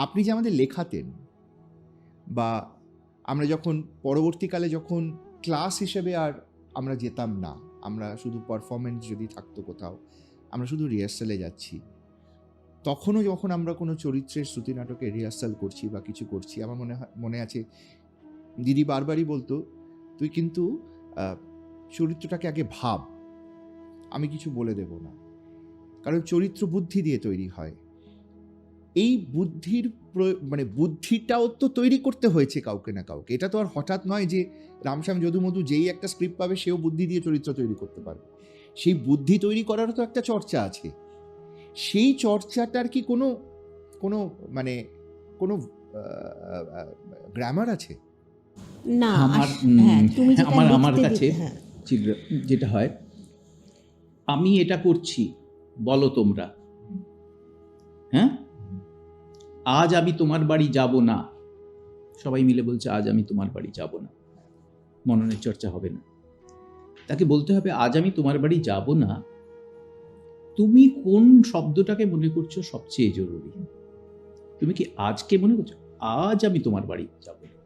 আপনি যে আমাদের লেখাতেন, বা আমরা যখন পরবর্তীকালে যখন ক্লাস হিসেবে আর আমরা যেতাম না, আমরা শুধু পারফরমেন্স যদি থাকতো কোথাও, আমরা শুধু রিহার্সালে যাচ্ছি, তখনও যখন আমরা কোনো চরিত্রের শ্রুতি নাটকে রিহার্সাল করছি বা কিছু করছি, আমার মনে আছে দিদি বারবারই বলতো, তুই কিন্তু চরিত্রটাকে আগে ভাব, আমি কিছু বলে দেব না, কারণ চরিত্র বুদ্ধি দিয়ে তৈরি হয়। এই বুদ্ধির মানে বুদ্ধিটাও তো তৈরি করতে হয়েছে কাউকে না কাউকে, এটা তো আর হঠাৎ নয় যে রামশ্যাম যদুমধু যেই একটা স্ক্রিপ্ট পাবে সেও বুদ্ধি দিয়ে চরিত্র তৈরি করতে পারবে। সেই বুদ্ধি তৈরি করারও তো একটা চর্চা আছে। সেই চর্চাটার কি কোনো কোনো মানে কোনো গ্রামার আছে? না, আমার কাছে যেটা হয়, আমি এটা করছি, বলো তোমরা, হ্যাঁ, আজ আমি তোমার বাড়ি যাব না, সবাই মিলে বলছে আজ আমি তোমার বাড়ি যাব না, মননের চর্চা হবে না। তাকে বলতে হবে আজ আমি তোমার বাড়ি যাব না, তুমি কোন শব্দটাকে মনে করছো সবচেয়ে জরুরি, তুমি কি আজকে মনে করছো? আজ আমি তোমার বাড়ি যাব না,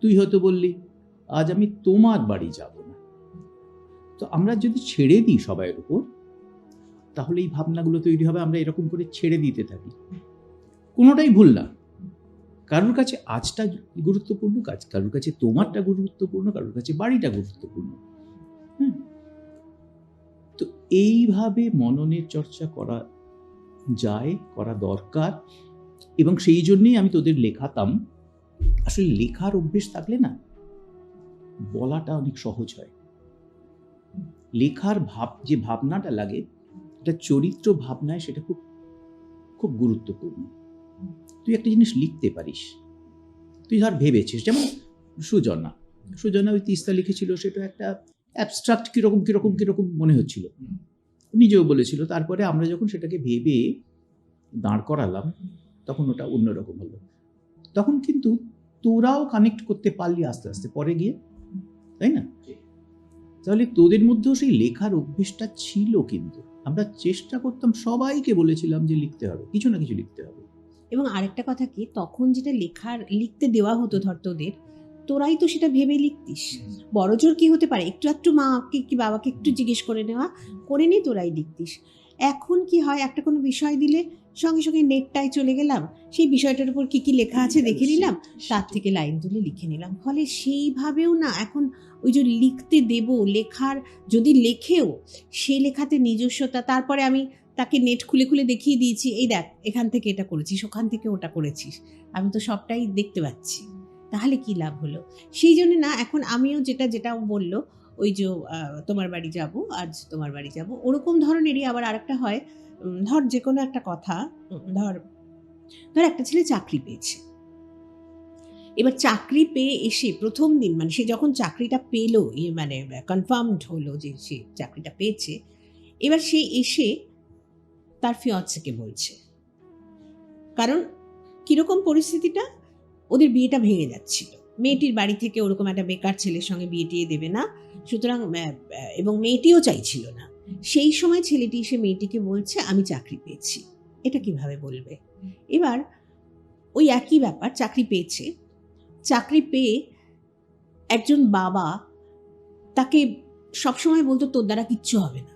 তুই হয়তো বললি আজ আমি তোমার বাড়ি যাব না। তো আমরা যদি ছেড়ে দিই সবাইয়ের উপর, তাহলে এই ভাবনাগুলো তৈরি হবে, আমরা এরকম করে ছেড়ে দিতে থাকি, কোনোটাই ভুল না, কারোর কাছে আজটা গুরুত্বপূর্ণ, কারোর কাছে তোমারটা গুরুত্বপূর্ণ, কারোর কাছে বাড়িটা গুরুত্বপূর্ণ। হ্যাঁ, তো এইভাবে মননের চর্চা করা যায়, করা দরকার। এবং সেই জন্যই আমি তোদের লেখাতাম। আসলে লেখার অভ্যেস থাকলে না বলাটা অনেক সহজ হয়। লেখার যে ভাবনাটা লাগে, এটা চরিত্র ভাবনায় সেটা খুব খুব গুরুত্বপূর্ণ। তুই একটা জিনিস লিখতে পারিস, তুই ধর ভেবেছিস, যেমন সুজনা ওই তিস্তা লিখেছিল, সেটা একটা অ্যাবস্ট্রাক্ট কিরকম কিরকম কিরকম মনে হচ্ছিল, নিজেও বলেছিল। তারপরে আমরা যখন সেটাকে ভেবে দাঁড় করালাম, তখন ওটা অন্যরকম হলো। তখন কিন্তু তোরাও কানেক্ট করতে পারলি আস্তে আস্তে পরে গিয়ে, তাই না? তাহলে তোদের মধ্যেও সেই লেখার অভ্যেসটা ছিল। কিন্তু আমরা চেষ্টা করতাম, সবাইকে বলেছিলাম যে লিখতে হবে, কিছু না কিছু লিখতে হবে। এবং আরেকটা কথা কি, তখন যেটা লিখতে দেওয়া হতো ধর তোদের, তোরাই তো সেটা ভেবে লিখতিস। বড়জোর কি হতে পারে, একটু মাকে কি বাবাকে একটু জিজ্ঞেস করে নিয়ে তোরাই লিখতিস। এখন কি হয়, একটা কোনো বিষয় দিলে সঙ্গে সঙ্গে নেটটায় চলে গেলাম, সেই বিষয়টার উপর কি কি লেখা আছে দেখে নিলাম, তার থেকে লাইন তুলে লিখে নিলাম। ফলে সেইভাবেও না এখন ওই যে লিখতে দেব, লেখার যদি লেখেও সে লেখাতে নিজস্বতা, তারপরে আমি তাকে নেট খুলে খুলে দেখিয়ে দিয়েছি, এই দেখ এখান থেকে এটা করেছিস, ওখান থেকে ওটা করেছিস, আমি তো সবটাই দেখতে পাচ্ছি, তাহলে কি লাভ হলো? সেই জন্য না এখন আমিও যেটা বললো, ওই যে তোমার বাড়ি যাব, আজ তোমার বাড়ি যাব, ওরকম ধরনেরই আবার আরেকটা হয়। ধর যে কোনো একটা কথা, ধর একটা ছেলে চাকরি পেয়েছে। এবার চাকরি পেয়ে এসে প্রথম দিন, মানে সে যখন চাকরিটা পেলো, মানে কনফার্মড হলো যে সে চাকরিটা পেয়েছে, এবার সে এসে তার ফিয়ান্সেকে বলছে। কারণ কিরকম পরিস্থিতিটা, ওদের বিয়েটা ভেঙে যাচ্ছিল, মেয়েটির বাড়ি থেকে ওরকম একটা বেকার ছেলের সঙ্গে বিয়ে টিয়ে দেবে না, সুতরাং এবং মেয়েটিও চাইছিল না। সেই সময় ছেলেটি এসে মেয়েটিকে বলছে আমি চাকরি পেয়েছি। এটা কিভাবে বলবে? এবার ওই একই ব্যাপার, চাকরি পেয়েছে, চাকরি পেয়ে একজন বাবা তাকে সবসময় বলতো তোর দ্বারা কিচ্ছু হবে না,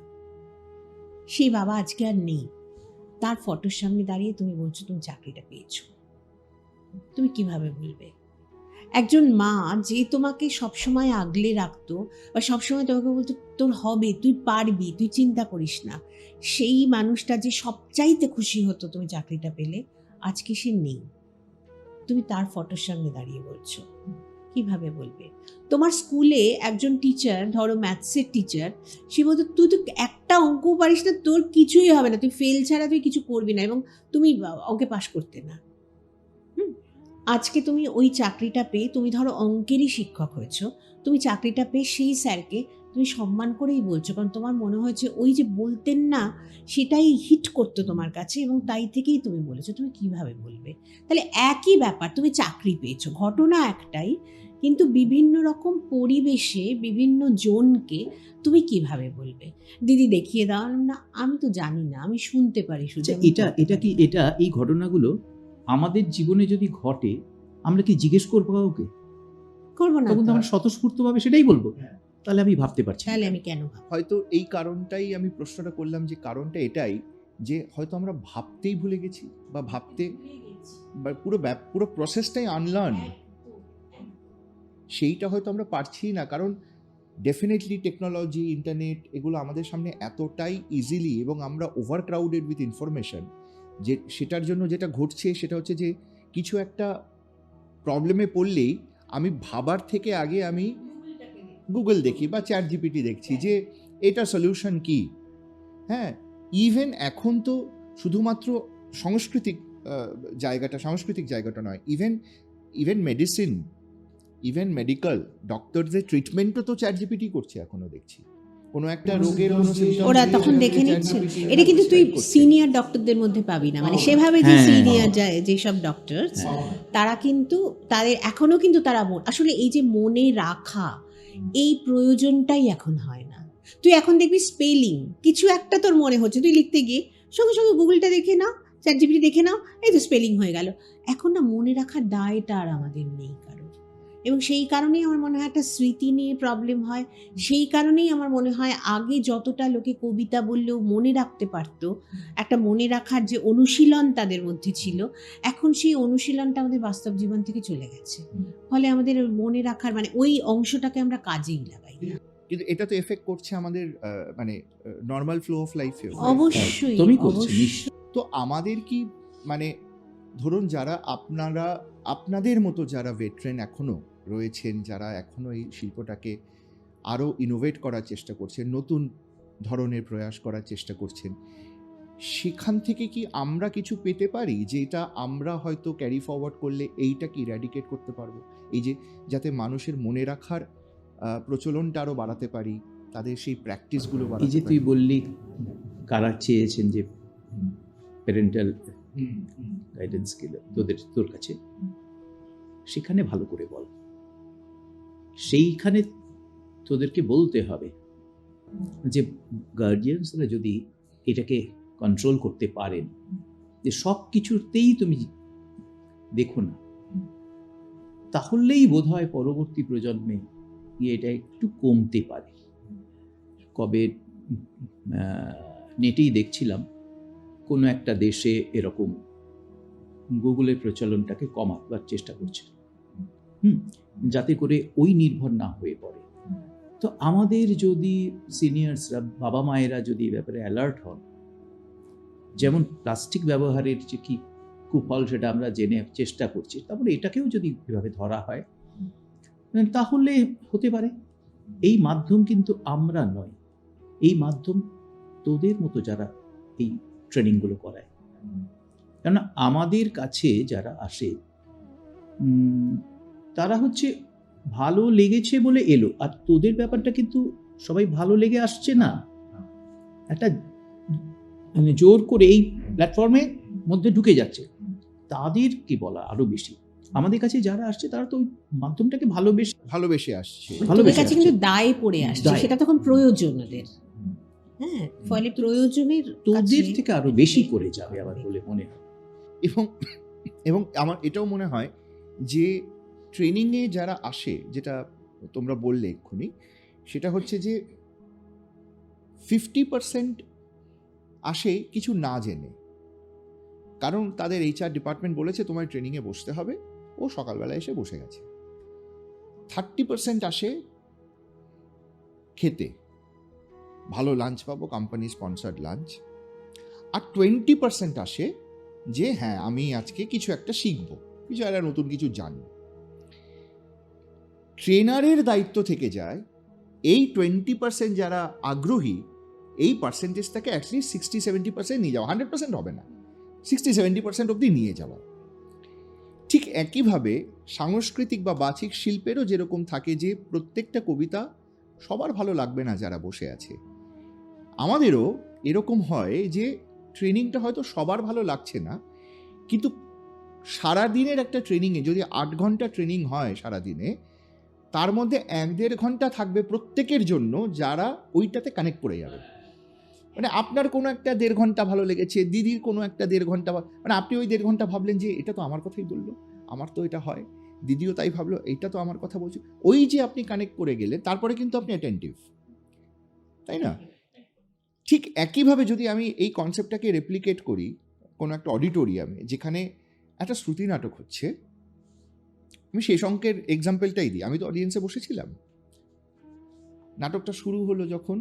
সেই বাবা আজকে আর নেই। তার ফটোর সামনে দাঁড়িয়ে তুমি বলছো তুমি চাকরিটা পেয়েছো, তুমি কিভাবে বলবে? একজন মা যে তোমাকে সবসময় আগলে রাখতো বা সবসময় তোমাকে বলতো তোর হবে, তুই পারবি, তুই চিন্তা করিস না, সেই মানুষটা যে সবচাইতে খুশি হতো তুমি চাকরিটা পেলে, আজকে সে নেই, তুমি তার ফটোর সামনে দাঁড়িয়ে বলছো, কিভাবে বলবে? তোমার স্কুলে একজন টিচার, ধরো ম্যাথসের টিচার, সে বলতো তুই তো একটা অঙ্ক পারিস না, তোর কিছুই হবে না, তুই ফেল ছাড়া তুই কিছু করবি না, এবং তুমি অঙ্কে পাশ করতে না। আজকে তুমি ওই চাকরিটা পেয়ে, তুমি ধরো অঙ্কেরই শিক্ষক হয়েছো, তুমি চাকরিটা পেয়ে সেই স্যারকে তুমি সম্মান করেই বলছো, কারণ তোমার মনে হয়েছে ওই যে বলতেন না, সেটাই হিট করতো তোমার কাছে, এবং তাই থেকেই তুমি বলেছো। তুমি কিভাবে বলবে? তাহলে একই ব্যাপার, তুমি চাকরি পেয়েছো, ঘটনা একটাই, কিন্তু বিভিন্ন রকম পরিবেশে বিভিন্ন জনকে তুমি কিভাবে বলবে? দিদি দেখিয়ে দাও না, আমি তো জানি না, আমি শুনতে পারি শুধু। এটা এই ঘটনাগুলো আমাদের জীবনে যদি ঘটে, আমরা কি জিজ্ঞেস করবো কাউকে? করবো না, তখন তো আমরা স্বতঃস্ফূর্তভাবে সেটাই বলবো। তাহলে আমি ভাবতে পারছি, তাহলে আমি কেন? হয়তো এই কারণটাই আমি প্রশ্নটা করলাম, যে কারণটা এটাই যে হয়তো আমরা ভাবতেই ভুলে গেছি, বা পুরো প্রসেসটাই আনলার্ন, সেইটা হয়তো আমরা পারছি না। কারণ ডেফিনেটলি টেকনোলজি, ইন্টারনেট, এগুলো আমাদের সামনে এতটাই ইজিলি, এবং আমরা ওভার ক্রাউডেড উইথ ইনফরমেশন, যে সেটার জন্য যেটা ঘটছে সেটা হচ্ছে যে কিছু একটা প্রবলেমে পড়লেই আমি ভাবার থেকে আগে আমি গুগল দেখি বা চ্যাট জিপিটি দেখছি যে এটা সলিউশন কি। হ্যাঁ, ইভেন এখন তো শুধুমাত্র সাংস্কৃতিক জায়গাটা নয়, ইভেন মেডিসিন, ইভেন মেডিকেল ডক্টরদের ট্রিটমেন্টও তো চ্যাট জিপিটি করছে এখনো, দেখছি কোনো একটা রোগের ওরা তখন দেখে নিচ্ছে। এটা কিন্তু তুই সিনিয়র ডক্টরদের মধ্যে পাবি না, মানে সেভাবে যে সিনিয়র যেসব ডক্টর, তারা কিন্তু তাদের এখনো কিন্তু তারা আসলে এই যে মনে রাখা, এই প্রয়োজনটাই এখন হয় না। তুই এখন দেখবি স্পেলিং কিছু একটা তোর মনে হচ্ছে, তুই লিখতে গিয়ে সঙ্গে সঙ্গে গুগলটা দেখে নাও, চ্যাট জিপিটি দেখে নাও, এই তো স্পেলিং হয়ে গেল। এখন না মনে রাখার দায়টা আর আমাদের নেই কারোর। এবং সেই কারণেই আমার মনে হয় একটা স্মৃতি নিয়ে প্রবলেম হয়। সেই কারণেই আমার মনে হয় আগে যতটা লোকে কবিতা বললেও মনে রাখতে পারতো, একটা মনে রাখার যে অনুশীলন তাদের মধ্যে ছিল, এখন সেই অনুশীলনটা আমাদের বাস্তব জীবন থেকে চলে গেছে। ফলে আমাদের মনে রাখার মানে ওই অংশটাকে আমরা কাজেই লাগাই না। কিন্তু এটা তো এফেক্ট করছে আমাদের মানে নর্মাল ফ্লো অফ লাইফে। অবশ্যই তুমি করছো অবশ্যই। নিশ্চয়। তো আমাদের কি মানে ধরুন যারা আপনাদের মতো যারা ভেটরেন এখনো রয়েছেন, যারা এখনো এই শিল্পটাকে আরো ইনোভেট করার চেষ্টা করছেন, নতুন ধরনের প্রয়াস করার চেষ্টা করছেন, সেখান থেকে কি আমরা কিছু পেতে পারি যেটা আমরা হয়তো ক্যারি ফরওয়ার্ড করলে এইটাকে ইরাডিকেট করতে পারবো? এই যে যাতে মানুষের মনে রাখার প্রচলনটা আরো বাড়াতে পারি, তাদের সেই প্র্যাকটিসগুলো এই বাড়াতে যে পারি। তুই বললি কারা চেয়েছেন যে প্যারেন্টাল গাইডেন্স গেলে তোর কাছে, সেখানে ভালো করে বল। সেইখানে তোদেরকে বলতে হবে যে গার্জিয়ানসরা যদি এটাকে কন্ট্রোল করতে পারেন, যে সব কিছুতেই তুমি দেখো না, তাহলেই বোধ হয় পরবর্তী প্রজন্মে এটা একটু কমতে পারে। কবে নেটেই দেখছিলাম কোনো একটা দেশে এরকম গুগলের প্রচলনটাকে কমাবার চেষ্টা করছে, যাতে করে ওই নির্ভর না হয়ে পড়ে। তো আমাদের যদি সিনিয়র্সরা, বাবা মায়েরা যদি এ ব্যাপারে অ্যালার্ট হন, যেমন প্লাস্টিক ব্যবহারের যে কি কুফল সেটা আমরা জেনে চেষ্টা করছি, তারপরে এটাকেও যদি এভাবে ধরা হয় তাহলে হতে পারে। এই মাধ্যম কিন্তু আমরা নয়, এই মাধ্যম তোদের মতো যারা এই ট্রেনিংগুলো করায়। কেননা আমাদের কাছে যারা আসে তারা হচ্ছে ভালো লেগেছে বলে এলো, আর তোদের ব্যাপারটা কিন্তু সবাই ভালো লেগে আসছে না, একটা মানে জোর করে এই প্ল্যাটফর্মের মধ্যে ঢুকে যাচ্ছে। তাদের কি বলা আরো বেশি, আমাদের কাছে যারা আসছে তারা তো ওই মাধ্যমটাকে ভালোবেসে আসছে। তোদের কাছে কিন্তু দায় পড়ে আসছে, দায়। সেটা তখন প্রয়োজন ওদের। হ্যাঁ, ফলে প্রয়োজনের তোদের কাছে- থেকে আরো বেশি করে যাবে আবার বলে মনে হয়। এবং আমার এটাও মনে হয় যে ট্রেনিংয়ে যারা আসে, যেটা তোমরা বললে এক্ষুনি, সেটা হচ্ছে যে 50% আসে কিছু না জেনে, কারণ তাদের HR ডিপার্টমেন্ট বলেছে তোমার ট্রেনিংয়ে বসতে হবে, ও সকালবেলা এসে বসে গেছে। 30% আসে খেতে, ভালো লাঞ্চ পাবো, কোম্পানি স্পন্সার্ড লাঞ্চ। আর 20% আসে যে হ্যাঁ আমি আজকে কিছু একটা শিখবো, কিছু একটা নতুন কিছু জানবো। ট্রেনারের দায়িত্ব থেকে যায় এই 20% যারা আগ্রহী, এই পার্সেন্টেজটাকে অ্যাটলিস্ট 60-70% নিয়ে যাওয়া, 100% হবে না, 60-70% অবধি নিয়ে যাওয়া। ঠিক একইভাবে সাংস্কৃতিক বা বাচিক শিল্পেরও যেরকম থাকে যে প্রত্যেকটা কবিতা সবার ভালো লাগবে না যারা বসে আছে, আমাদেরও এরকম হয় যে ট্রেনিংটা হয়তো সবার ভালো লাগছে না, কিন্তু সারাদিনের একটা ট্রেনিংয়ে যদি 8 ঘন্টা ট্রেনিং হয় সারাদিনে, তার মধ্যে 1-1.5 ঘন্টা থাকবে প্রত্যেকের জন্য যারা ওইটাতে কানেক্ট করে যাবে। মানে আপনার কোনো একটা 1.5 ঘন্টা ভালো লেগেছে, দিদির কোনো একটা 1.5 ঘন্টা, মানে আপনি ওই 1.5 ঘন্টা ভাবলেন যে এটা তো আমার কথাই বললো, আমার তো এটা হয়, দিদিও তাই ভাবলো, এইটা তো আমার কথা বলছে, ওই যে আপনি কানেক্ট করে গেলেন, তারপরে কিন্তু আপনি অ্যাটেন্টিভ, তাই না? ঠিক একইভাবে যদি আমি এই কনসেপ্টটাকে রেপ্লিকেট করি কোনো একটা অডিটোরিয়ামে যেখানে একটা শ্রুতি নাটক হচ্ছে, আমি শেষ অঙ্কের এক্সাম্পলটাই দিই। আমি তো অডিয়েন্সে বসেছিলাম, নাটকটা শুরু হলো যখন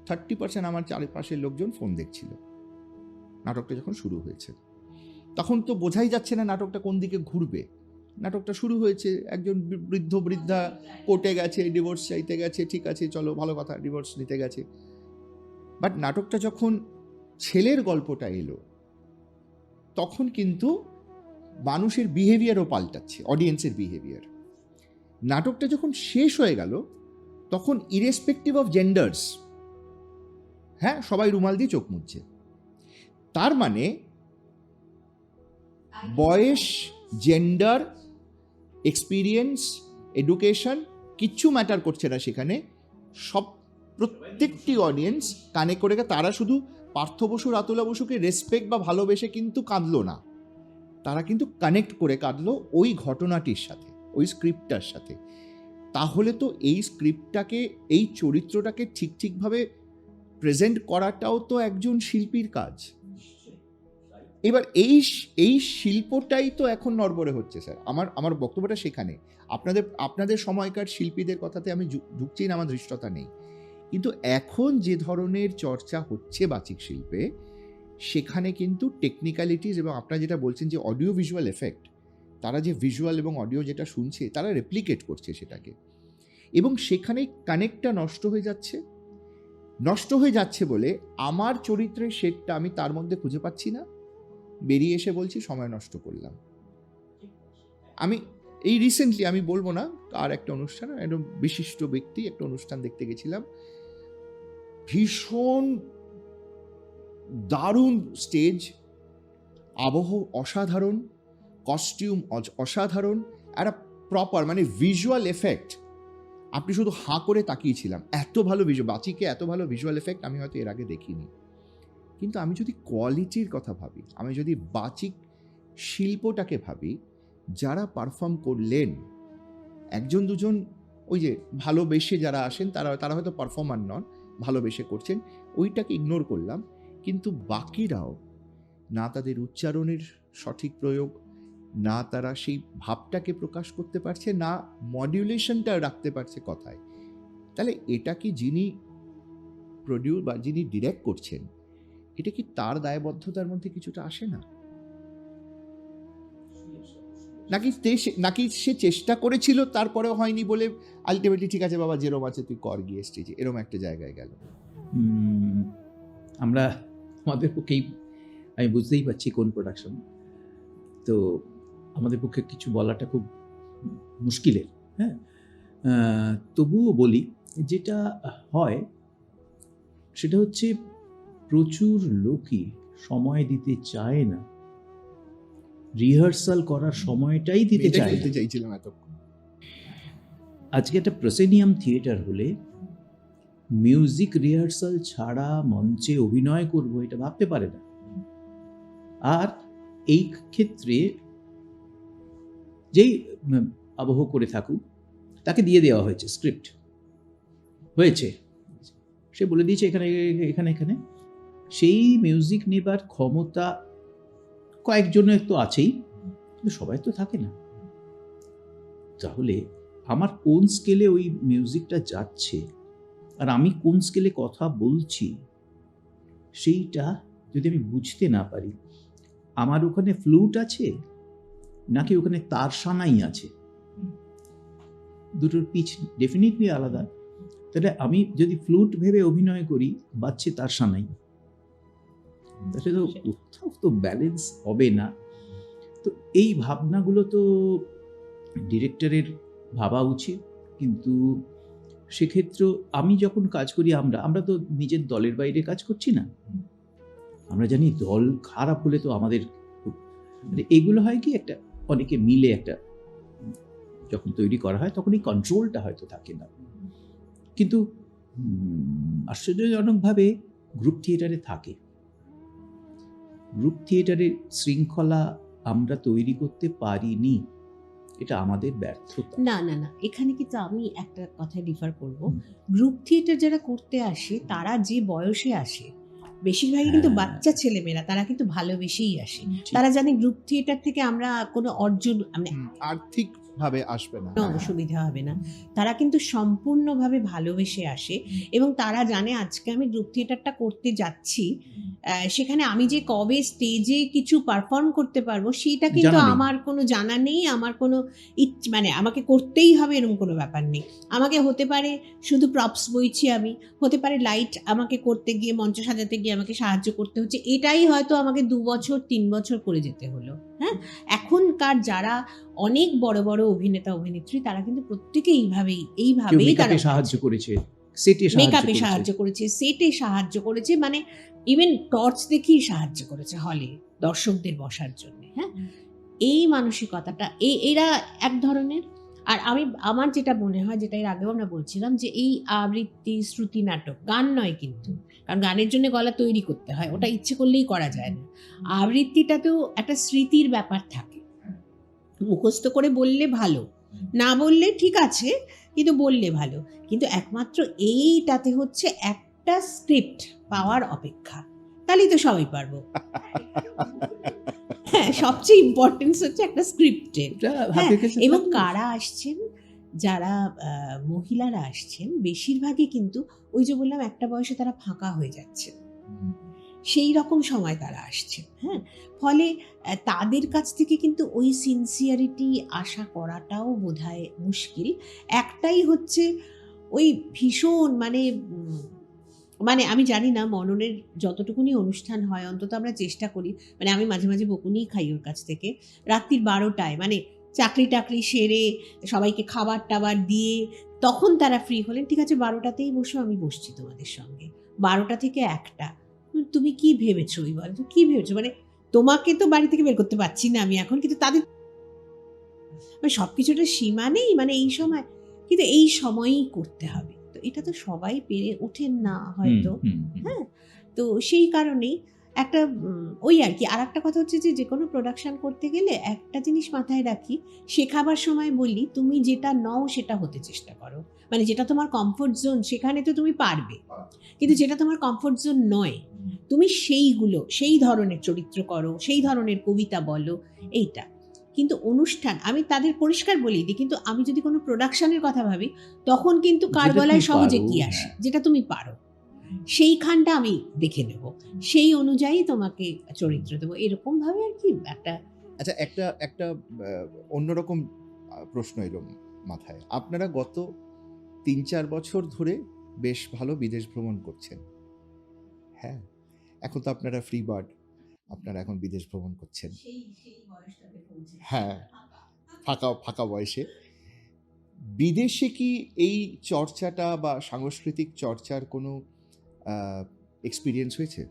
30% আমার চারপাশের লোকজন ফোন দেখছিল। নাটকটা যখন শুরু হয়েছে তখন তো বোঝাই যাচ্ছে না নাটকটা কোন দিকে ঘুরবে। নাটকটা শুরু হয়েছে, একজন বৃদ্ধা কোর্টে গেছে, ডিভোর্স চাইতে গেছে, ঠিক আছে চলো ভালো কথা, ডিভোর্স নিতে গেছে। বাট নাটকটা যখন ছেলের গল্পটা এলো, তখন কিন্তু মানুষের বিহেভিয়ারও পাল্টাচ্ছে, অডিয়েন্সের বিহেভিয়ার। নাটকটা যখন শেষ হয়ে গেল তখন ইরেসপেক্টিভ অফ জেন্ডার্স, হ্যাঁ সবাই রুমাল দিয়ে চোখ মুছছে। তার মানে বয়স, জেন্ডার, এক্সপিরিয়েন্স, এডুকেশন কিচ্ছু ম্যাটার করছে না সেখানে। প্রত্যেকটি অডিয়েন্স কানে করে, তারা শুধু পার্থ বসু, রাতুলা বসুকে রেসপেক্ট বা ভালোবেসে কিন্তু কাঁদলো না, তারা কিন্তু কানেক্ট করে কাঁদলো ওই ঘটনাটির সাথে। ওই স্ক্রিপ্টটার সাথে, তাহলে তো এই স্ক্রিপ্টটাকে, এই চরিত্রটাকে ঠিকভাবে প্রেজেন্ট করাটাও তো একজন শিল্পীর কাজ। এবার এই শিল্পটাই তো এখন নড়বড়ে হচ্ছে স্যার। আমার বক্তব্যটা সেখানে। আপনাদের সময়কার শিল্পীদের কথাতে আমি ঢুকছি না, আমার ধৃষ্টতা নেই, কিন্তু এখন যে ধরনের চর্চা হচ্ছে বাচিক শিল্পে, সেখানে কিন্তু টেকনিক্যালিটিস এবং আপনারা যেটা বলছেন যে অডিও ভিজুয়াল এফেক্ট, তারা যে ভিজুয়াল এবং অডিও যেটা শুনছে তারা রেপ্লিকেট করছে সেটাকে, এবং সেখানেই কানেক্টটা নষ্ট হয়ে যাচ্ছে বলে আমার চরিত্রের শেডটা আমি তার মধ্যে খুঁজে পাচ্ছি না, বেরিয়ে এসে বলছি সময় নষ্ট করলাম। আমি এই রিসেন্টলি, আমি বলবো না আর একটা অনুষ্ঠান, একদম বিশিষ্ট ব্যক্তি একটা অনুষ্ঠান দেখতে গেছিলাম, ভীষণ দারুণ স্টেজ, আবহ অসাধারণ, কস্টিউম অসাধারণ, একটা প্রপার মানে ভিজুয়াল এফেক্ট, আপনি শুধু হাঁ করে তাকিয়েছিলাম, এত ভালো বাচিকে এত ভালো ভিজুয়াল এফেক্ট আমি হয়তো এর আগে দেখিনি। কিন্তু আমি যদি কোয়ালিটির কথা ভাবি, আমি যদি বাচিক শিল্পটাকে ভাবি, যারা পারফর্ম করলেন, একজন দুজন ওই যে ভালোবেসে যারা আসেন তারা হয়তো পারফর্মার নন, ভালোবেসে করছেন, ওইটাকে ইগনোর করলাম, কিন্তু বাকিরাও না তাদের উচ্চারণের সঠিক প্রয়োগ, না তারা সেই ভাবটাকে প্রকাশ করতে পারছে, না মডিউলেশনটা রাখতে পারছে কথায়। তাহলে এটা কি যিনি প্রডিউস বা যিনি ডিরেক্ট করছেন, এটা কি তার দায়বদ্ধতার মধ্যে কিছুটা আসে না? নাকি সে চেষ্টা করেছিল তারপরেও হয়নি বলে আলটিমেটলি ঠিক আছে বাবা যেরম আছে তুই কর গিয়ে স্টেজে, এরম একটা জায়গায় গেল? আমরা আমাদের পক্ষেই, আমি বুঝতেই পারছি কোন প্রোডাকশন, তো আমাদের পক্ষে কিছু বলাটা খুব মুশকিলের। হ্যাঁ, তবুও বলি, যেটা হয় সেটা হচ্ছে প্রচুর লোকই সময় দিতে চায় না, রিহার্সাল করার সময়টাই দিতে চায় না। চাইছিলাম এতক্ষণ। আজকে একটা প্রসেনিয়াম থিয়েটার হলে মিউজিক রিহার্সাল ছাড়া মঞ্চে অভিনয় করব এটা ভাবতে পারে না। আর এই ক্ষেত্রে যেই আবহ করে থাকুক তাকে দিয়ে দেওয়া হয়েছে স্ক্রিপ্ট, হয়েছে, সে বলে দিয়েছে এখানে এখানে এখানে, সেই মিউজিক নেবার ক্ষমতা কয়েকজনের তো আছেই, কিন্তু সবাই তো থাকে না। তাহলে আমার কোন স্কেলে ওই মিউজিকটা যাচ্ছে আর আমি কোন স্কেলে কথা বলছি, সেইটা যদি আমি বুঝতে না পারি, আমার ওখানে ফ্লুট আছে নাকি ওখানে তার সানাই আছে, দুটোর পিচ ডেফিনেটলি আলাদা। তাহলে আমি যদি ফ্লুট ভেবে অভিনয় করি, বাজছে তার সানাই, তাহলে তো কোথাও তো ব্যালেন্স হবে না। তো এই ভাবনাগুলো তো ডিরেক্টরের ভাবা উচিত, কিন্তু সেক্ষেত্রে আমি যখন কাজ করি, আমরা তো নিজের দলের বাইরে কাজ করছি না, আমরা জানি দল খারাপ হলে তো আমাদের এগুলো হয় কি, একটা অনেকে মিলে একটা যখন তৈরি করা হয় তখন এই কন্ট্রোলটা হয়তো থাকে না। কিন্তু আশ্চর্যজনকভাবে গ্রুপ থিয়েটারে থাকে। গ্রুপ থিয়েটারের শৃঙ্খলা আমরা তৈরি করতে পারিনি, এটা আমাদের ব্যর্থতা। না না না, এখানে কিন্তু আমি একটা কথায় ডিফার করব। গ্রুপ থিয়েটার যারা করতে আসে তারা যে বয়সে আসে, বেশিরভাগই কিন্তু বাচ্চা ছেলেমেয়েরা, তারা কিন্তু ভালোবেসেই আসে। তারা জানে গ্রুপ থিয়েটার থেকে আমরা কোনো অর্জন, আর্থিক ভাবে আসবে না, অসুবিধা হবে না, তারা কিন্তু সম্পূর্ণভাবে ভালোবেসে আসে। এবং তারা জানে আজকে আমি গ্রুপ থিয়েটারটা করতে যাচ্ছি, সেখানে আমি যে কবে স্টেজে কিছু পারফর্ম করতে পারবো সেটা কিন্তু আমার কোনো জানা নেই, আমার কোনো মানে আমাকে করতেই হবে এরকম কোনো ব্যাপার নেই। আমাকে হতে পারে শুধু প্রপস বইছি আমি, হতে পারে লাইট আমাকে করতে গিয়ে, মঞ্চ সাজাতে গিয়ে আমাকে সাহায্য করতে হচ্ছে, এটাই হয়তো আমাকে 2 বছর 3 বছর করে যেতে হলো। হ্যাঁ, এখনকার যারা অনেক বড় বড় অভিনেতা অভিনেত্রী তারা কিন্তু প্রত্যেকে এইভাবেই তারা সাহায্য করেছে, মেকআপে সাহায্য করেছে, সেটে সাহায্য করেছে, মানে ইভেন টর্চ দেখেই সাহায্য করেছে হলে দর্শকদের বসার জন্য। হ্যাঁ, এই মানসিকতাটা এরা এক ধরনের। আর আমার যেটা মনে হয়, যেটা এর আগেও আমরা বলছিলাম, যে এই আবৃত্তি শ্রুতি নাটক, গান নয় কিন্তু, কারণ গানের জন্য গলা তৈরি করতে হয়, ওটা ইচ্ছে করলেই করা যায় না। আবৃত্তিটাতেও একটা স্মৃতির ব্যাপার থাকে, মুখস্থ করে বললে ভালো, না বললে ঠিক আছে, কিন্তু বললে ভালো। কিন্তু একমাত্র এইটাতে হচ্ছে একটা স্ক্রিপ্ট পাওয়ার অপেক্ষা, তাহলেই তো সবাই পারবো। হ্যাঁ, সবচেয়ে ইম্পর্টেন্স হচ্ছে একটা স্ক্রিপ্টের। এটা হ্যাঁ, হাতের কাছে এবং থাকলে- কারা আসছেন, যারা মহিলারা আসছেন বেশিরভাগই কিন্তু ওই যে বললাম একটা বয়সে তারা ফাঁকা হয়ে যাচ্ছে, সেই রকম সময় তারা আসছেন। হ্যাঁ, ফলে তাদের কাছ থেকে কিন্তু ওই সিনসিয়ারিটি আশা করাটাও বোধহয় মুশকিল। একটাই হচ্ছে ওই ভীষণ মানে আমি জানি না, মননের যতটুকুনি অনুষ্ঠান হয় অন্তত আমরা চেষ্টা করি, মানে আমি মাঝে মাঝে বকুনিই খাই ওর কাছ থেকে, রাত্রির 12টায়, মানে চাকরি টাকরি সেরে সবাইকে খাবার টাবার দিয়ে তখন তারা ফ্রি হলেন, ঠিক আছে 12টাতেই বসো, আমি বসছি তোমাদের সঙ্গে, 12টা থেকে 1টা। তুমি কি ভেবেছো, ওই বল কি ভেবেছো, মানে তোমাকে তো বাড়ি থেকে বের করতে পারছি না আমি এখন, কিন্তু তাদের মানে সবকিছুটা সীমা নেই, মানে এই সময়, কিন্তু এই সময়ই করতে হবে, তো এটা তো সবাই পেরে ওঠেন না হয়তো। হ্যাঁ, তো সেই কারণেই একটা ওই আর কি। আর একটা কথা হচ্ছে যে কোনো প্রোডাকশন করতে গেলে একটা জিনিস মাথায় রাখি, শেখাবার সময় বলি তুমি যেটা নও সেটা হতে চেষ্টা করো, মানে যেটা তোমার কমফোর্ট জোন সেখানে তো তুমি পারবে, কিন্তু যেটা তোমার কমফোর্ট জোন নয় তুমি সেইগুলো, সেই ধরনের চরিত্র করো, সেই ধরনের কবিতা বলো, এইটা। কিন্তু অনুষ্ঠান আমি তাদের পরিষ্কার বলি দিই, কিন্তু আমি যদি কোনো প্রোডাকশনের কথা ভাবি তখন কিন্তু যেটা কারবালায় তুমি সহজে পারো, কি আসে, হ্যাঁ। যেটা তুমি পারো সেইখানটা আমি দেখে নেব, সেই অনুযায়ী তোমাকে চরিত্র দেবো, এরকম ভাবে আর কি একটা। আচ্ছা, একটা একটা অন্যরকম প্রশ্ন এলো মাথায়। আপনারা গত 3-4 বছর ধরে বেশ ভালো বিদেশ ভ্রমণ করছেন। হ্যাঁ, এখন তো আপনারা ফ্রি বার্ড, আপনারা এখন বিদেশ ভ্রমণ করছেন। হ্যাঁ, ফাঁকা ফাঁকা বয়সে বিদেশে কি এই চর্চাটা বা সাংস্কৃতিক চর্চার কোনো এক্সপিরিয়েন্স হয়েছে?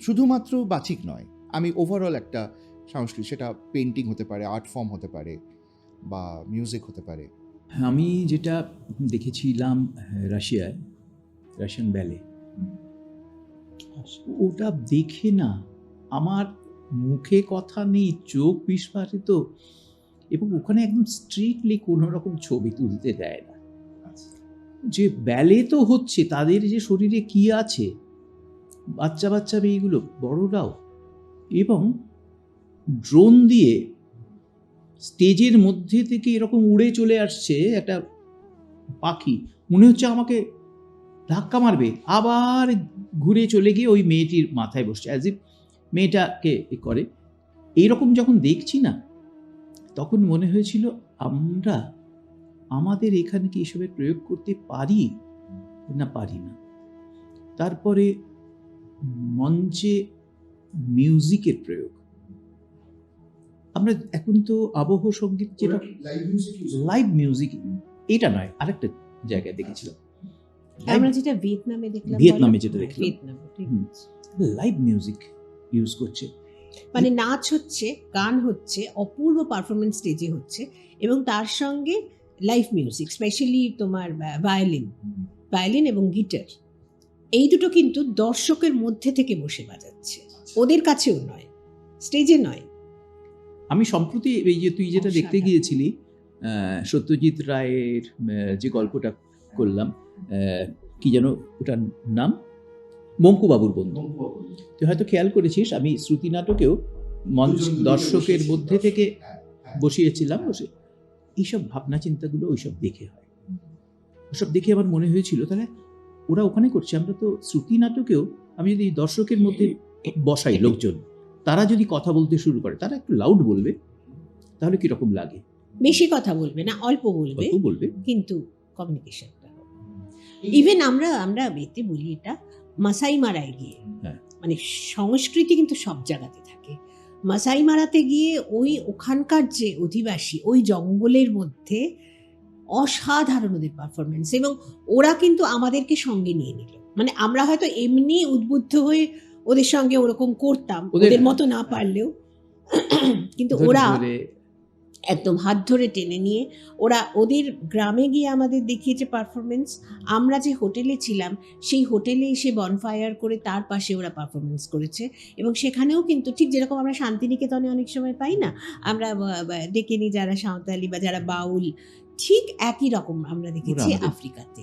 শুধুমাত্র বাচিক নয়, আমি ওভারঅল একটা সংস্কৃতি, সেটা পেন্টিং হতে পারে, আর্ট ফর্ম হতে পারে, বা মিউজিক হতে পারে। আমি যেটা দেখেছিলাম রাশিয়ায়, রাশিয়ান ব্যালে, ওটা দেখে না আমার মুখে কথা নেই, চোখ বিস্ফারিত, এবং ওখানে একদম স্ট্রিক্টলি কোনো রকম ছবি তুলতে দেয় না। যে ব্যালে তো হচ্ছে, তাদের যে শরীরে কি আছে, বাচ্চা বাচ্চা মেয়েগুলো, বড়রাও, এবং ড্রোন দিয়ে স্টেজের মধ্যে থেকে এরকম উড়ে চলে আসছে একটা পাখি, মনে হচ্ছে আমাকে ধাক্কা মারবে, আবার ঘুরে চলে গিয়ে ওই মেয়েটির মাথায় বসছে, অ্যাজ ইফ মেয়েটাকে করে। এইরকম যখন দেখছি না, তখন মনে হয়েছিল আমরা আমাদের এখানে কি এসবের প্রয়োগ করতে পারি না পারি না। তারপরে মঞ্চে মিউজিকের প্রয়োগ, আমরা এখন তো আবহ সঙ্গীত, যেটা লাইভ মিউজিক, এটা নয়, আরেকটা জায়গায় দেখেছিলাম, আমরা যেটা ভিয়েতনামে দেখলাম, ভিয়েতনামে বলো? যেটা দেখলাম, ভিয়েতনামে, ঠিক। লাইভ মিউজিক ইউজ করছে, মানে নাচ হচ্ছে, গান হচ্ছে, অপূর্ব পারফরমেন্স স্টেজে হচ্ছে, এবং তার সঙ্গে লাইভ মিউজিক, স্পেশালি তোমার ভায়োলিন এবং গিটার, এই দুটো কিন্তু দর্শকের মধ্যে থেকে বসে বাজাচ্ছে, ওদের কাছেও নয়, স্টেজে নয়। আমি সম্প্রতি এই যে তুই যেটা দেখতে অসাধারণ। গিয়েছিলি, সত্যজিৎ রায়ের যে গল্পটা করলাম, কি যেন ওটার নাম, মঙ্কুবাবুর বন্ধু, তুই হয়তো খেয়াল করেছিস, আমি শ্রুতি নাটকেও মঞ্চ দর্শকের মধ্যে থেকে বসিয়েছিলাম, বসে এইসব ভাবনা চিন্তাগুলো ওইসব দেখে হয়, ওসব দেখে আমার মনে হয়েছিল তাহলে ওরা ওখানে করছে, আমরা তো শ্রুতি নাটকেও আমি যদি দর্শকের মধ্যে বসাই লোকজন, তারা যদি কথা বলতে শুরু করে, তারা একটু লাউড বলবে, তাহলে কিরকম লাগে? বেশি কথা বলবে না, অল্প বলবে, অল্প বলবে, কিন্তু কমিউনিকেশনটা হবে। ইভেন আমরা এতে বলি এটা মাসাই মারায় গিয়ে, হ্যাঁ। মানে সংস্কৃতি কিন্তু সব জায়গাতে থাকে, মাসাই মারাতে গিয়ে ওই ওখানকার যে অধিবাসী, ওই জঙ্গলের মধ্যে অসাধারণ ওদের পারফরমেন্স, এবং ওরা কিন্তু আমাদেরকে সঙ্গে নিয়ে নিল, মানে আমরা হয়তো এমনি উদ্বুদ্ধ হয়ে ওদের সঙ্গে ওরকম করতাম, ওদের মতো না পারলেও, কিন্তু ধরে ওরা ধরে একদম হাত ধরে টেনে নিয়ে ওরা ওদের গ্রামে গিয়ে আমাদের দেখিয়েছে পারফরমেন্স। আমরা যে হোটেলে ছিলাম সেই হোটেলে এসে বনফায়ার করে তার পাশে ওরা পারফরমেন্স করেছে, এবং সেখানেও কিন্তু ঠিক যেরকম আমরা শান্তিনিকেতনে অনেক সময় পাই না, আমরা ডেকে নিই যারা সাঁওতালি বা যারা বাউল, ঠিক একই রকম আমরা দেখেছি আমাদের- আফ্রিকাতে,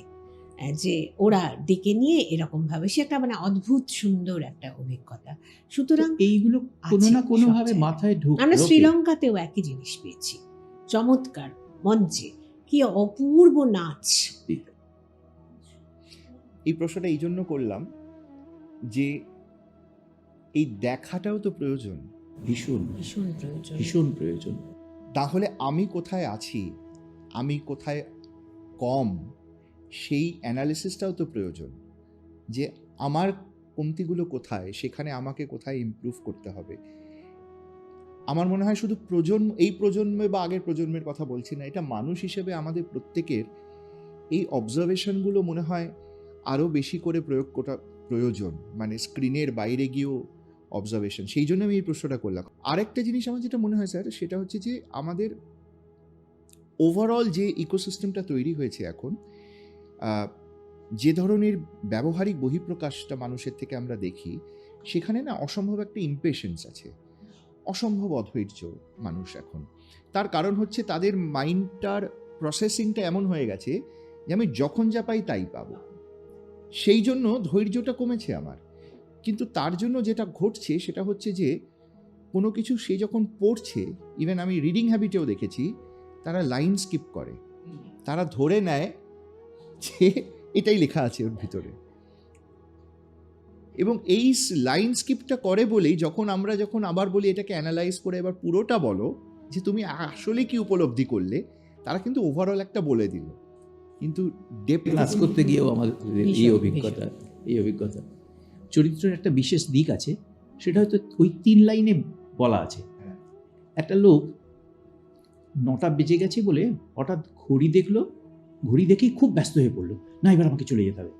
যে ওরা ডেকে নিয়ে এরকম ভাবে, সে একটা মানে অদ্ভুত সুন্দর একটা অভিজ্ঞতা। সুতরাং এইগুলো কোনো আছে না কোনো সব ভাবে জায়গায়। মাথায় আমরা ঢোকে। শ্রীলঙ্কাতেও একই জিনিস পেয়েছি, চমৎকার মঞ্চে কি অপূর্ব নাচ। এই প্রশ্নটা এই জন্য করলাম যে এই দেখাটাও তো প্রয়োজন। ভীষণ ভীষণ প্রয়োজন। ভীষণ প্রয়োজন। তাহলে আমি কোথায় আছি, আমি কোথায় কম, সেই অ্যানালিসিসটাও তো প্রয়োজন, যে আমার কমতিগুলো কোথায়, সেখানে আমাকে কোথায় ইমপ্রুভ করতে হবে। আমার মনে হয় শুধু এই প্রজন্মে বা আগের প্রজন্মের কথা বলছি না, এটা মানুষ হিসেবে আমাদের প্রত্যেকের এই অবজারভেশনগুলো মনে হয় আরও বেশি করে প্রয়োগ করা প্রয়োজন, মানে স্ক্রিনের বাইরে গিয়েও অবজারভেশন। সেই জন্য আমি এই প্রশ্নটা করলাম। আরেকটা জিনিস আমার যেটা মনে হয় স্যার, সেটা হচ্ছে যে আমাদের ওভারঅল যে ইকোসিস্টেমটা তৈরি হয়েছে এখন, যে ধরনের ব্যবহারিক বহিঃপ্রকাশটা মানুষের থেকে আমরা দেখি, সেখানে না অসম্ভব একটা ইমপেশেন্স আছে, অসম্ভব অধৈর্য মানুষ এখন। তার কারণ হচ্ছে তাদের মাইন্ডটার প্রসেসিংটা এমন হয়ে গেছে যে আমি যখন যা পাই তাই পাবো, সেই জন্য ধৈর্যটা কমেছে আমার। কিন্তু তার জন্য যেটা ঘটছে সেটা হচ্ছে যে কোনো কিছু সে যখন পড়ছে, ইভেন আমি রিডিং হ্যাবিটেও দেখেছি, তারা লাইন স্কিপ করে, তারা ধরে নেয় যে এটাই লেখা আছে ওর ভিতরে, এবং এই লাইন স্কিপটা করে বলেই যখন আবার বলি এটাকে অ্যানালাইজ করে এবার পুরোটা বলো যে তুমি আসলে কি উপলব্ধি করলে, তারা কিন্তু ওভারঅল একটা বলে দিল, কিন্তু ক্লাস করতে গিয়েও আমাদের এই ভীষণ, অভিজ্ঞতা চরিত্রের একটা বিশেষ দিক আছে, সেটা হয়তো ওই 3 লাইনে বলা আছে। একটা লোক 9টা বেজে গেছে বলে হঠাৎ ঘড়ি দেখলো, ঘড়ি দেখেই খুব ব্যস্ত হয়ে পড়লো, না এবার আমাকে চলে যেতে হবে।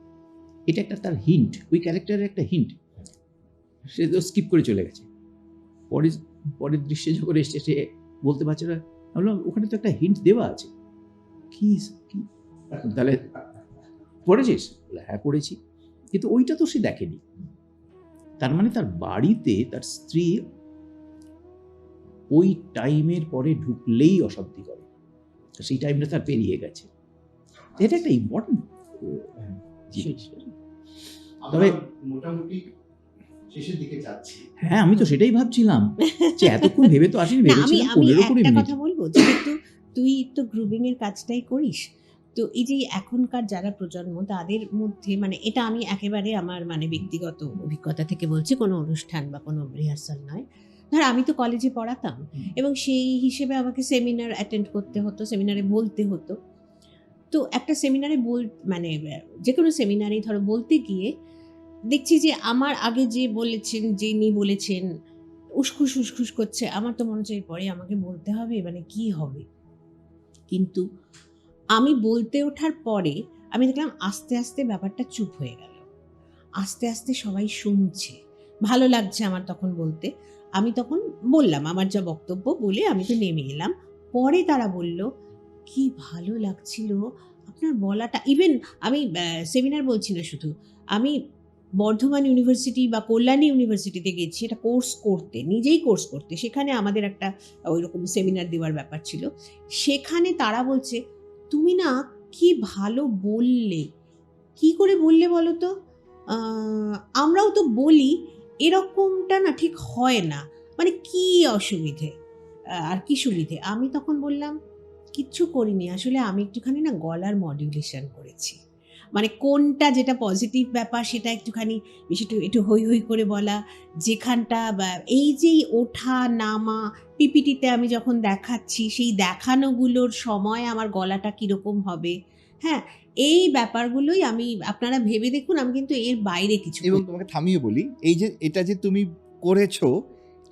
এটা একটা তার হিন্ট, ওই ক্যারেক্টারের একটা হিন্ট, সে তো স্কিপ করে চলে গেছে। পরের দৃশ্যে যখন এসছে সে বলতে পারছে না, বললাম ওখানে তো একটা হিন্ট দেওয়া আছে। কি তাহলে পড়েছিস? হ্যাঁ পড়েছি, কিন্তু ওইটা তো সে দেখেনি। তার মানে তার বাড়িতে তার স্ত্রী ওই টাইমের পরে ঢুকলেই অশান্তি করে, সেই টাইমটা তার পেরিয়ে গেছে। এটা একটা ইম্পর্টেন্ট জিনিস। তবে মোটামুটি শেষের দিকে যাচ্ছি। হ্যাঁ, আমি তো সেটাই ভাবছিলাম যে এতক্ষণ ভেবে তো আসিনি, না, আমি ভেবেছিলাম আমি 15-20 একটা মিনিট। কথা বলবো, যেহেতু তুই তো গ্রুমিং এর কাজটাই করিস, তো এই যে এখনকার যারা প্রজন্ম তাদের মধ্যে, মানে এটা আমি একেবারে আমার মানে ব্যক্তিগত অভিজ্ঞতা থেকে বলছি, কোনো অনুষ্ঠান বা কোনো রিহার্সাল নয়। ধর আমি তো কলেজে পড়াতাম, এবং সেই হিসেবে আমাকে সেমিনার অ্যাটেন্ড করতে হতো, সেমিনারে বলতে হতো। তো একটা সেমিনারে মানে যে কোনো সেমিনারে ধরো বলতে গিয়ে দেখছি যে আমার আগে যে বলেছেন, যিনি বলেছেন, উসখুস উসখুস করছে, আমার তো মনে হচ্ছে পরে আমাকে বলতে হবে, মানে কি হবে। কিন্তু আমি বলতে ওঠার পরে আমি দেখলাম আস্তে আস্তে ব্যাপারটা চুপ হয়ে গেল, আস্তে আস্তে সবাই শুনছে, ভালো লাগছে আমার তখন বলতে। আমি তখন বললাম আমার যা বক্তব্য, বলে আমি তো নেমে এলাম। পরে তারা বলল কি ভালো লাগছিল আপনার বলাটা। ইভেন আমি সেমিনার বলছি না শুধু, আমি বর্ধমান ইউনিভার্সিটি বা কল্যাণী ইউনিভার্সিটিতে গেছি এটা কোর্স করতে, নিজেই কোর্স করতে। সেখানে আমাদের একটা ওই রকম সেমিনার দেওয়ার ব্যাপার ছিল। সেখানে তারা বলছে তুমি না কি ভালো বললে, কি করে বললে বলো তো, আমরাও তো বলি, এরকমটা না ঠিক হয় না, মানে কি অসুবিধে আর কি সুবিধে। আমি তখন বললাম কিচ্ছু করিনি, আসলে আমি একটুখানি না গলার মডিউলেশন করেছি, মানে কোনটা যেটা পজিটিভ ব্যাপার সেটা একটুখানি বেশি একটু হই হই করে বলা, যেখানটা এই যেই ওঠা নামা পিপিটিতে আমি যখন দেখাচ্ছি সেই দেখানোগুলোর সময় আমার গলাটা কীরকম হবে, হ্যাঁ এই ব্যাপারগুলোই আমি, আপনারা ভেবে দেখুন, আমি কিন্তু এর বাইরে কিছু। এবং তোমাকে থামিয়ে বলি, এই যে এটা যে তুমি করেছো,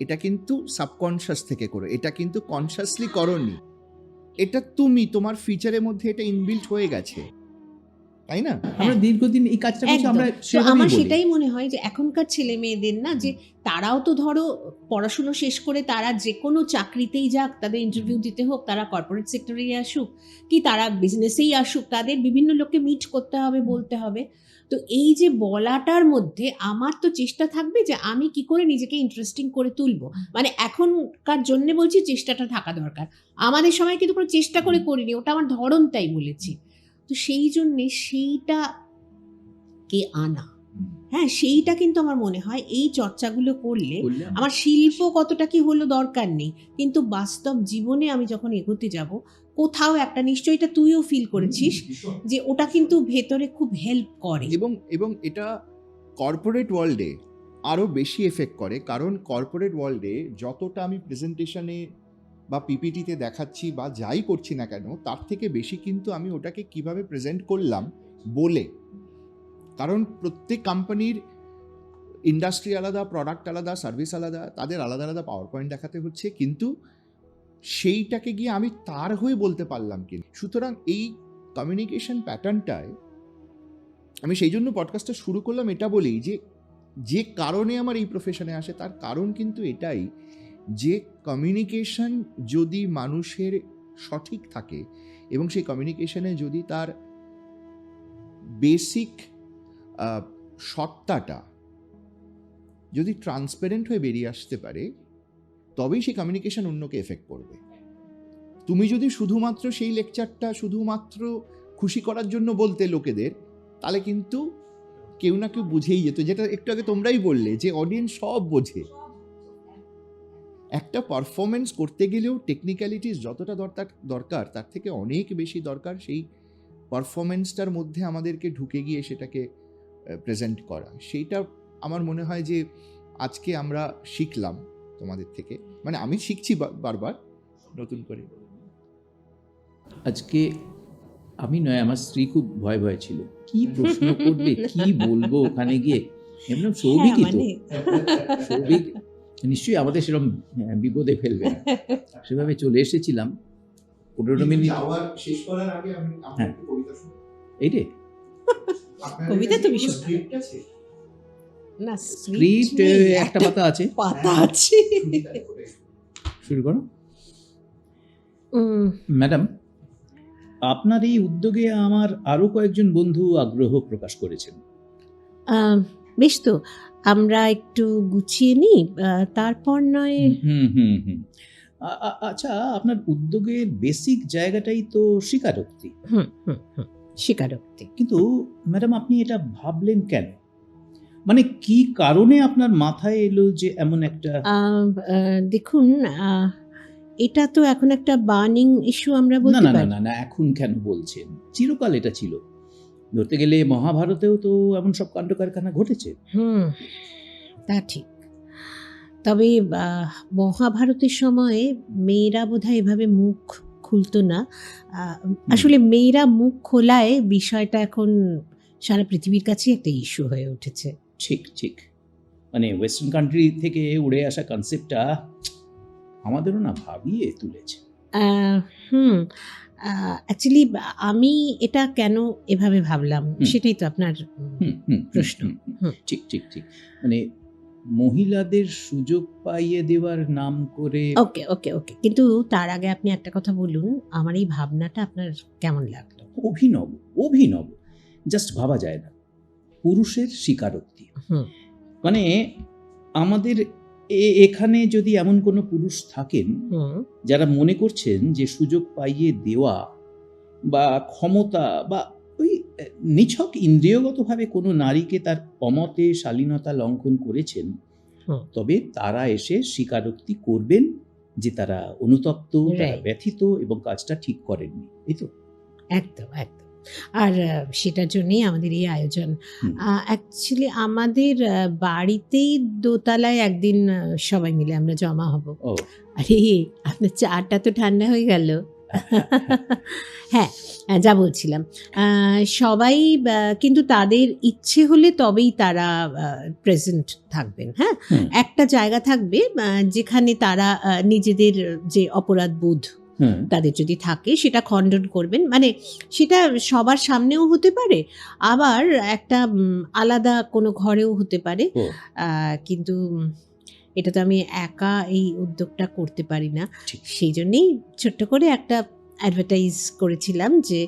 এটা কিন্তু সাবকনশাস থেকে করো, এটা কিন্তু কনশাসলি করোনি, এটা তুমি তোমার ফিচারের মধ্যে এটা ইনবিল্ট হয়ে গেছে। তাই না? আমরা দীর্ঘদিন এই কাজটা করছি, একদম। আমরা তো সেভাবেই আমার বলি। সেটাই মনে হয় যে এখনকার ছেলে মেয়েদের না, যে তারাও তো ধরো পড়াশুনো শেষ করে তারা যে কোনো চাকরিতেই যাক, তাদের ইন্টারভিউ দিতে হোক, তারা কর্পোরেট সেক্টরেই আসুক কি তারা বিজনেসেই আসুক, তাদের বিভিন্ন লোককে মিট করতে হবে, বলতে হবে। তো এই যে বলাটার মধ্যে আমার তো চেষ্টা থাকবে যে আমি কি করে নিজেকে ইন্টারেস্টিং করে তুলবো, মানে এখনকার জন্য বলছি চেষ্টাটা থাকা দরকার। আমাদের সময় কিন্তু কোনো চেষ্টা করে করিনি, ওটা আমার ধরনটাই বলেছি। তো সেই জন্যে সেইটা কে আনা, হ্যাঁ সেইটা কিন্তু আমার মনে হয় এই চর্চাগুলো করলে আমার শিল্প কতটা কি হলো দরকার নেই, কিন্তু বাস্তব জীবনে আমি যখন এগোতে যাব কোথাও একটা, নিশ্চয়ই এটা তুইও ফিল করেছিস যে ওটা কিন্তু ভেতরে খুব হেল্প করে। এবং এটা কর্পোরেট ওয়ার্ল্ডে আরও বেশি এফেক্ট করে, কারণ কর্পোরেট ওয়ার্ল্ডে যতটা আমি প্রেজেন্টেশনে বা পিপিটিতে দেখাচ্ছি বা যাই করছি না কেন, তার থেকে বেশি কিন্তু আমি ওটাকে কিভাবে প্রেজেন্ট করলাম বলে, কারণ প্রত্যেক কোম্পানির ইন্ডাস্ট্রি আলাদা, প্রোডাক্ট আলাদা, সার্ভিস আলাদা, তাদের আলাদা আলাদা পাওয়ার পয়েন্ট দেখাতে হচ্ছে, কিন্তু সেইটাকে গিয়ে আমি তার হয়ে বলতে পারলাম কি। সুতরাং এই কমিউনিকেশন প্যাটার্নটায় আমি সেই জন্য পডকাস্টটা শুরু করলাম এটা বলেই যে কারণে আমার এই প্রফেশনে আসে, তার কারণ কিন্তু এটাই যে কমিউনিকেশন যদি মানুষের সঠিক থাকে এবং সেই কমিউনিকেশনে যদি তার বেসিক সত্তাটা যদি ট্রান্সপারেন্ট হয়ে বেরিয়ে আসতে পারে, তবেই সেই কমিউনিকেশন অন্যকে এফেক্ট করবে। তুমি যদি শুধুমাত্র সেই লেকচারটা শুধুমাত্র খুশি করার জন্য বলতে লোকেদের, তাহলে কিন্তু কেউ না কেউ বুঝেই যেত, যেটা একটু আগে তোমরাই বললে যে অডিয়েন্স সব বোঝে। একটা পারফরমেন্স করতে গেলেও টেকনিক্যালিটিস যতটা দরকার তার থেকে অনেক বেশি দরকার সেই পারফরমেন্সটার মধ্যে আমাদেরকে ঢুকে গিয়ে সেটাকে প্রেজেন্ট করা। সেইটা আমার মনে হয় যে আজকে আমরা শিখলাম তোমাদের থেকে, মানে আমি শিখছি বারবার নতুন করে। আজকে আমি নয়, আমার স্ত্রী খুব ভয় ভয় ছিল, কি প্রশ্ন করবে, কি বলবো ওখানে গিয়ে। এমন সৌভিকই তো, সৌভিক নিশ্চয়ই আমাদের সেরকম বিপদে ফেলবে না, সেভাবে চলে এসেছিলাম। 15 মিনিট শেষ করার আগে আমি একটু কবিতা শুনি। এই রে কবিতা তো ভীষণ না, স্ক্রিপ্ট একটা পাতা আছে, পাতা আছে। শুরু করো। ম্যাডাম, আপনার এই উদ্যোগে আমার আরো কয়েকজন বন্ধু আগ্রহ প্রকাশ করেছেন। বেশ, তো আমরা একটু গুছিয়ে নিই, তারপর নয়। আচ্ছা, আপনার উদ্যোগের বেসিক জায়গাটাই তো স্বীকারোক্তি। স্বীকারোক্তি। কিন্তু ম্যাডাম, আপনি এটা ভাবলেন কেন? মানে কি কারণে আপনার মাথায় এলো যে এমন একটা? দেখুন, এটা তো এখন একটা বার্নিং ইস্যু আমরা বলতে পারি। না, এখন কেন বলছেন? চিরকাল এটা ছিল। ধরতে গেলে মহাভারতেও তো এমন সব কাণ্ড কারখানা ঘটেছে। তা ঠিক, তবে মহাভারতের সময়ে মেয়েরা বোধহয় এভাবে মুখ খুলতো না। আসলে মেয়েরা মুখ খোলায় বিষয়টা এখন সারা পৃথিবীর কাছে একটা ইস্যু হয়ে উঠেছে। ঠিক, মানে ওয়েস্টার্ন কান্ট্রি থেকে উড়ে আসা কনসেপ্টটা আমাদেরও না ভাবিয়ে তুলেছে। অ্যাকচুয়ালি আমি এটা কেন এভাবে ভাবলাম সেটাই তো আপনার প্রশ্ন। ঠিক, মানে মহিলাদের সুযোগ পাইয়ে দেওয়ার নাম করে। ওকে, কিন্তু তার আগে আপনি একটা কথা বলুন, আমার এই ভাবনাটা আপনার কেমন লাগলো? অভিনব, জাস্ট ভাবা যায় না। পুরুষের স্বীকারোক্তি, মানে আমাদের এখানে যদি এমন কোনো পুরুষ থাকেন যারা মনে করছেন যে সুযোগ পাইয়ে দেওয়া বা ক্ষমতা বা ওই নিছক ইন্দ্রিয়গতভাবে কোনো নারীকে তার অমতে শালীনতা লঙ্ঘন করেছেন, তবে তারা এসে স্বীকারোক্তি করবেন যে তারা অনুতপ্ত, তারা ব্যথিত এবং কাজটা ঠিক করেননি। এই তো একদম। আর সেটার জন্যই আমাদের এই আয়োজন। অ্যাকচুয়ালি আমাদের বাড়িতেই দোতলায় একদিন সবাই মিলে আমরা জমা হব। আরে আপনার চাটা তো ঠান্ডা হয়ে গেল। হ্যাঁ, যা বলছিলাম, সবাই কিন্তু তাদের ইচ্ছে হলে তবেই তারা প্রেজেন্ট থাকবেন। একটা জায়গা থাকবে যেখানে তারা নিজেদের যে অপরাধ বোধ হ্যাঁ, তাদের যদি থাকে সেটা খণ্ডন করবেন, মানে সেটা সবার সামনেও হতে পারে, আবার একটা আলাদা কোনো ঘরেও হতে পারে। ও কিন্তু এটা তো আমি একা এই উদ্যোগটা করতে পারি না, ঠিক। সেই জন্যেই ছোট্ট করে একটা অ্যাডভার্টাইজ করেছিলাম যে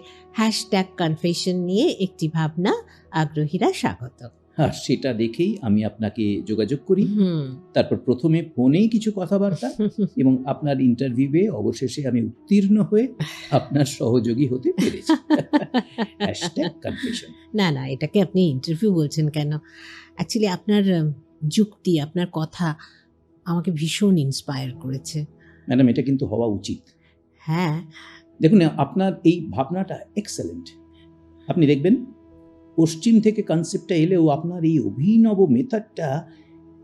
#কনফেশন নিয়ে একটি ভাবনা, আগ্রহীরা স্বাগত। হ্যাঁ, সেটা দেখেই আমি আপনাকে যোগাযোগ করি। হুম। তারপর প্রথমে ফোনেই কিছু কথাবার্তা এবং আপনার ইন্টারভিউয়ে অবশেষে আমি উত্তীর্ণ হয়ে আপনার সহযোগী হতে পেরেছি। #কনফেশন। না না, এটাকে আপনি ইন্টারভিউ বলছেন কেন? অ্যাকচুয়ালি আপনার যুক্তি, আপনার কথা আমাকে ভীষণ ইন্সপায়ার করেছে। ম্যাডাম, এটা কিন্তু হওয়া উচিত। হ্যাঁ, দেখুন, আপনার এই ভাবনাটা এক্সেলেন্ট। আপনি দেখবেন পশ্চিম থেকে কনসেপ্টটা এলেও আপনার এই অভিনব মেথডটা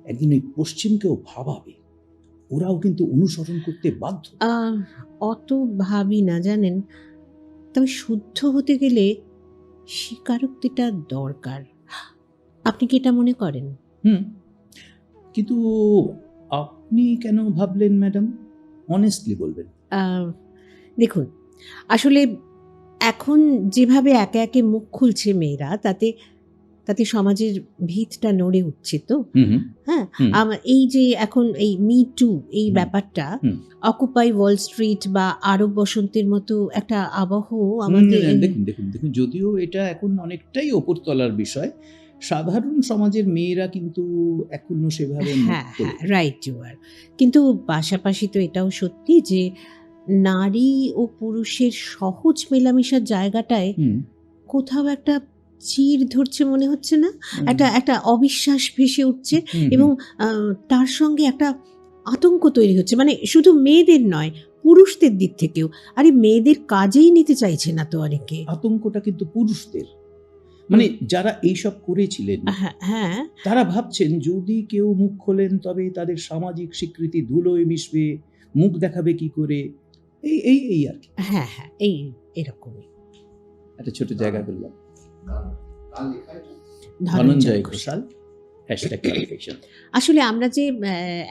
একদিন ওই পশ্চিমকেও ভাবাবে, ওরাও কিন্তু অনুসরণ করতে বাধ্য। অত ভাবি না জানেন, তবে শুদ্ধ হতে গেলে স্বীকারোক্তিটা দরকার। আপনি কি এটা মনে করেন? হুম, কিন্তু আপনি কেন ভাবলেন ম্যাডাম? অনেস্টলি বলবেন। দেখুন, আসলে এখন যেভাবে একে একে মুখ খুলছে মেয়েরা, তাতে তাতে সমাজের ভিতটা নড়ে উঠছে তো। হুম হুম হ্যাঁ, হুম। এই যে এখন এই মি টু এই হুম। ব্যাপারটা, হুম। অকুপাই ওয়াল স্ট্রিট বা আরব বসন্তের মতো একটা আবহ আমাদের দেখুন দেখুন দেখুন, যদিও এটা এখন অনেকটাই ওপরতলার বিষয়, সাধারণ সমাজের মেয়েরা কিন্তু এখনো সেভাবে মুখ হ্যাঁ খোলে হ্যাঁ, রাইট ইউ আর। কিন্তু পাশাপাশি তো এটাও সত্যি যে নারী ও পুরুষের সহজ মেলামেশার জায়গাটায় হুম, কোথাও একটা চির ধরছে মনে হচ্ছে না? একটা একটা অবিশ্বাস ভেসে উঠছে হুম, এবং তার সঙ্গে একটা আতঙ্ক তৈরি হচ্ছে। মানে শুধু মেয়েদের নয়, পুরুষদের দিক থেকেও। আরে মেয়েদের কাজেই নিতে চাইছে না তো অনেকে। আতঙ্কটা কিন্তু পুরুষদের, মানে যারা এইসব করেছিলেন হ্যাঁ, হ্যাঁ, তারা ভাবছেন যদি কেউ মুখ খোলেন তবে তাদের সামাজিক স্বীকৃতি ধুলোয় মিশবে, মুখ দেখাবে কি করে, এই এই এই আর কি। হ্যাঁ, হ্যাঁ, এই এরকমই। একটা ছোট জায়গা বললাম। ধনঞ্জয় ধনঞ্জয় ঘোষাল। ঘোষাল #কনফেশন। আসলে আমরা যে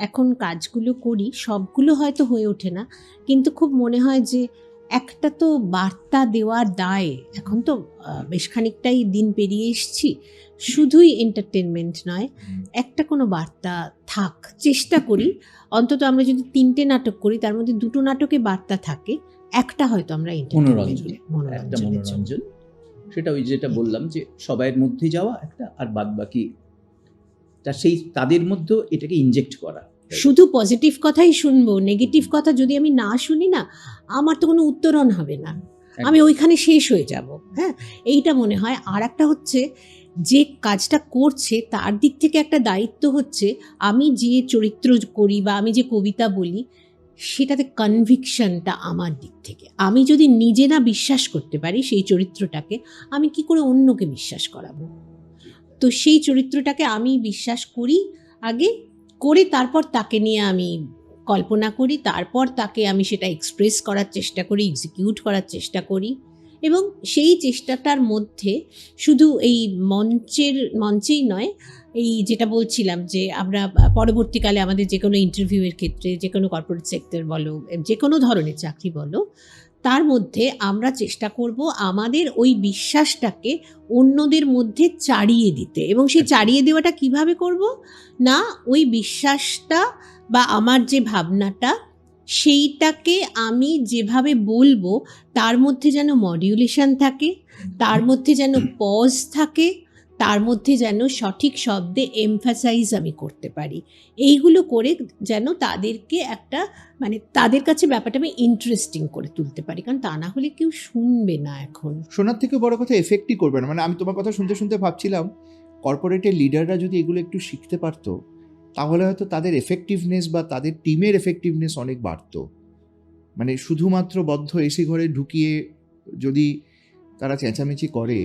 এখন কাজগুলো করি সবগুলো হয়তো হয়ে ওঠে না, কিন্তু খুব মনে হয় যে একটা তো বার্তা দেওয়ার দায়। এখন তো বেশ খানিকটাই দিন পেরিয়ে এসছি, শুধুই এন্টারটেনমেন্ট নয়, একটা কোনো বার্তা থাক, চেষ্টা করি। অন্তত আমরা যদি 3টে নাটক করি তার মধ্যে 2টো নাটকে বার্তা থাকে, একটা হয়তো আমরা মনোরঞ্জন, একটা মনোরঞ্জনের জন্য। মনোরঞ্জন, সেটা ওই যেটা বললাম যে সবাইয়ের মধ্যে যাওয়া একটা, আর বাদ বাকি সেই তাদের মধ্যে এটাকে ইনজেক্ট করা। শুধু পজিটিভ কথাই শুনবো, নেগেটিভ কথা যদি আমি না শুনি না, আমার তো কোনো উত্তরণ হবে না, আমি ওইখানে শেষ হয়ে যাব। হ্যাঁ, এইটা মনে হয়। আর একটা হচ্ছে, যে কাজটা করছে তার দিক থেকে একটা দায়িত্ব হচ্ছে, আমি যে চরিত্র করি বা আমি যে কবিতা বলি সেটাতে কনভিকশনটা আমার দিক থেকে। আমি যদি নিজে না বিশ্বাস করতে পারি সেই চরিত্রটাকে, আমি কি করে অন্যকে বিশ্বাস করাবো? তো সেই চরিত্রটাকে আমি বিশ্বাস করি আগে, করে তারপর তাকে নিয়ে আমি কল্পনা করি, তারপর তাকে আমি সেটা এক্সপ্রেস করার চেষ্টা করি, এক্সিকিউট করার চেষ্টা করি, এবং সেই চেষ্টাটার মধ্যে শুধু এই মঞ্চেই নয়, এই যেটা বলছিলাম যে আমরা পরবর্তীকালে আমাদের যে কোনো ইন্টারভিউয়ের ক্ষেত্রে, যে কোনো কর্পোরেট সেক্টর বলো, যে কোনো ধরনের চাকরি বলো, তার মধ্যে আমরা চেষ্টা করব আমাদের ওই বিশ্বাসটাকে অন্যদের মধ্যে চাড়িয়ে দিতে। এবং সেই চাড়িয়ে দেওয়াটা কিভাবে করব? না, ওই বিশ্বাসটা বা আমার যে ভাবনাটা, সেইটাকে আমি যেভাবে বলবো তার মধ্যে যেন মডিউলেশন থাকে, তার মধ্যে যেন পজ থাকে, তার মধ্যে যেন সঠিক শব্দে এমফাসাইজ আমি করতে পারি। এইগুলো করে যেন তাদেরকে একটা, মানে তাদের কাছে ব্যাপারটা আমি ইন্টারেস্টিং করে তুলতে পারি, কারণ তা না হলে কেউ শুনবে না এখন। শোনার থেকে বড় কথা এফেক্টই করবে না। মানে আমি তোমার কথা শুনতে শুনতে ভাবছিলাম, কর্পোরেটের লিডাররা যদি এগুলো একটু শিখতে পারতো, তাহলে হয়তো তাদের এফেক্টিভনেস বা তাদের টিমের এফেক্টিভনেস অনেক বাড়তো। মানে শুধুমাত্র বদ্ধ এসি ঘরে ঢুকিয়ে যদি তারা চেঁচামেচি করে,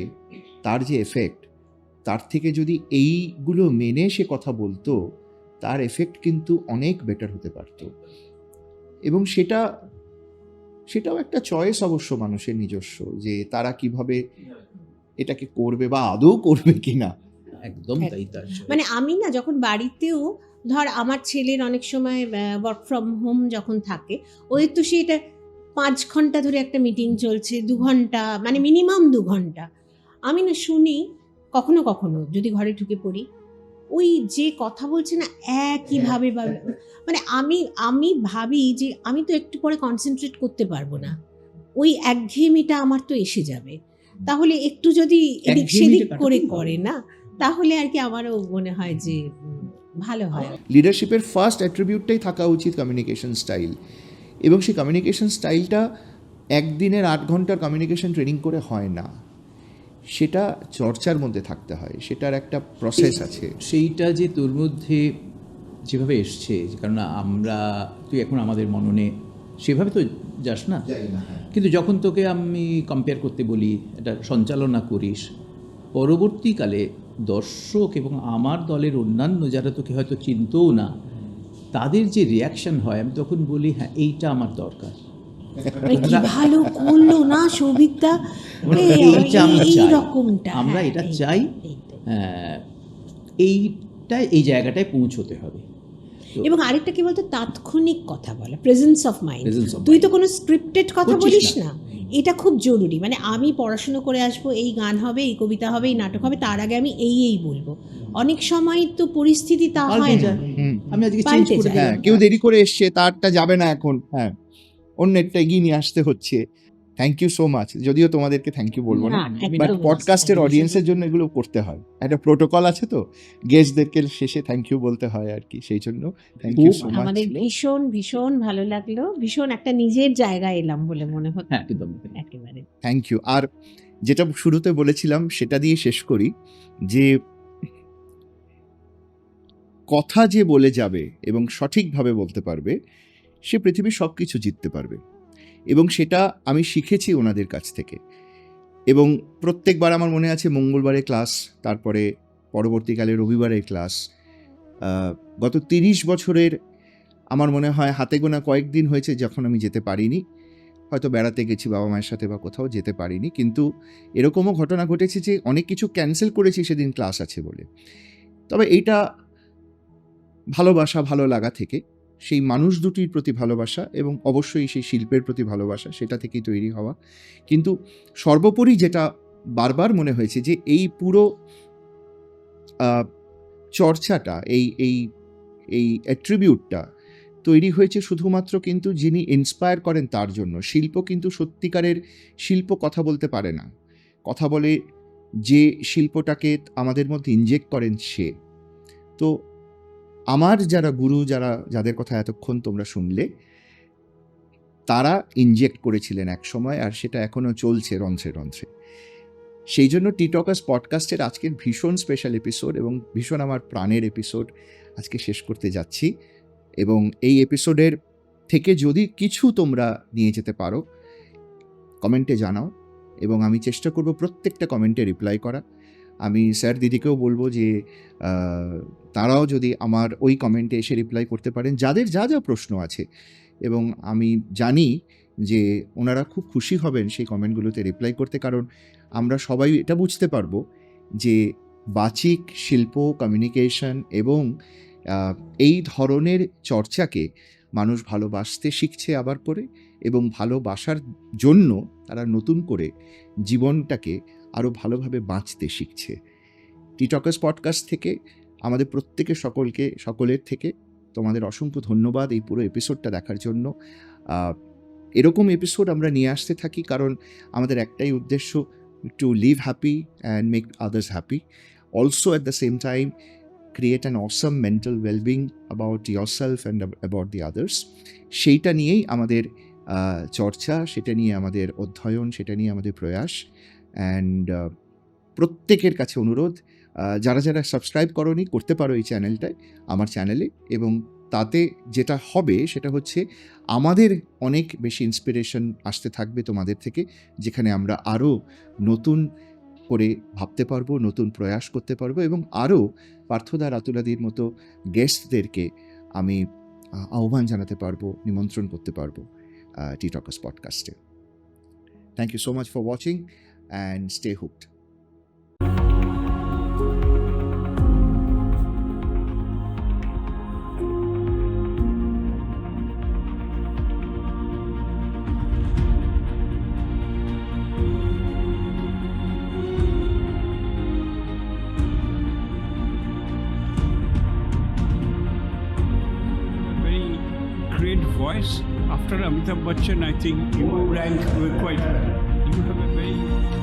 তার যে এফেক্ট, তার থেকে যদি এইগুলো মেনে সে কথা বলতো, তার এফেক্ট কিন্তু অনেক বেটার হতে পারতো। এবং সেটাও একটা চয়েস অবশ্য মানুষের নিজস্ব, যে তারা কিভাবে এটাকে করবে বা আদৌ করবে কিনা। একদম তাই। তার মানে আমি না, যখন বাড়িতেও ধর আমার ছেলের অনেক সময় ওয়ার্ক ফ্রম হোম যখন থাকে, ওদের তো সেটা 5 ঘন্টা ধরে একটা মিটিং চলছে, 2 ঘন্টা, মানে মিনিমাম 2 ঘন্টা। আমি না শুনি কখনো কখনো যদি ঘরে ঢুকে পড়ি, ওই যে কথা বলছে না একইভাবে, মানে আমি ভাবি যে আমি তো একটু পরে কনসেন্ট্রেট করতে পারবো না, ওই একঘেয়েমিটা আমার তো এসে যাবে। তাহলে একটু যদি এদিক সেদিক করে করে না, তাহলে আর কি আমারও মনে হয় যে ভালো হয়। লিডারশিপের ফার্স্ট অ্যাট্রিবিউটটাই থাকা উচিত কমিউনিকেশন স্টাইল, এবং সেই কমিউনিকেশন স্টাইলটা একদিনের 8 ঘন্টার কমিউনিকেশন ট্রেনিং করে হয় না, সেটা চর্চার মধ্যে থাকতে হয়, সেটার একটা প্রসেস আছে। সেইটা যে তোর মধ্যে যেভাবে এসছে, কারণ তুই এখন আমাদের মননে সেভাবে তো যাস না, কিন্তু যখন তোকে আমি কম্পেয়ার করতে বলি, এটা সঞ্চালনা করিস, পরবর্তীকালে দর্শক এবং আমার দলের অন্যান্য যারা তোকে হয়তো চিনতও না, তাদের যে রিয়াকশন হয়, আমি তখন বলি হ্যাঁ এইটা আমার দরকার, কি ভালো করলো না সৌভিকদা, এইটা আমি এই চাই, রকমটা আমরা এটা চাই, এই জায়গাটায় পৌঁছতে হবে। এবং আরেকটা কি বলতো, তাৎক্ষণিক কথা বলা, presence of mind. Presence of তুই mind. তো কোনো স্ক্রিপ্টেড কথা করছিস বলিস না। না, এটা খুব জরুরি। মানে আমি পড়াশুনো করে আসবো, এই গান হবে, এই কবিতা হবে, এই নাটক হবে, তার আগে আমি এই বলবো। অনেক সময় তো পরিস্থিতি তা হয় পাল্টে না। যায়। আমি আজকে চেঞ্জ পাল্টে করে যায়। দিলাম। হ্যাঁ, কেউ দেরি করে এসছে, তারটা যাবে না এখন, হ্যাঁ অন্যেরটা এগিয়ে নিয়ে আসতে হচ্ছে। থ্যাংক ইউ সো মাচ, যদিও তোমাদেরকে থ্যাংক ইউ বলবো না, বাট পডকাস্টের অডিয়েন্সের জন্য এগুলো করতে হয়, একটা প্রোটোকল আছে তো, গেস্টদেরকে শেষে থ্যাংক ইউ বলতে হয় আর কি, সেই জন্য থ্যাংক ইউ সো মাচ। আমাদের ভীষণ ভীষণ ভালো লাগলো, ভীষণ একটা নিজের জায়গায় এলাম বলে মনে হচ্ছে। হ্যাঁ, একদম। একেবারে থ্যাংক ইউ। আর যেটা শুরুতে বলেছিলাম সেটা দিয়ে শেষ করি, যে কথা যে বলে যাবে এবং সঠিকভাবে বলতে পারবে, সে পৃথিবীর সব কিছু জিততে পারবে, এবং সেটা আমি শিখেছি ওনাদের কাছ থেকে। এবং প্রত্যেকবার আমার মনে আছে মঙ্গলবারে ক্লাস, তারপরে পরবর্তীকালে রবিবারের ক্লাস, গত 30 বছরের আমার মনে হয় হাতে গোনা কয়েকদিন হয়েছে যখন আমি যেতে পারিনি, হয়তো বেড়াতে গেছি বাবা মায়ের সাথে বা কোথাও যেতে পারিনি, কিন্তু এরকমও ঘটনা ঘটেছে যে অনেক কিছু ক্যান্সেল করেছি সেদিন ক্লাস আছে বলে। তবে এইটা ভালোবাসা, ভালো লাগা থেকে, সেই মানুষ দুটির প্রতি ভালোবাসা এবং অবশ্যই সেই শিল্পের প্রতি ভালোবাসা, সেটা থেকেই তৈরি হওয়া। কিন্তু সর্বোপরি যেটা বারবার মনে হয়েছে যে এই পুরো চর্চাটা, এই অ্যাট্রিবিউটটা তৈরি হয়েছে শুধুমাত্র কিন্তু যিনি ইন্সপায়ার করেন তার জন্য। শিল্প কিন্তু সত্যিকারের শিল্প কথা বলতে পারে না, কথা বলে যে শিল্পটাকে আমাদের মধ্যে ইনজেক্ট করেন সে। তো আমার যারা গুরু, যাদের কথা এতক্ষণ তোমরা শুনলে, তারা ইনজেক্ট করেছিলেন এক সময়, আর সেটা এখনও চলছে রন্ধ্রে রন্ধ্রে। সেই জন্য টি টকার্স পডকাস্টের আজকের ভীষণ স্পেশাল এপিসোড এবং ভীষণ আমার প্রাণের এপিসোড আজকে শেষ করতে যাচ্ছি। এবং এই এপিসোডের থেকে যদি কিছু তোমরা নিয়ে যেতে পারো, কমেন্টে জানাও, এবং আমি চেষ্টা করব প্রত্যেকটা কমেন্টে রিপ্লাই করা। আমি স্যার দিদিকেও বলবো যে তারাও যদি আমার ওই কমেন্টে এসে রিপ্লাই করতে পারেন যাদের যা যা প্রশ্ন আছে, এবং আমি জানি যে ওনারা খুব খুশি হবেন সেই কমেন্টগুলোতে রিপ্লাই করতে, কারণ আমরা সবাই এটা বুঝতে পারবো যে বাচিক শিল্প, কমিউনিকেশন এবং এই ধরনের চর্চাকে মানুষ ভালোবাসতে শিখছে আবার করে, এবং ভালোবাসার জন্য তারা নতুন করে জীবনটাকে আরও ভালোভাবে বাঁচতে শিখছে। টি টকার্স পডকাস্ট থেকে আমাদের সকলের থেকে তোমাদের অসংখ্য ধন্যবাদ এই পুরো এপিসোডটা দেখার জন্য। এরকম এপিসোড আমরা নিয়ে আসতে থাকি, কারণ আমাদের একটাই উদ্দেশ্য, to live happy and make others happy, also at the same time create an awesome mental wellbeing about yourself and about the others. সেইটা নিয়েই আমাদের চর্চা, সেটা নিয়ে আমাদের অধ্যয়ন, সেটা নিয়ে আমাদের প্রয়াস। অ্যান্ড প্রত্যেকের কাছে অনুরোধ, যারা সাবস্ক্রাইব করোনি, করতে পারো এই চ্যানেলটায়, আমার চ্যানেলে, এবং তাতে যেটা হবে সেটা হচ্ছে আমাদের অনেক বেশি ইন্সপিরেশন আসতে থাকবে তোমাদের থেকে, যেখানে আমরা আরও নতুন করে ভাবতে পারবো, নতুন প্রয়াস করতে পারবো, এবং আরও পার্থদা, রাতুলাদির মতো গেস্টদেরকে আমি আহ্বান জানাতে পারবো, নিমন্ত্রণ করতে পারবো টি টকার্স পডকাস্টে। Thank you so much for watching and stay hooked. voice. After Amitabh Bachchan, I think you rank quite well. You have a very